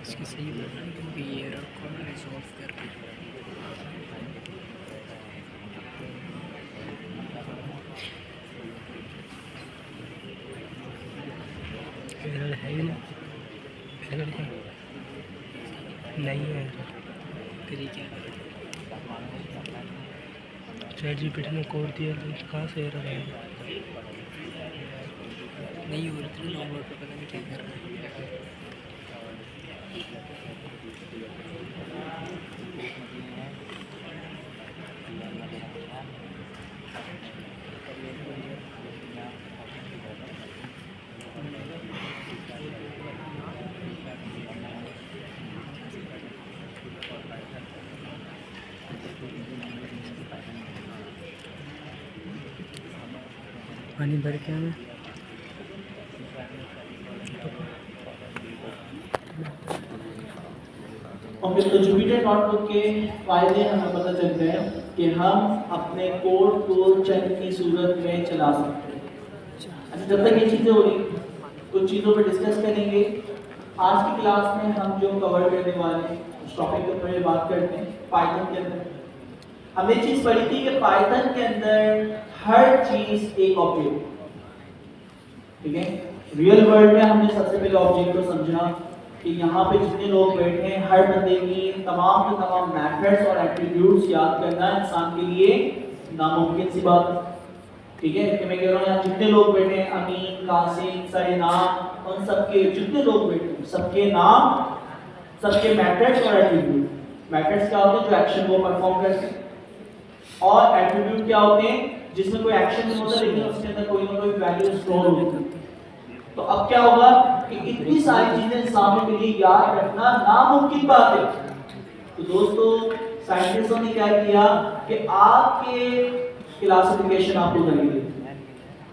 इसकी सही बना क्योंकि ये एरर को रिजॉल्व करके एरर है ही ना, एरर क्या नहीं है। फिर ये क्या चैट जीपीटी ने कोड दिया तो कहाँ से एरर आएगा? नहीं हो रही थी नॉर्मल पे, पता नहीं क्या कर रहा है। पानी भर के हमें और फिर तो जुपिटर नोटबुक के फायदे हमें पता चलते हैं कि हम अपने कोड को चंक की सूरत में चला सकते हैं। अच्छा, जब तक ये चीज़ें हो रही कुछ चीज़ों पर डिस्कस करेंगे। आज की क्लास में हम जो कवर करने वाले हैं उस टॉपिक के ऊपर बात करते हैं। पाइथन के अंदर हमने चीज़ पढ़ी थी कि पाइथन के अंदर हर चीज़ एक ऑब्जेक्ट, ठीक है। रियल वर्ल्ड में हमने सबसे पहले ऑब्जेक्ट को समझा कि यहाँ पे जितने लोग बैठे हैं हर बंदे की तमाम के तमाम मेथड्स और एट्रीब्यूट्स याद करना इंसान के लिए नामुमकिन सी बात है, ठीक है। कि मैं कह रहा हूँ यहाँ जितने लोग बैठे हैं, अमीन, कासिम, सारे नाम, उन सबके जितने लोग बैठे हैं सबके नाम, सबके मेथड्स और एट्रीब्यूट। मेथड्स क्या होते हैं? जो एक्शन को परफॉर्म करते हैं, और एट्रीब्यूट क्या होते हैं? जिसमें कोई एक्शन नहीं होता लेकिन उसके अंदर कोई ना कोई वैल्यू स्टोर होती है। तो अब क्या होगा कि इतनी सारी चीजें सामने के लिए याद रखना नामुमकिन बात है। तो दोस्तों साइंटिस्टों ने क्या किया कि आपके क्लासिफिकेशन आपको करेंगे।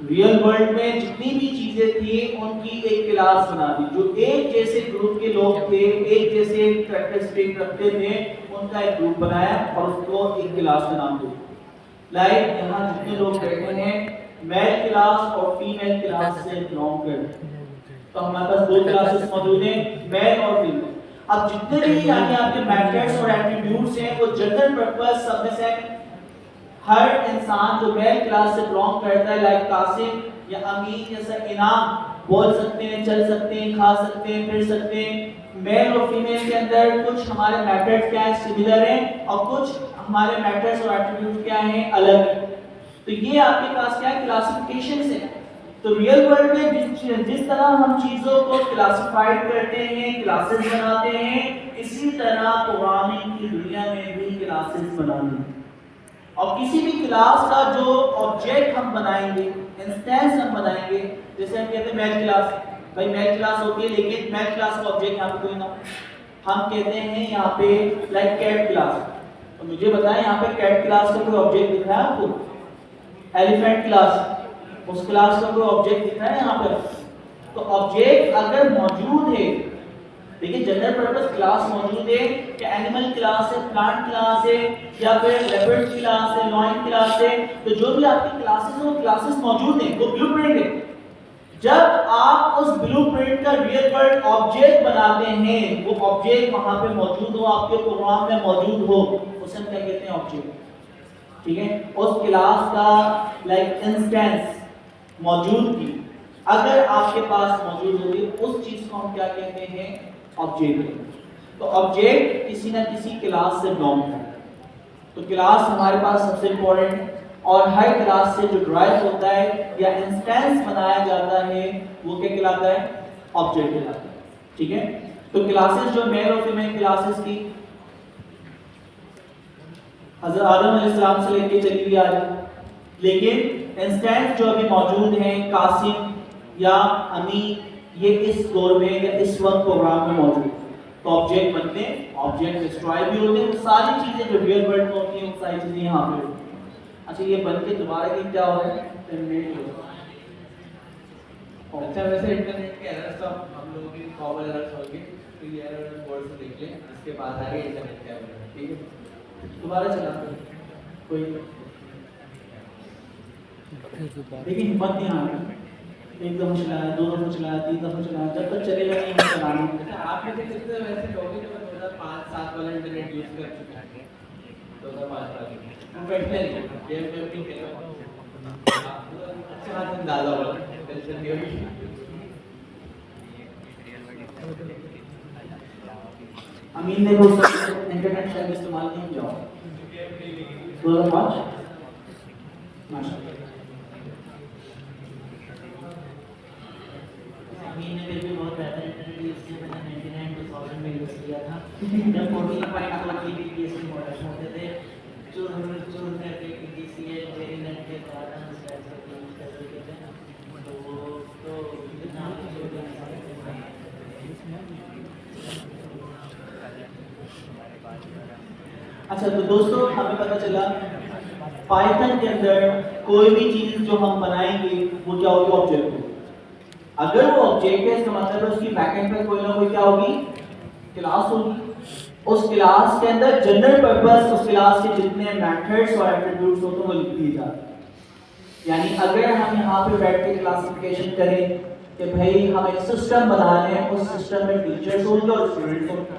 रियल वर्ल्ड में जितनी भी चीजें थी उनकी एक क्लास बना दी। जो एक जैसे ग्रुप के लोग थे, एक जैसे कैरेक्टरिस्टिक रखते थे, उनका एक ग्रुप बनाया और उसको एक क्लास का नाम दिया। लाइक यहाँ जितने लोग बैठे हैं मेल क्लास और फीमेल क्लास से बिलोंग करते हैं, तो हमारे पास 2 क्लासेस मौजूद हैं, मेल और फीमेल। अब जितने भी यानी आपके मेथड्स और एट्रीब्यूट्स हैं वो जनरल पर्पस सब में से हर इंसान जो मेल क्लास से बिलोंग करता है, लाइक कासिम या अमीन जैसा इनाम, बोल सकते हैं, चल सकते हैं, खा सकते हैं, फिर सकते हैं। मेल और फीमेल के अंदर कुछ हमारे मेथड्स क्या है सिमिलर हैं और कुछ हमारे मेथड्स और एट्रीब्यूट क्या हैं अलग हैं। तो ये आपके पास क्या है क्लासिफिकेशन है। तो रियल वर्ल्ड में जिस तरह हम चीजों को क्लासिफाइड करते हैं, क्लासेस बनाते हैं, इसी तरह प्रोग्रामिंग की दुनिया में भी क्लासेस बनानी है। और किसी भी क्लास का जो ऑब्जेक्ट हम बनाएंगे, इंस्टेंस हम बनाएंगे, जैसे हम कहते हैं मैथ क्लास, भाई मैथ क्लास होती है लेकिन मैथ क्लास का ऑब्जेक्ट यहाँ पे कोई ना, हम कहते हैं यहाँ पे लाइक कैट क्लास। तो मुझे बताएं यहाँ पे कैट क्लास का कोई ऑब्जेक्ट दिख रहा है आपको? एलिफेंट क्लास, उस क्लास का कोई ऑब्जेक्ट दिख रहा है यहाँ पे? तो ऑब्जेक्ट अगर मौजूद है, देखिए जनरल पर्पस क्लास मौजूद है कि एनिमल क्लास है, प्लांट क्लास है या फिर लेपर्ड क्लास है, लॉइन क्लास है, तो जो भी आपकी क्लासेस हैं वो क्लासेस मौजूद हैं, वो ब्लूप्रिंट है। जब आप उस ब्लूप्रिंट का रियल वर्ल्ड ऑब्जेक्ट बनाते हैं, वो ऑब्जेक्ट वहां पे मौजूद हो, आपके प्रोग्राम में मौजूद हो, उसे हम क्या कहते हैं ऑब्जेक्ट। ठीक है, उस क्लास का लाइक इंस्टेंस मौजूदगी अगर आपके पास मौजूद होगी, उस चीज को हम क्या कहते हैं ऑब्जेक्ट। तो ऑब्जेक्ट किसी ना किसी क्लास से बिलोंग करता है। तो क्लास हमारे पास सबसे इंपॉर्टेंट है और हर क्लास से जो ड्राइव होता है या इंस्टेंस बनाया जाता है वो क्या कहलाता है? ऑब्जेक्ट कहलाता है। ठीक है, तो क्लासेस जो मेल और फीमेल क्लासेस की हज़रत आदम अलैहिस्सलाम से लेके चली हुई आ रही, लेकिन इंस्टेंस जो अभी मौजूद हैं कासिम या अमीन, ये इस दौर में या इस वक्त प्रोग्राम में मौजूद। तो ऑब्जेक्ट बनते हैं, ऑब्जेक्ट डिस्ट्रॉय भी होते हैं, वो सारी चीजें जो रियल वर्ल्ड में होती हैं वो सारी चीजें यहाँ पे होती हैं। अच्छा, ये बन के दोबारा ये क्या हो रहा है? टर्मिनेट हो रहा है। अच्छा, वैसे इंटरनेट के एरर्स तो हम लोगों की कॉमन एरर्स होंगे, तो ये एरर बोर्ड से देख लें, इसके बाद आगे इंटरनेट क्या होगा। ठीक है, दोबारा चलाते हैं, कोई देखिए हिम्मत नहीं आ रही, एक दफा चलाया, 2 दफा चलाया, 3 दफा चलाया, जब तक चलेगा नहीं हम चलाना। अच्छा, आप में देख सकते हैं वैसे लोग जो 2005-7 वाला इंटरनेट यूज कर चुके हैं, 2005 वाले हम बैठते हैं गेम में भी खेलते हैं, अच्छा हाथ अंदाजा वाला टेंशन नहीं होगी। अमीन ने वो इंटरनेट शायद इस्तेमाल नहीं किया 2005 माशाल्लाह। अमीन ने भी बहुत बेहतर इंटरनेट यूज किया, मैंने 99-2000 में यूज किया था, जब 14.4 Gbps के मॉडल होते थे, जो करके PCS मेरे नेट के बाद हम स्टार्ट करके यूज कर रहे थे, तो जितना अच्छा, तो दोस्तों हमें पता चला पाइथन के अंदर कोई भी चीज जो हम बनाएंगे वो क्या होगी? ऑब्जेक्ट होगी। अगर वो ऑब्जेक्ट है इसका मतलब है उसकी बैकएंड पे कोई ना कोई क्या होगी? क्लास होगी। उस क्लास के अंदर जनरल पर्पस उस क्लास के जितने मेथड्स और एट्रीब्यूट्स होते हैं वो लिख दिए जाते हैं। यानी अगर हम यहाँ पे बैठ के क्लासिफिकेशन करें कि भाई हम एक सिस्टम बना रहे हैं, उस सिस्टम में टीचर्स होंगे और स्टूडेंट्स होंगे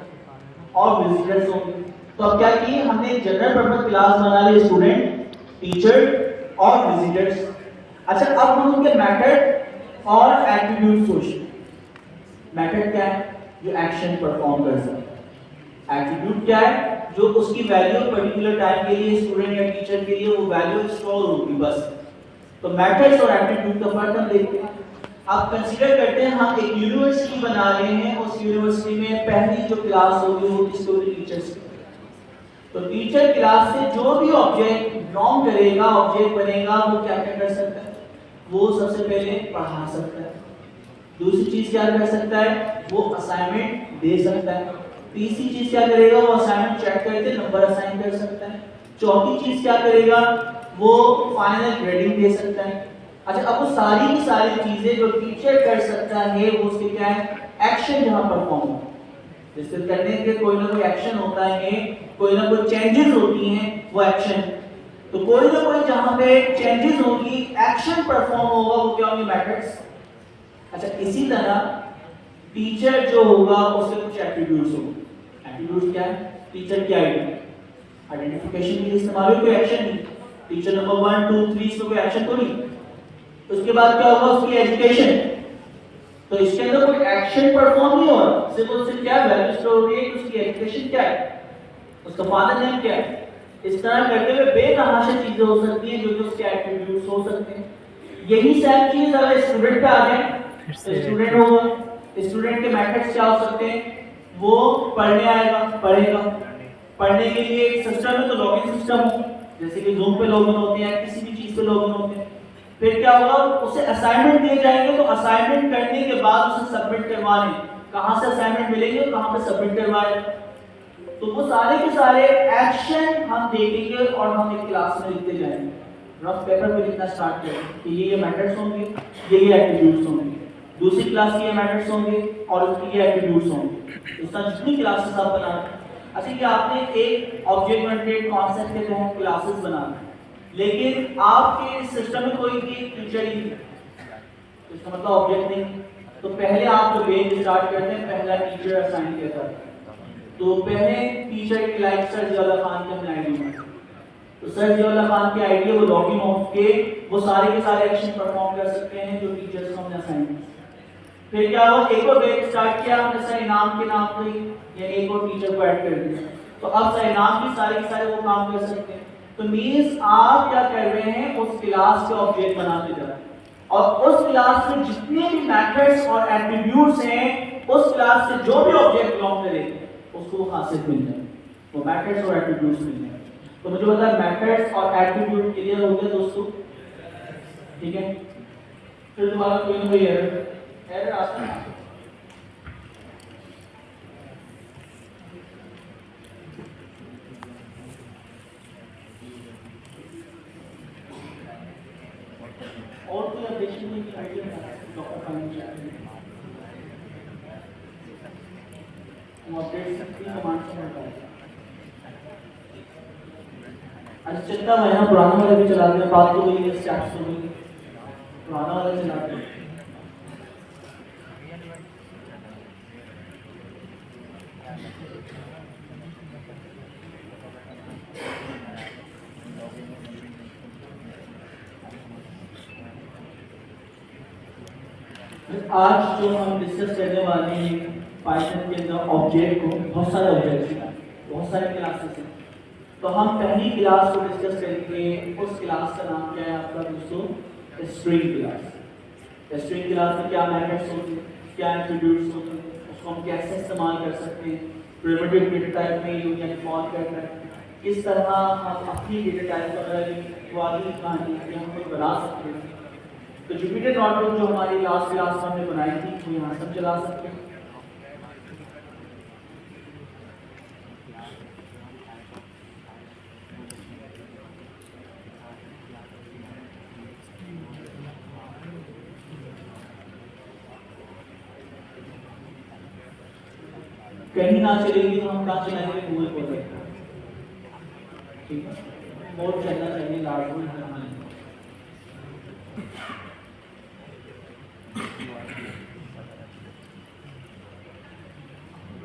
और विजिटर्स होंगे, तो अब क्या किए हमने जनरल पर्पस क्लास बना ली, स्टूडेंट, टीचर और विजिटर्स। अच्छा, अब हम उनके मेथड और एट्रीब्यूट सोचें। मेथड क्या है? जो एक्शन परफॉर्म कर सकता है। एट्रीब्यूट क्या है? जो उसकी वैल्यू पर्टिकुलर टाइम के लिए स्टूडेंट या टीचर के लिए वो वैल्यू स्टोर होगी बस। तो मेथड्स और एट्रीब्यूट का फर्क हम देखते हैं। अब कंसीडर करते हैं हम एक यूनिवर्सिटी बना रहे हैं, उस यूनिवर्सिटी में पहली जो क्लास होगी वो किसकी होगी? टीचर्स की। तो टीचर क्लास से जो भी ऑब्जेक्ट बिलोंग करेगा, ऑब्जेक्ट बनेगा, वो क्या क्या कर सकता है? वो सबसे पहले पढ़ा सकता है। दूसरी चीज क्या कर सकता है? वो असाइनमेंट दे सकता है। तीसरी चीज क्या करेगा? वो असाइनमेंट चेक करके नंबर असाइन कर सकता है। चौथी चीज क्या करेगा? वो फाइनल ग्रेडिंग दे सकता है। अच्छा, अब वो सारी की सारी चीजें जो टीचर कर सकता है वो उसके क्या है? एक्शन जहां परफॉर्म हो, जिससे करने के कोई ना कोई एक्शन होता है, कोई ना कोई चेंजेस होती हैं, वो एक्शन। तो कोई ना कोई जहां पे चेंजेस होगी, एक्शन परफॉर्म होगा, वो क्या होंगे? मेथड्स। अच्छा, इसी तरह टीचर जो होगा उसके कुछ एट्रीब्यूट्स होंगे। एट्रीब्यूट्स क्या है? टीचर की आइडेंटिफिकेशन के लिए इस्तेमाल हो, कोई एक्शन नहीं। टीचर नंबर 1 2 3 इसमें कोई एक्शन तो नहीं। उसके बाद क्या होगा? उसकी एजुकेशन। तो इसके अंदर कोई एक्शन परफॉर्म नहीं हो रहा, सिर्फ उससे क्या वैल्यू स्टोर हो रही है, उसकी एजुकेशन क्या है, उसका फादर नेम क्या है। इस तरह करते हुए बेतहाशा चीजें हो सकती हैं जो कि उसके एट्रीब्यूट्स हो सकते हैं। यही सेम चीज अगर स्टूडेंट पे आ जाए, स्टूडेंट होगा, स्टूडेंट के मेथड्स क्या हो सकते हैं? वो पढ़ने आएगा, पढ़ेगा। पढ़ने के लिए एक सिस्टम है, तो लॉगिन सिस्टम हो, जैसे कि जूम पे लॉगिन होते हैं, किसी भी चीज पे लॉगिन होते हैं। फिर क्या होगा? उसे असाइनमेंट दिए जाएंगे, तो असाइनमेंट करने के बाद उसे सबमिट करवाने, कहां से असाइनमेंट मिलेंगे और कहां पे सबमिट करवाए, तो वो सारे के सारे एक्शन हम देखेंगे और हम एक क्लास में लिखते जाएंगे। रफ पेपर पे लिखना स्टार्ट करेंगे कि ये मेथड्स होंगे, ये एट्रीब्यूट्स होंगे, दूसरी क्लास के ये मेथड्स होंगे और उसके ये एट्रीब्यूट्स होंगे। इस तरह जितनी क्लासेस आप बना रहे हैं, अच्छा कि आपने एक ऑब्जेक्ट ओरिएंटेड कॉन्सेप्ट के तहत क्लासेस बनाना, लेकिन आपके सिस्टम में कोई टीचर ही नहीं, इसका मतलब ऑब्जेक्ट नहीं। तो पहले आप जो पेज स्टार्ट करते हैं, पहला टीचर असाइन किया जाता है। तो पहले टीचर की लाइक सर जियाउल्लाह खान की अपनी आईडी में, तो सर जियाउल्लाह खान की आईडी है, वो लॉगिन होके वो सारे के सारे एक्शन परफॉर्म कर सकते हैं जो टीचर्स को हमने असाइन किया। फिर क्या हुआ? एक और पेज स्टार्ट किया हमने सर इनाम के नाम से, यानी एक और टीचर को ऐड कर दिया, तो अब सर इनाम की सारे के सारे वो काम कर सकते हैं। तो मींस आप क्या कर रहे हैं? उस क्लास के ऑब्जेक्ट बनाते जा रहे हैं और उस क्लास में जितने भी मेथड्स और एट्रीब्यूट्स हैं, उस क्लास से जो भी ऑब्जेक्ट बिलोंग करेंगे उसको वो खासियत मिल जाए, वो मेथड्स और एट्रीब्यूट्स मिल जाए। तो मुझे पता है मेथड्स और एट्रीब्यूट क्लियर हो गया दोस्तों, ठीक है? फिर दोबारा कोई ना कोई एरर आता है। और कोई अपडेशन नहीं की आइडिया डॉक्टर फाइनेंशियल वो अपडेट सकती है कमांड से होता है। अच्छा चिंता मैं यहाँ पुराना वाला भी चलाते हैं, बात तो वही है, स्टेप्स तो वही, पुराना वाला चलाते हैं। आज जो हम डिस्कस करने वाले हैं पाइथन के अंदर ऑब्जेक्ट को, बहुत सारे ऑब्जेक्ट्स हैं, बहुत सारे क्लासेस हैं। तो हम पहली क्लास को डिस्कस करेंगे, उस क्लास का नाम क्या है आपका दोस्तों? String class. स्ट्रिंग क्लास में क्या मेथड्स होते हैं, क्या एट्रीब्यूट्स होते हैं, उसको हम कैसे इस्तेमाल कर सकते हैं, प्रिमिटिव डेटा टाइप में यूज यानी कॉल करना है, किस तरह हम अपनी डेटा टाइप वगैरह वाली कहानी हम खुद बना सकते हैं। तो जुपिटर नोटबुक जो हमारी लास्ट क्लास में हमने बनाई थी, वो यहाँ सब चला सकते हैं। कहीं ना चलेगी तो हम कहाँ चलाएंगे? गूगल पर, ठीक है? मोड चलना चाहिए लार्ज में हमारे।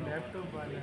लैपटॉप वाले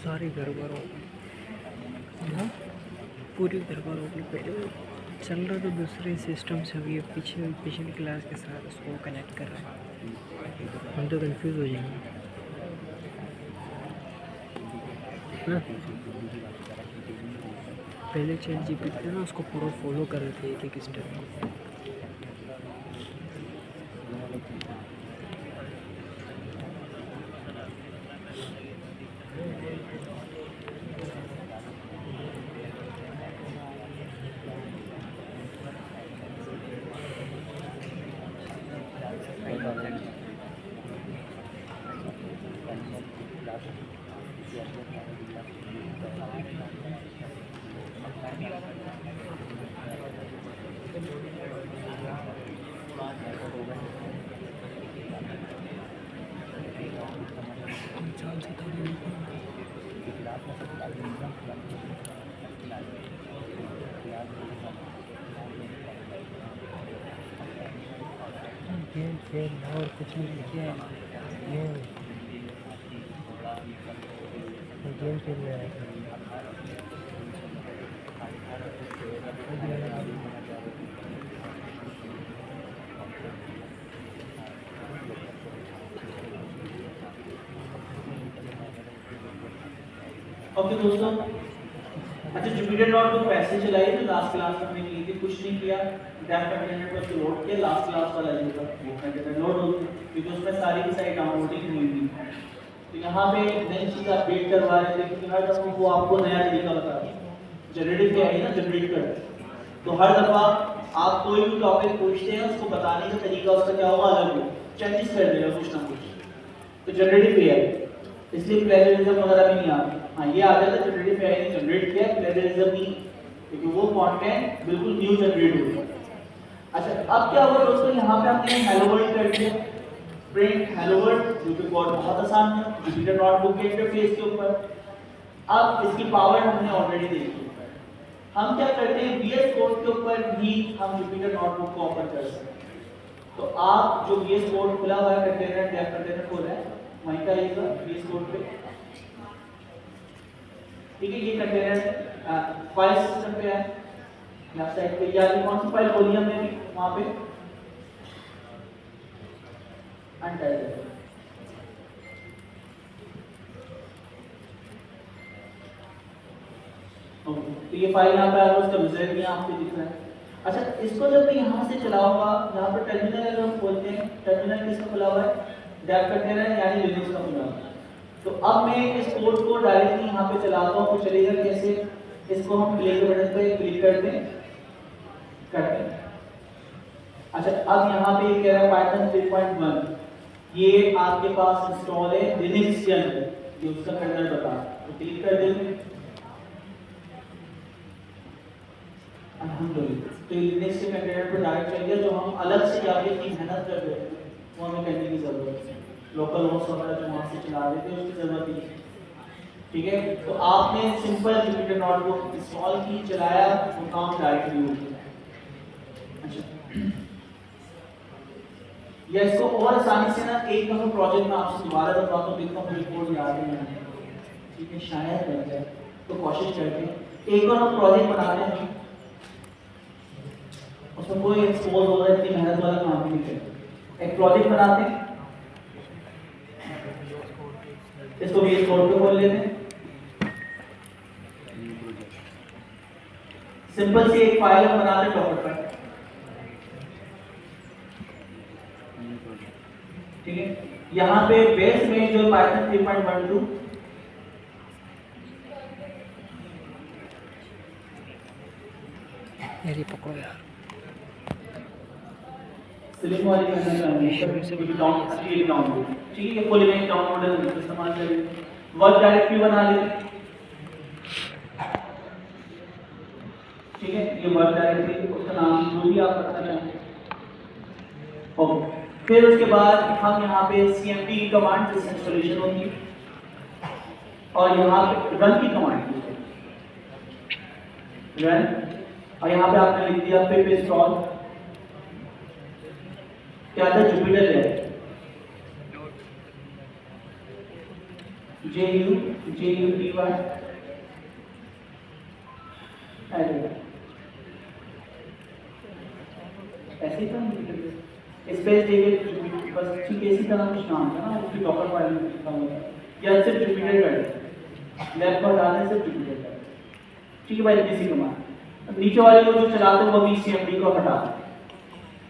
सारी गड़बड़ हो गई, पूरी गड़बड़ हो गई। पहले चल रहा था दूसरे सिस्टम से, अभी पिछली क्लास के साथ उसको कनेक्ट कर रहा है। हम तो कंफ्यूज हो जाएंगे ना। पहले चैट जीपीटी ना उसको पूरा फॉलो कर रहे थे एक एक स्टेप को। गेम खेलना और कुछ नहीं किया है। गेम खेल रहा है। ओके दोस्तों, अच्छा जुपिटर नोटबुक पैसे चलाई तो लास्ट क्लास में हमने की थी, कुछ नहीं किया। डेफ कंटेनर पर उसको लोड किया, लास्ट क्लास वाला जो था वो कंटेनर लोड हो गया क्योंकि उसमें सारी की सारी डाउनलोडिंग हुई थी। तो यहाँ पे नई चीज़ अपडेट करवा रहे थे क्योंकि हर दफ़ा वो आपको नया तरीका बता रहे जनरेटिव क्या है ना, जनरेट कर। तो हर दफ़ा आप कोई भी टॉपिक पूछते हैं उसको बताने का तरीका उसका क्या होगा, अलग हो, चेंजेस कर देगा कुछ ना कुछ। तो जनरेटिव एआई, इसलिए प्लेजरिज्म वगैरह भी नहीं आता। हाँ ये आ जाता है जनरेटिव एआई ने जनरेट किया, प्लेजरिज्म नहीं, क्योंकि वो कंटेंट बिल्कुल न्यू जनरेट हो गया। अच्छा अब क्या हुआ दोस्तों, यहाँ पे हमने हेलो वर्ल्ड कर दिया, प्रिंट हेलो वर्ल्ड, जो कि बहुत आसान है जुपिटर नोटबुक के इंटरफेस के ऊपर। अब इसकी पावर हमने ऑलरेडी देखी। हम क्या करते हैं, VS कोड के ऊपर भी हम जुपिटर नोटबुक को ओपन कर सकते हैं। तो आप जो VS कोड खुला हुआ है, कंटेनर डेफ कंटेनर खोला है, वहीं का आइएगा VS कोड पे, ठीक है। ये कंटेनर फाइल सिस्टम पे है, लेफ्ट साइड पे। या कौन सी फाइल खोली हमने भी वहां पे, अनटाइटल्ड। तो ये फाइल यहाँ पे आ रहा है, उसका रिजल्ट यहाँ पे दिख रहा है। अच्छा इसको जब मैं यहाँ से चलाऊंगा, यहाँ पर टर्मिनल अगर हम खोलते हैं, टर्मिनल किसका खुला हुआ है, डेफ कंटेनर यानी लिनक्स का खुला हुआ है। तो अब मैं इस कोड को डायरेक्टली यहाँ पे चलाता हूँ, तो चलेगा कैसे, इसको हम प्ले के बटन पे क्लिक करते हैं। अच्छा अब यहाँ पे कह रहा है पाइथन 3.1, ये आपके पास इंस्टॉल है लिनक्स के अंदर, ये उसका कर्नल बता, तो क्लिक कर देंगे। तो लिनक्स के कंटेनर पर डायरेक्ट चल गया, जो हम अलग से जाके की मेहनत कर रहे थे वो हमें करने की जरूरत है। लोकल होस्ट वगैरह जो वहाँ से चला रहे थे उसकी जरूरत नहीं है, ठीक है। तो आपने सिंपल जुपिटर नोटबुक इंस्टॉल की, चलाया, वो काम डायरेक्टली हो गया। अच्छा या इसको और आसानी से ना एक दफा प्रोजेक्ट में आपसे दोबारा बताता हूँ, देखता हूँ रिपोर्ट याद है, ठीक है, शायद बन जाए तो कोशिश करते हैं। एक और हम प्रोजेक्ट बनाते हैं, उसमें कोई एक्सपोज हो रहा है, इतनी मेहनत वाला काम नहीं करते। एक प्रोजेक्ट बनाते हैं, इसको VS कोड पे खोल लेते हैं, सिंपल सी एक फाइल हम बनाते हैं डॉक्यूमेंट पर, ठीक है। यहाँ पे बेस में जो पाइथन 3.12 मेरी पकड़ो यार, स्लिम वाली करना चाहिए, क्योंकि डाउनलोड, ठीक है, ये फुल इमेज डाउनलोडर इस्तेमाल करेंगे। वर्क डायरेक्टरी बना लेते, ठीक है, ये वर्क डायरेक्टरी, उसका नाम जो भी आप रखना चाहेंगे। ओके, फिर उसके बाद हम यहाँ पे cmd कमांड से इंस्टॉलेशन होगी। और यहाँ पे रन की कमांड रन, और यहाँ पे आपने लिख दिया पिप इंस्टॉल, क्या था जुपिटर है, JUPY ऐसे था स्पेस देके बस ठीक है, इसी तरह कुछ नाम था ना उसकी डॉक्टर फाइल में लिखा हुआ है, या सिर्फ जुपिटर कर लैब पर डालने से जुपिटर कर, ठीक है भाई, इसी कमांड। नीचे वाले को जो चलाते हैं वो भी CMD को हटा,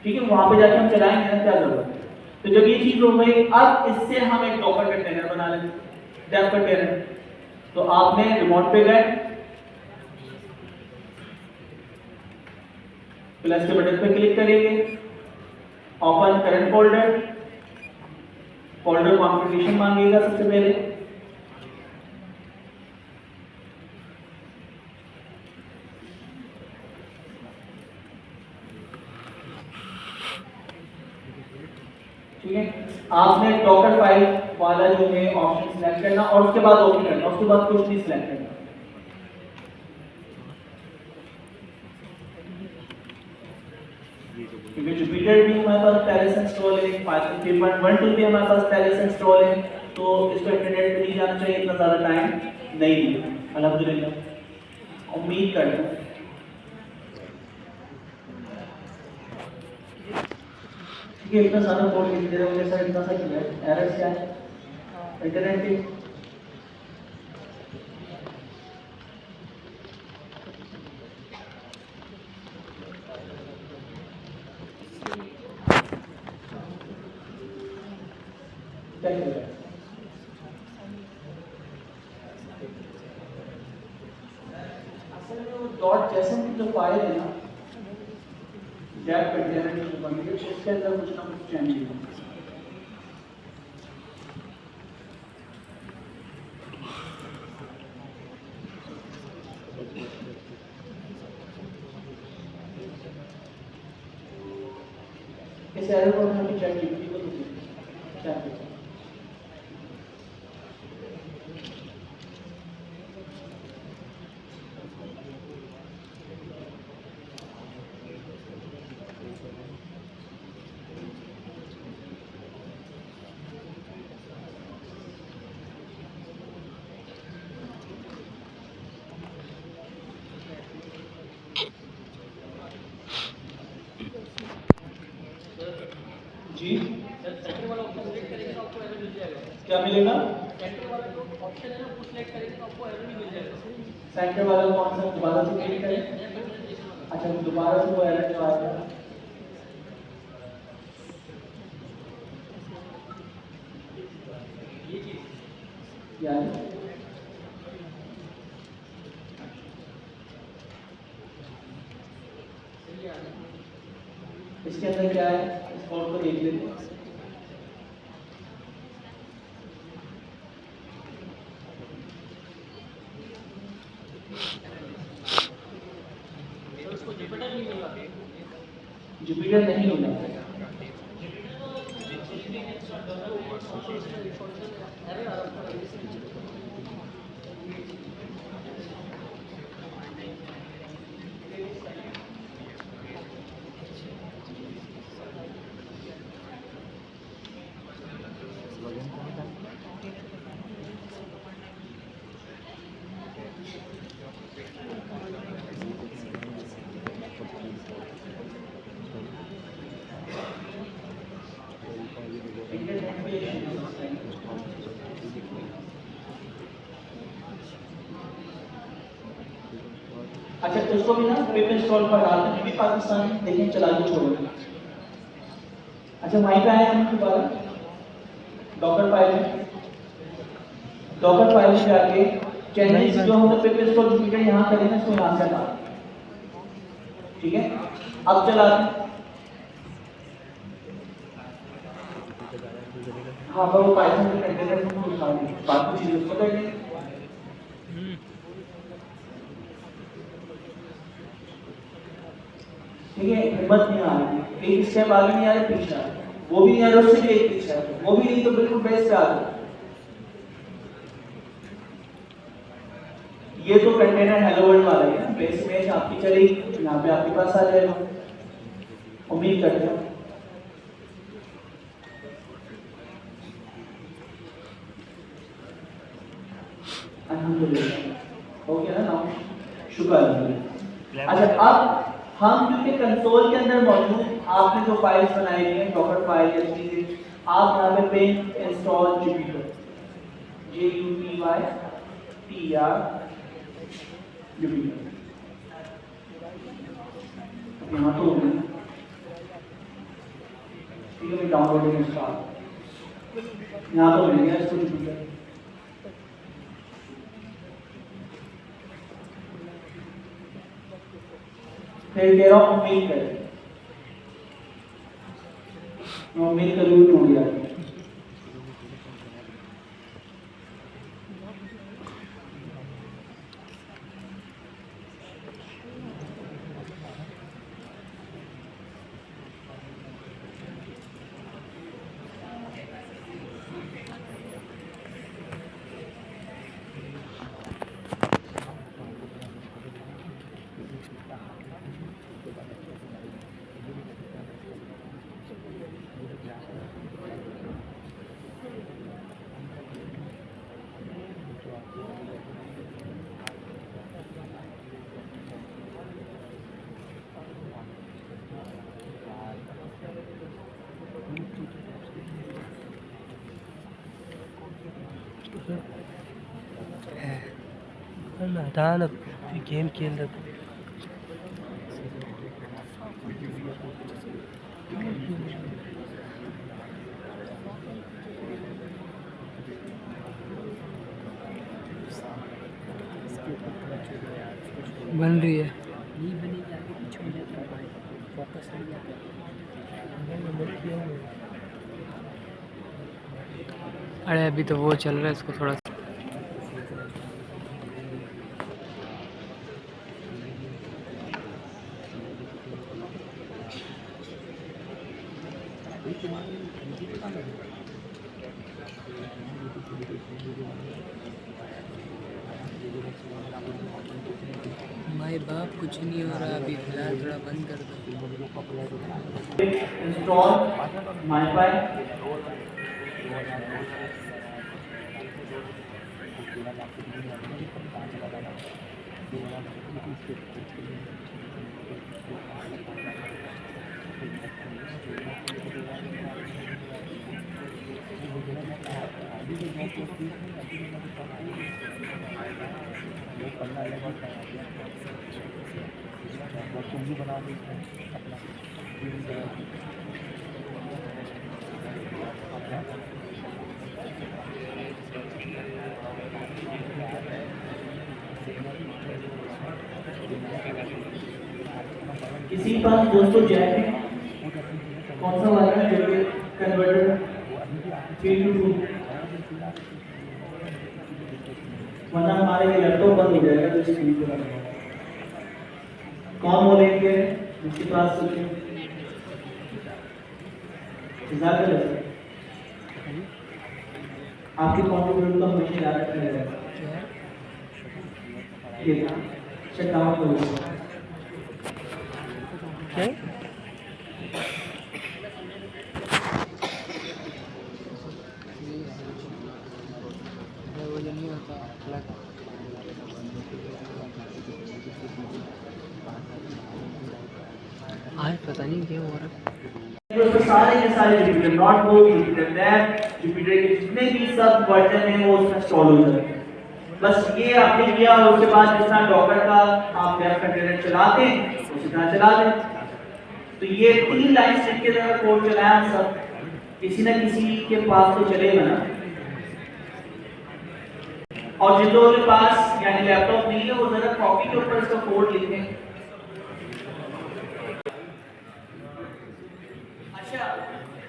ठीक है, वहां पे जाके हम चलाएंगे ना, क्या जरूरत है। तो जब ये चीज हो गई, अब इससे हम एक डॉकर कंटेनर बना लेंगे, डेव कंटेनर। तो आपने रिमोट पे गए, प्लस के बटन पे क्लिक करेंगे, open current folder, folder configuration मांगेगा सबसे पहले, ठीक है। आपने डॉकर फाइल वाला जो है ऑप्शन सिलेक्ट करना और उसके बाद ओके करना, उसके बाद कुछ नहीं सिलेक्ट करना। क्योंकि जुपिटर भी हमारे पास पहले से इंस्टॉल है, पाइथन 3.12 भी हमारे पास पहले से इंस्टॉल है, तो इसको इंटरनेट पे नहीं जाना चाहिए, इतना ज़्यादा टाइम नहीं है अल्हम्दुलिल्लाह, उम्मीद करता हूँ। ठीक है, इतना सारा कोड लिख दे रहे हो जैसा, इतना सा क्यों है, एरर क्या है इंटरनेट की? क्या कर रहा है? असल में वो डॉट जेसन की जो फाइल है ना, डेव कंटेनर जो बन गई, उसके अंदर कुछ ना कुछ चेंज है। इस एरर को हमने चेक की तो क्या है? जी क्या मिलेगा? सेंटर वाला कौन सा, दोबारा से क्लिक करें। अच्छा, दोबारा से वो एरर जो आएगा, यानी इसके अंदर क्या है, इस कोड को देख लेते हैं। जुपिटर नहीं मिला। अच्छा, तो इसको भी ना पिप इंस्टॉल पर डालते हैं, भी पाकिस्तान देखें चला के छोड़ेंगे। अच्छा, वहीं पे आए हम दोबारा डॉकर फाइल में, डॉकर फाइल में जाके चेंजेस जो हमने पिप इंस्टॉल जुपिटर यहाँ करें ना, इसको यहाँ से डाल, ठीक है। अब चलाते हैं, हाँ पर वो पाइथन के कंटेनर को दिखा देंगे, बाकी चीजें उसको कर लेंगे। ठीक है, हिम्मत नहीं आ रही, एक स्टेप आगे नहीं आ रहे, पीछे आ रहे, वो भी नहीं आ रहा, उससे भी एक पीछे आ रहे, वो भी नहीं तो बिल्कुल बेस पे आ रहे। ये तो कंटेनर हेलो वर्ल्ड वाला है ना, बेस इमेज आपकी चलेगी, यहाँ पे आपके पास आ जाएगा। उम्मीद करते हैं। अल्हम्दुलिल्लाह हो गया ना नाम, शुक्र अल्हम्दुलिल्लाह। अच्छा, अब हम क्योंकि कंसोल के अंदर मौजूद आपने जो फाइल्स बनाई हुई हैं, डॉकर फाइल या चीजें, आप यहाँ पे ping install Jupiter, JUPYTR Jupiter, यहाँ तो होगी ठीक है, डाउनलोडिंग इंस्टॉल यहाँ तो मिल गया इसको जुपिटर। फिर कह रहा हूँ उम्मीद करें, मैं उम्मीद करूँ टूट गया। मैदान गेम खेल रहे थे। बन रही है। अरे अभी तो वो चल रहा है, इसको थोड़ा भाई बाप कुछ नहीं हो रहा अभी फिलहाल, थोड़ा बंद कर दो। इंस्टॉल माईफाई, किसी के पास दोस्तों जैक है, कौन सा वाला है जो कन्वर्टर 3 to 2, वरना हमारे लैपटॉप बंद हो जाएगा तो स्क्रीन पे लगा। कौन बोलेंगे उसके पास आपके कंप्यूटर का हमेशा याद रखना रहेगा, ये शट डाउन करो। वो जो नहीं होता प्लग, आज पता नहीं क्या हो रहा है। सारे के सारे Jupyter notebook, Jupiter lab, Jupiter के जितने भी सब वर्जन हैं वो उसमें इंस्टॉल हो जाते हैं। बस ये आपने किया और उसके बाद जिस तरह डॉकर का आप वेब कंटेनर चलाते हैं उसी तरह चला दें। तो ये 3 लाइन स्क्रिप्ट के तरह कोड चलाया हम सब, किसी न किसी के पास तो चलेगा ना। और जिन लोगों के पास यानी लैपटॉप नहीं है वो जरा कॉपी के ऊपर इसका कोड लिखें। अच्छा,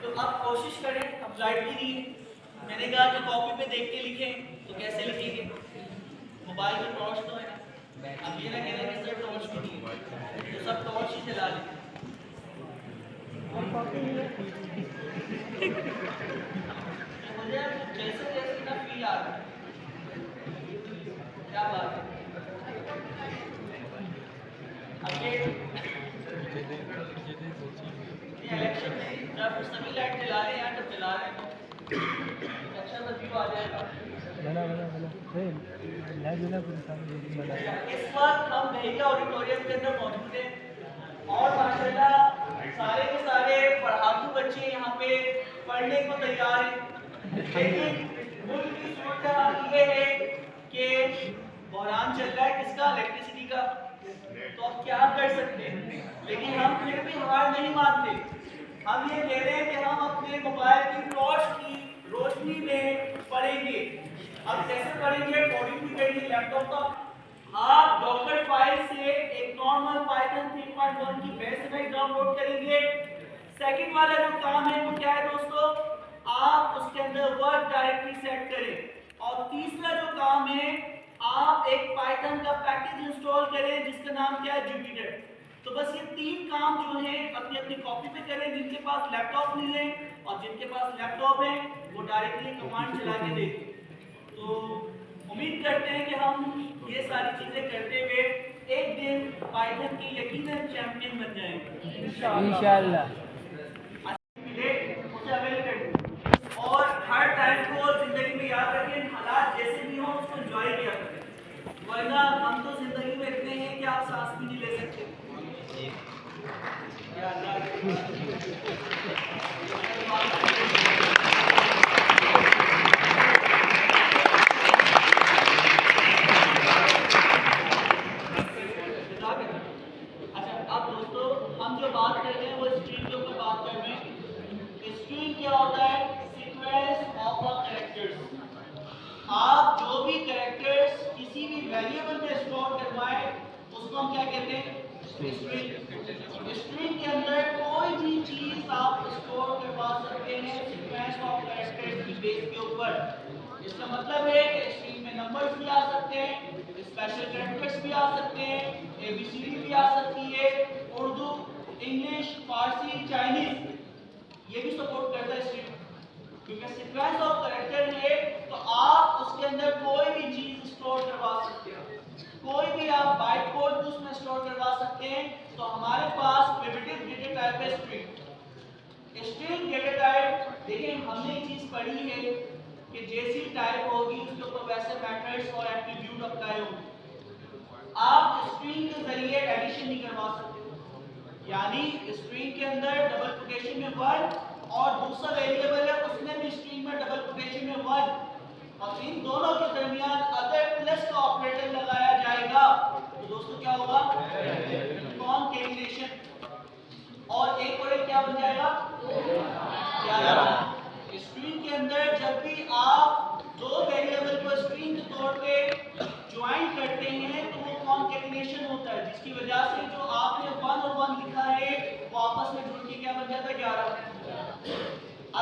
तो अब कोशिश करें, अब स्लाइड भी दी मैंने कहा कि कॉपी पे देख के लिखें, तो कैसे लिखेंगे? मोबाइल में टॉर्च तो है ना, अब ये ना कहना कि सर टॉर्च भी नहीं है, तो सब टॉर्च ही चला लें। मुझे जैसे जैसे ना फील आ रहा है, क्या बात है। इलेक्शन में जब सभी लाइट जला रहे हैं जब जला रहे हैं तो अच्छा सा व्यू आ जाएगा। इस वक्त हम दहिया ऑडिटोरियम के अंदर मौजूद हैं और माशाल्लाह सारे के सारे पढ़ाकू बच्चे यहाँ पे पढ़ने को तैयार हैं। लेकिन मुल्क की सूरत ये है कि बहरान चल रहा है किसका, इलेक्ट्रिसिटी का। तो अब क्या कर सकते हैं, लेकिन हम फिर भी हार नहीं मानते। हम ये कह रहे हैं कि हम अपने मोबाइल की रोशनी में पढ़ेंगे। अब कैसे पढ़ेंगे, कोडिंग भी करेंगे लैपटॉप का। आप डॉक्टर फाइल से एक नॉर्मल पाइथन 3.1 की बेस इमेज डाउनलोड करेंगे। सेकंड वाला जो काम है वो क्या है दोस्तों, आप उसके अंदर वर्क डायरेक्टरी सेट करें। और तीसरा जो काम है, आप एक पाइथन का पैकेज इंस्टॉल करें जिसका नाम क्या है, जुपिटर। तो बस ये 3 काम जो है अपनी अपनी कॉपी पे करें। जिनके पास लैपटॉप नहीं है और जिनके पास लैपटॉप है वो डायरेक्टली कमांड चला के देखें। तो उम्मीद करते हैं कि हम ये सारी चीजें करते हुए एक दिन पाइथन की यकीनन चैंपियन बन जाएंगे इंशाल्लाह। उसे अवेल करें और हर टाइम को जिंदगी में याद रखें, हालात जैसे भी हो उसको एंजॉय किया करें, वरना हम तो जिंदगी में इतने हैं कि आप सांस भी नहीं ले सकते। अच्छा, अब दोस्तों हम जो बात कर रहे हैं वो स्ट्रिंग के ऊपर बात कर रहे हैं। स्ट्रिंग क्या होता है, सीक्वेंस ऑफ कैरेक्टर्स। आप जो भी कैरेक्टर्स किसी भी वेरिएबल में स्टोर करवाएं उसको हम क्या कहते हैं, स्ट्रिंग। स्ट्रिंग के अंदर कोई भी चीज आप स्टोर करवा सकते हैं सीक्वेंस ऑफ कैरेक्टर्स की बेस के ऊपर। इसका मतलब है कि स्ट्रिंग में नंबर्स भी आ सकते हैं, स्पेशल कैरेक्टर्स भी आ सकते हैं, एबीसीडी भी आ सकती है, उर्दू, इंग्लिश, फारसी, चाइनीज ये भी सपोर्ट करता है स्ट्रिंग। क्योंकि सीक्वेंस ऑफ कैरेक्टर है तो आप उसके अंदर कोई भी चीज स्टोर करवा सकते हैं, कोई भी आप बाइट कोड भी उसमें स्टोर करवा सकते हैं। तो हमारे पास प्रिमिटिव डेटा टाइप है स्ट्रिंग। स्ट्रिंग डेटा टाइप देखिए, हमने एक चीज पढ़ी है कि जैसी टाइप होगी उसके ऊपर वैसे मेथड्स और एट्रीब्यूट अप्लाई होंगे। आप स्ट्रिंग के जरिए एडिशन नहीं करवा सकते, यानी स्ट्रिंग के अंदर डबल कोटेशन में 1 और दूसरा वेरिएबल है उसमें भी स्ट्रिंग में डबल कोटेशन में 1, और इन दोनों के दरमियान अगर प्लस का ऑपरेटर लगाया जाएगा तो दोस्तों क्या होगा, कॉन्केटिनेशन। और एक और एक क्या बन जाएगा, 11। स्ट्रिंग के अंदर जब भी आप दो वेरिएबल को स्ट्रिंग के तौर पे ज्वाइन करते हैं तो वो कॉन्केटिनेशन होता है, जिसकी वजह से जो आपने 1 और 1 लिखा है वो आपस में जुड़ के क्या बन जाता है, 11।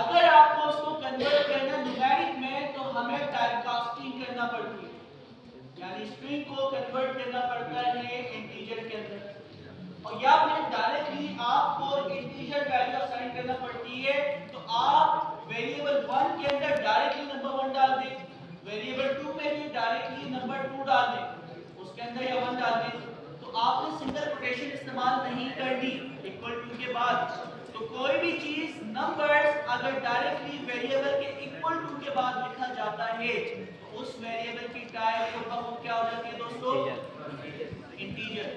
अगर आपको उसको कन्वर्ट करना न्यूमेरिक में तो हमें टाइपकास्टिंग करना पड़ती है, यानी स्ट्रिंग को कन्वर्ट करना पड़ता है इंटीजर के अंदर, और या फिर डायरेक्टली आपको इंटीजर वैल्यू असाइन करना पड़ती है। तो आप वेरिएबल 1 के अंदर डायरेक्टली नंबर 1 डाल दें, वेरिएबल 2 में भी डायरेक्टली नंबर 2 डाल दें, उसके अंदर या 1 डाल दें। तो आपने सिंगल कोटेशन इस्तेमाल नहीं करनी इक्वल टू के बाद। तो कोई भी चीज नंबर्स अगर डायरेक्टली वेरिएबल के इक्वल टू के बाद लिखा जाता है तो उस वेरिएबल की टाइप वो क्या हो जाती है दोस्तों, इंटीजर।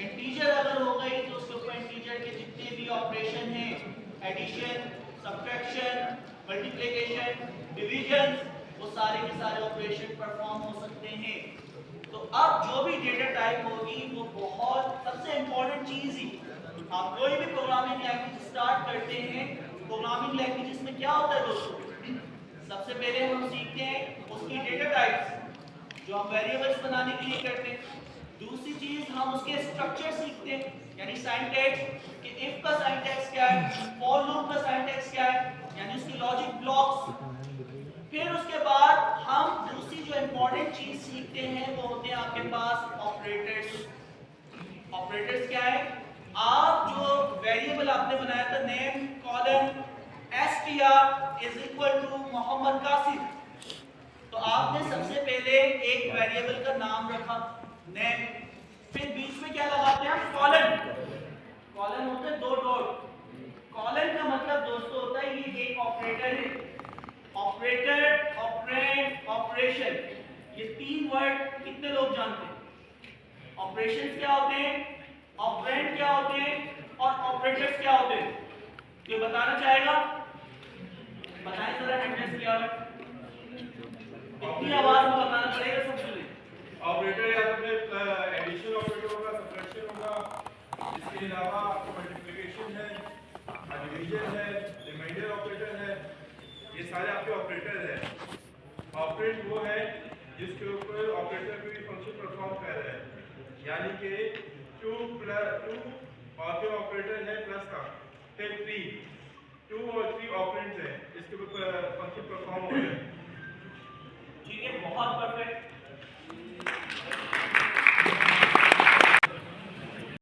इंटीजर अगर हो गई तो उसके ऊपर इंटीजर के जितने भी ऑपरेशन हैं, एडिशन, सब्ट्रैक्शन, मल्टीप्लिकेशन, डिवीजन, वो सारे के सारे ऑपरेशन परफॉर्म हो सकते हैं। तो अब जो भी डेटा टाइप होगी वो बहुत सबसे इंपॉर्टेंट चीज ही, आप कोई भी प्रोग्रामिंग लैंग्वेज स्टार्ट करते हैं, प्रोग्रामिंग लैंग्वेजेस में क्या होता है दोस्तों, सबसे पहले हम सीखते हैं उसकी डेटा टाइप्स जो हम वेरिएबल्स बनाने के लिए करते हैं। दूसरी चीज हम उसके स्ट्रक्चर सीखते हैं, यानी सिंटैक्स कि इफ का सिंटैक्स क्या है, फॉर लूप का सिंटैक्स क्या है, यानी उसके लॉजिक ब्लॉक्स। फिर उसके बाद हम दूसरी जो इंपॉर्टेंट चीज सीखते हैं वो होते हैं आपके पास ऑपरेटर्स। ऑपरेटर्स क्या है, आप जो वेरिएबल आपने बनाया था name colon str is equal to Mohammad Qasim, तो आपने सबसे पहले एक वेरिएबल का नाम रखा नेम, फिर बीच में क्या लगाते हैं, कॉलन। कॉलन होते हैं 2 डॉट, कॉलन का मतलब दोस्तों होता है ये एक ऑपरेटर है। ऑपरेटर, ऑपरेंड, ऑपरेशन, ये तीन वर्ड कितने लोग जानते हैं? ऑपरेशंस क्या होते हैं, ऑपरेंड क्या होते हैं और ऑपरेटर्स क्या होते हैं? ये बताना चाहेगा? बताएं जरा एड्रेस क्या है। इतनी आवाज में बताना पड़ेगा, सब सुने। ऑपरेटर या तो फिर एडिशन ऑपरेटर होगा, सबट्रैक्शन होगा, इसके अलावा मल्टीप्लिकेशन है, डिवीजन है, रिमाइंडर ऑपरेटर है, ये सारे आपके ऑपरेटर हैं। ऑपरेंड वो है जिसके ऊपर ऑपरेटर कोई फंक्शन परफॉर्म कर रहा है, यानी कि 2 और फिर ऑपरेटर है प्लस का, फिर 2 और 3 ऑपरेंड्स हैं जिसके ऊपर फंक्शन परफॉर्म हो रहा है। ठीक है, बहुत परफेक्ट।